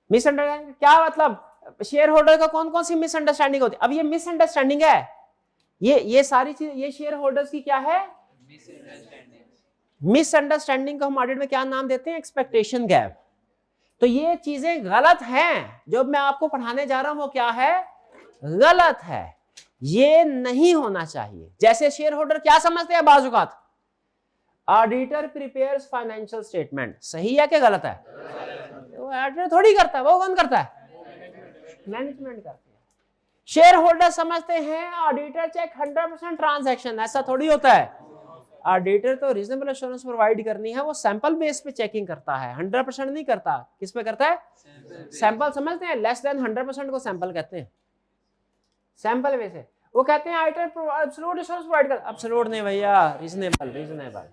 Speaker 2: मिसअंडरस्टैंडिंग क्या मतलब? शेयर होल्डर का कौन कौन सी मिसअंडरस्टैंडिंग होती है? अब ये मिसअंडरस्टैंडिंग है, ये सारी चीज, ये शेयर होल्डर्स की क्या है? मिसअंडरस्टैंडिंग को हम ऑडिट में क्या नाम देते हैं? Expectation gap. तो ये चीजें गलत हैं, जो मैं आपको पढ़ाने जा रहा हूं वो क्या है? गलत है, ये नहीं होना चाहिए। जैसे शेयर होल्डर क्या समझते हैं बाज़ औक़ात? ऑडिटर प्रिपेयर्स फाइनेंशियल स्टेटमेंट, सही है कि गलत है? वो ऑडिटर थोड़ी करता है, वो कौन करता है? मैनेजमेंट करता है। शेयर होल्डर समझते हैं ऑडिटर चेक 100% ट्रांजैक्शन, ऐसा थोड़ी होता है। ऑडिटर तो रीजनेबल एश्योरेंस प्रोवाइड करनी है, वो सैंपल बेस पे चेकिंग करता है, 100% नहीं करता। किस पे करता है? सैंपल समझते हैं, लेस देन 100% को सैंपल कहते हैं। सैंपल बेस है, वो कहते हैं ऑडिटर एब्सोल्यूट एश्योरेंस प्रोवाइड कर, एब्सोल्यूट नहीं भैया, रीजनेबल।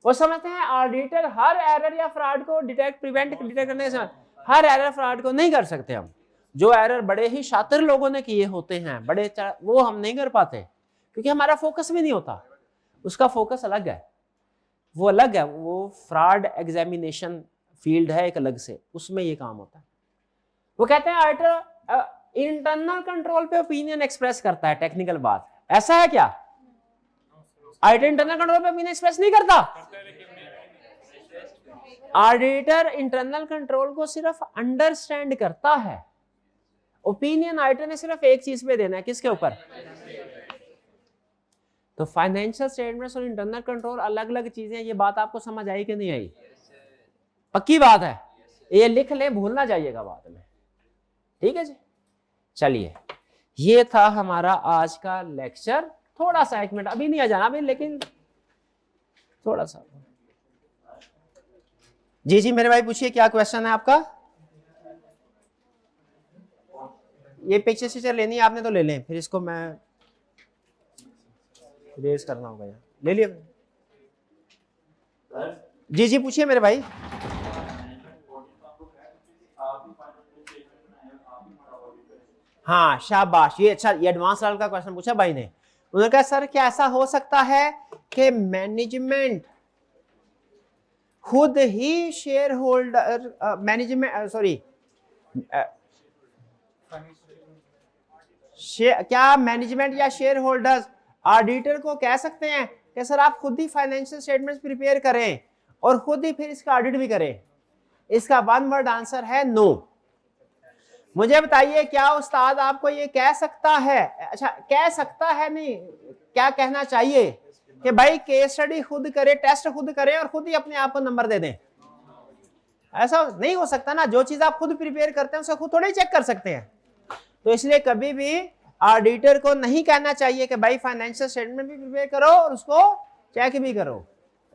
Speaker 2: वो समझते हैं ऑडिटर हर एरर या फ्रॉड को डिटेक्ट करने से, हर एरर फ्रॉड को नहीं कर सकते हम। जो एरर बड़े ही शातिर लोगों ने किए होते हैं, वो हम नहीं कर पाते, क्योंकि हमारा फोकस भी नहीं होता। उसका फोकस अलग है, वो अलग है, वो फ्रॉड एग्जामिनेशन फील्ड है एक अलग से, उसमें ये काम होता है। वो कहते हैं ऑडिटर इंटरनल कंट्रोल पे ओपिनियन एक्सप्रेस करता है, टेक्निकल बात ऐसा है क्या? ऑडिटर इंटरनल कंट्रोल पे ओपिनियन एक्सप्रेस नहीं करता। ऑडिटर इंटरनल कंट्रोल को सिर्फ अंडरस्टैंड करता है। ओपिनियन ऑडिटर ने सिर्फ एक चीज पे देना है, किसके ऊपर? तो फाइनेंशियल स्टेटमेंट्स और इंटरनल कंट्रोल अलग अलग चीजें। ये बात आपको समझ आई कि नहीं आई? पक्की बात है, ये लिख ले, भूलना जाइएगा बाद में, ठीक है जी। चलिए, ये था हमारा आज का लेक्चर। थोड़ा सा 1 मिनट अभी नहीं आ जाना अभी, लेकिन थोड़ा सा। जी जी मेरे भाई पूछिए, क्या क्वेश्चन है आपका? ये पिक्चर सीचर लेनी है आपने तो ले लें, फिर इसको मैं रेज करना होगा यहाँ। ले लिया? जी जी पूछिए मेरे भाई। हाँ शाबाश, ये अच्छा, ये एडवांस लेवल का क्वेश्चन पूछा भाई ने। उन्होंने कहा सर क्या ऐसा हो सकता है कि मैनेजमेंट खुद ही शेयर होल्डर क्या मैनेजमेंट या शेयर होल्डर्स ऑडिटर को कह सकते हैं कि सर आप खुद ही फाइनेंशियल स्टेटमेंट्स प्रिपेयर करें और खुद ही फिर इसका ऑडिट भी करें? इसका वन वर्ड आंसर है नो। मुझे बताइए, क्या उस्ताद आपको ये कह सकता है, अच्छा कह सकता है नहीं, क्या कहना चाहिए कि भाई केस स्टडी खुद करे, टेस्ट खुद करे और खुद ही अपने आप को नंबर दे दें? ऐसा नहीं हो सकता ना। जो चीज आप खुद प्रिपेयर करते हैं उसे खुद थोड़ी चेक कर सकते हैं। तो इसलिए कभी भी ऑडिटर को नहीं कहना चाहिए कि भाई फाइनेंशियल स्टेटमेंट भी प्रिपेयर करो और उसको चेक भी करो।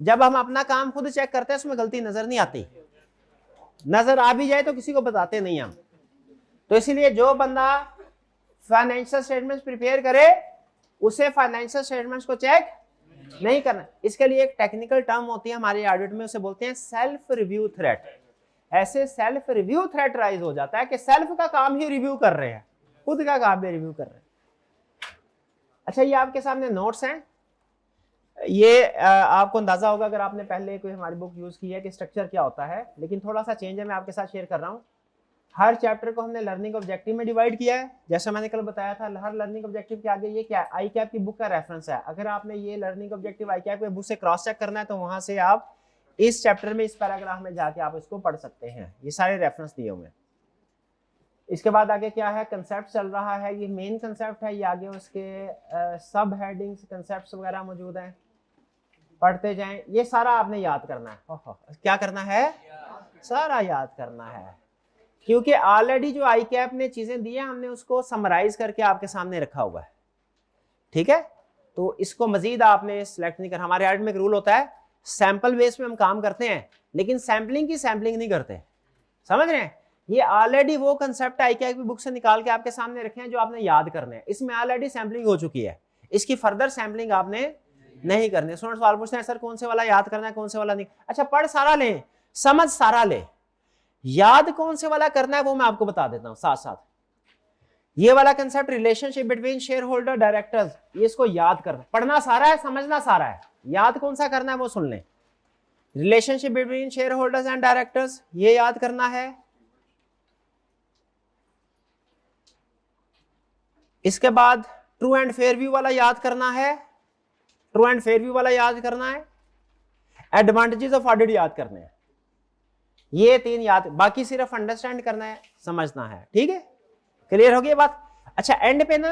Speaker 2: जब हम अपना काम खुद चेक करते हैं उसमें गलती नजर नहीं आती, नजर आ भी जाए तो किसी को बताते नहीं हम। तो इसलिए जो बंदा फाइनेंशियल स्टेटमेंट्स प्रिपेयर करे उसे फाइनेंशियल स्टेटमेंट्स को चेक नहीं करना। इसके लिए एक टेक्निकल टर्म होती है हमारे ऑडिट में, उसे बोलते हैं सेल्फ रिव्यू थ्रेट। ऐसे सेल्फ रिव्यू थ्रेट राइज हो जाता है कि सेल्फ का काम ही रिव्यू कर रहे हैं, खुद का काम भी रिव्यू कर रहे हैं। अच्छा, ये आपके सामने नोट्स हैं। ये आपको अंदाजा होगा अगर आपने पहले कोई हमारी बुक यूज की है कि स्ट्रक्चर क्या होता है, लेकिन थोड़ा सा चेंज है, मैं आपके साथ शेयर कर रहा हूँ। हर चैप्टर को हमने लर्निंग ऑब्जेक्टिव में डिवाइड किया है। जैसा मैंने कल बताया था, हर लर्निंग ऑब्जेक्टिव के आगे ये क्या है, आई कैप की बुक का रेफरेंस है। अगर आपने ये लर्निंग ऑब्जेक्टिव आई कैप की बुक से क्रॉस चेक करना है तो वहां से आप इस चैप्टर में, इस पैराग्राफ में जाके आप इसको पढ़ सकते हैं। ये सारे रेफरेंस दिए हुए हैं। इसके बाद आगे क्या है, कंसेप्ट चल रहा है, ये मेन कंसेप्ट है। ये आगे उसके सब हेडिंग्स, कंसेप्ट वगैरह मौजूद हैं, पढ़ते जाएं। ये सारा आपने याद करना है। क्या करना है? सारा याद करना है, क्योंकि ऑलरेडी जो आई कैप ने चीजें दी हैं हमने उसको समराइज करके आपके सामने रखा हुआ है, ठीक है। तो इसको मजीद आपने सिलेक्ट नहीं करना। हमारे आर्ट में एक रूल होता है, सैंपल बेस में हम काम करते हैं लेकिन सैम्पलिंग की सैम्पलिंग नहीं करते, समझ रहे हैं। ये ऑलरेडी वो कंसेप्ट आई कैप की बुक से निकाल के आपके सामने रखे हैं जो आपने याद करने हैं। इसमें ऑलरेडी सैम्पलिंग हो चुकी है, इसकी फर्दर सैम्पलिंग आपने नहीं करनी। स्टूडेंट सवाल पूछते हैं सर कौन से वाला याद करना है, कौन से वाला नहीं। अच्छा, पढ़ सारा ले, समझ सारा ले, याद कौन से वाला करना है वो मैं आपको बता देता हूं साथ साथ। ये वाला concept relationship between share holder directors, ये इसको याद करना, पढ़ना सारा है, समझना सारा है, याद कौन सा करना है वो सुन लें। Relationship between share holders and directors, ये याद करना है। इसके बाद ट्रू एंड फेयर व्यू वाला याद करना है, ट्रू एंड फेयर व्यू वाला याद करना है। एडवांटेजेस ऑफ ऑडिट याद करने हैं। ये 3 याद, बाकी सिर्फ अंडरस्टैंड करना है, समझना है, ठीक है। क्लियर हो गई बात? अच्छा, एंड पे ना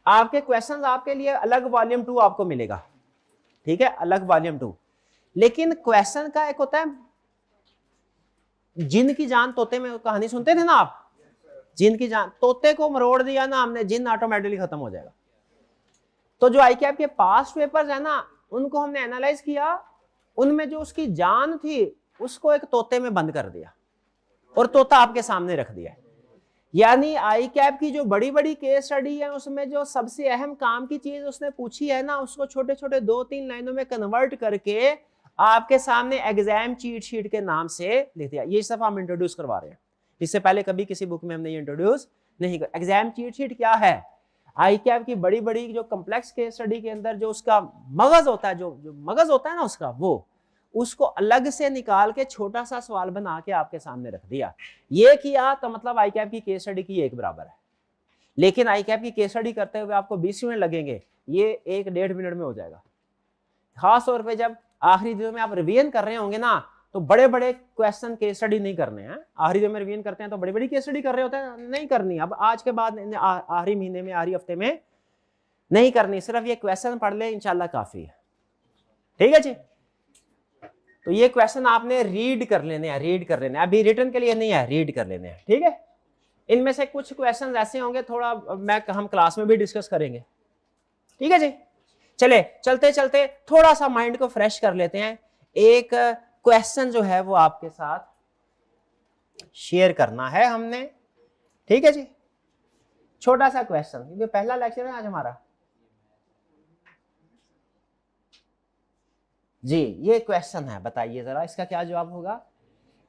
Speaker 2: आपके क्वेश्चंस आपके लिए अलग वॉल्यूम 2 आपको मिलेगा, ठीक है, अलग वॉल्यूम 2। लेकिन क्वेश्चन का एक होता है, जिन की जान तोते में, कहानी सुनते थे ना आप, जिन की जान, तोते को मरोड़ दिया ना हमने, जिन ऑटोमेटिकली खत्म हो जाएगा। तो जो आई कैप के पास्ट पेपर्स है ना, उनको हमने एनालाइज किया, उनमें जो उसकी जान थी उसको एक तोते में बंद कर दिया और तोता आपके सामने रख दिया। यानी आई कैप की जो बड़ी बड़ी केस स्टडी है उसमें जो सबसे अहम काम की चीज उसने पूछी है ना, उसको छोटे छोटे 2-3 लाइनों में कन्वर्ट करके आपके सामने एग्जाम चीट शीट के नाम से लिख दिया। ये इस दफा हम इंट्रोड्यूस करवा रहे हैं, इससे पहले कभी किसी बुक में हमने ये इंट्रोड्यूस नहीं कर। एग्जाम चीट शीट क्या है? ICAP की बड़ी बड़ी जो कम्प्लेक्स केस स्टडी के अंदर जो उसका मगज होता है, जो मगज होता है ना उसका, वो उसको अलग से निकाल के छोटा सा सवाल बना के आपके सामने रख दिया। ये किया तो मतलब ICAP की केस स्टडी की एक बराबर है। लेकिन ICAP की केस स्टडी करते हुए आपको 20 मिनट लगेंगे, ये 1-1.5 मिनट में हो जाएगा। खास तौर पे जब आखिरी दिनों में आप रिवीजन कर रहे होंगे ना, तो बड़े बड़े क्वेश्चन केस स्टडी नहीं करने हैं। आखिरी दिनों में रिवीजन करते हैं तो बड़ी बड़ी केस स्टडी कर रहे होते हैं, नहीं करनी। अब आज के बाद आखिरी महीने में, आखिरी हफ्ते में नहीं करनी, सिर्फ ये क्वेश्चन पढ़ ले, इंशाल्लाह काफी है। ठीक है जी। तो ये क्वेश्चन आपने रीड कर लेने हैं, रीड कर लेने हैं, अभी रिटर्न के लिए नहीं है, रीड कर लेने हैं। ठीक है। इनमें से कुछ क्वेश्चन ऐसे होंगे, थोड़ा हम क्लास में भी डिस्कस करेंगे। ठीक है जी। चले चलते चलते थोड़ा सा माइंड को फ्रेश कर लेते हैं। एक क्वेश्चन जो है वो आपके साथ शेयर करना है हमने। ठीक है जी। छोटा सा क्वेश्चन, क्योंकि पहला लेक्चर है आज हमारा जी। ये क्वेश्चन है, बताइए जरा इसका क्या जवाब होगा।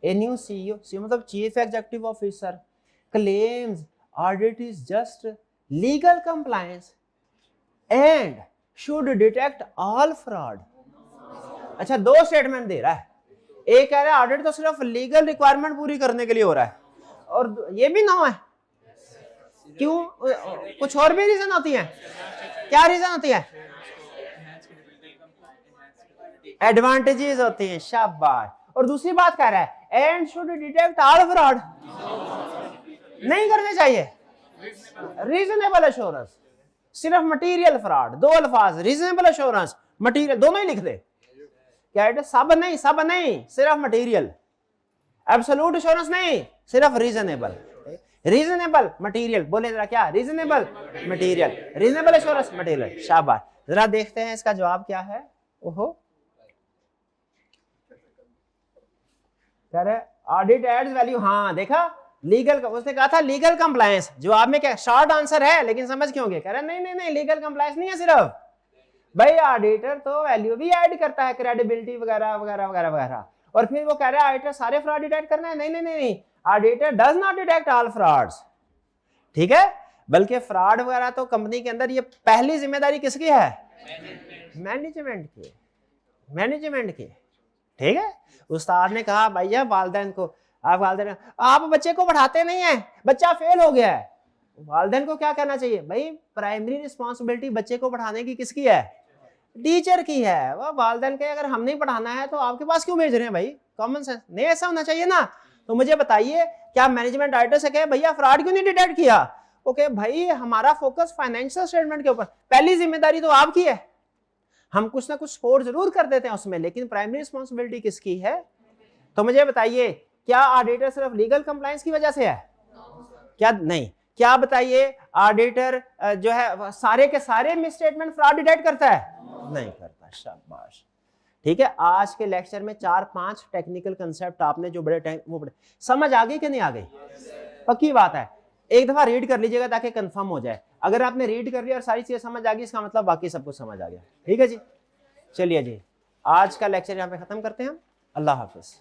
Speaker 2: ए न्यू CEO मतलब chief executive officer claims audit is just legal compliance and should detect all fraud। अच्छा, दो स्टेटमेंट दे रहा है। एक कह रहा है ऑडिट तो सिर्फ लीगल रिक्वायरमेंट पूरी करने के लिए हो रहा है, और ये भी नो है। क्यों? कुछ और भी रीजन होती है। क्या रीजन होती है? एडवांटेजेस होती हैं। शाबाश। और दूसरी बात कह रहा है and should detect all fraud, नहीं करने चाहिए। रीजनेबल एश्योरेंस, सिर्फ मटेरियल फ्रॉड, दो अल्फाज, रीजनेबल एश्योरेंस, मटेरियल, दोनों ही लिख दे। क्या है? सब नहीं, सब नहीं, सिर्फ मटेरियल। एब्सोल्यूट एश्योरेंस नहीं, सिर्फ रीजनेबल। रीजनेबल मटेरियल, बोले जरा क्या? Reasonable material, reasonable assurance material. शाबाश। जरा देखते हैं इसका जवाब क्या है। ओहो, कह रहे ऑडिट एड्स वैल्यू। हाँ देखा, लीगल, उसने कहा था लीगल कंप्लायंस। जवाब में क्या शॉर्ट आंसर है, लेकिन समझ क्यों गए? कह रहे नहीं नहीं नहीं, लीगल कंप्लायंस नहीं है सिर्फ भाई, ऑडिटर तो वैल्यू भी ऐड करता है, क्रेडिबिलिटी वगैरह वगैरह वगैरह वगैरह। और फिर वो कह रहा है ऑडिटर सारे फ्रॉड डिटेक्ट करना है। नहीं नहीं नहीं, auditor does not detect all frauds. ठीक है। बल्कि फ्रॉड वगैरह तो कंपनी के अंदर ये पहली जिम्मेदारी किसकी है? मैनेजमेंट की, मैनेजमेंट की। ठीक है। उस्ताद ने कहा भैया वालिदैन को, आप बच्चे को पढ़ाते नहीं है, बच्चा फेल हो गया है। वालिदैन को क्या करना चाहिए? भाई प्राइमरी रिस्पांसिबिलिटी बच्चे को पढ़ाने की किसकी है? टीचर की है। वह वालिदैन के अगर हम नहीं पढ़ाना है तो आपके पास क्यों भेज रहे हैं भाई? कॉमन सेंस नहीं, ऐसा होना चाहिए ना। तो मुझे बताइए, क्या मैनेजमेंट ऑडिटर से कहे भैया फ्रॉड क्यों नहीं डिटेक्ट किया? ओके भाई, हमारा फोकस फाइनेंशियल स्टेटमेंट के ऊपर, पहली जिम्मेदारी तो आपकी है। हम कुछ ना कुछ स्पोर्ट जरूर कर देते हैं उसमें, लेकिन प्राइमरी रिस्पांसिबिलिटी किसकी है? तो मुझे बताइए, क्या ऑडिटर सिर्फ लीगल कंप्लायंस की वजह से है? क्या नहीं? क्या बताइए, ऑडिटर जो है सारे के सारे मिसस्टेटमेंट फ्रॉड डिटेक्ट करता है? नहीं करता। शाबाश। ठीक है। आज के लेक्चर में 4-5 टेक्निकल कंसेप्ट आपने जो वो बड़े समझ आ गई कि नहीं आ गई? पक्की बात है। एक दफा रीड कर लीजिएगा ताकि कंफर्म हो जाए। अगर आपने रीड कर लिया और सारी चीजें समझ आ गई, इसका मतलब बाकी सब कुछ समझ आ गया। ठीक है जी। चलिए जी, आज का लेक्चर यहाँ पे खत्म करते हैं हम। अल्लाह हाफिज।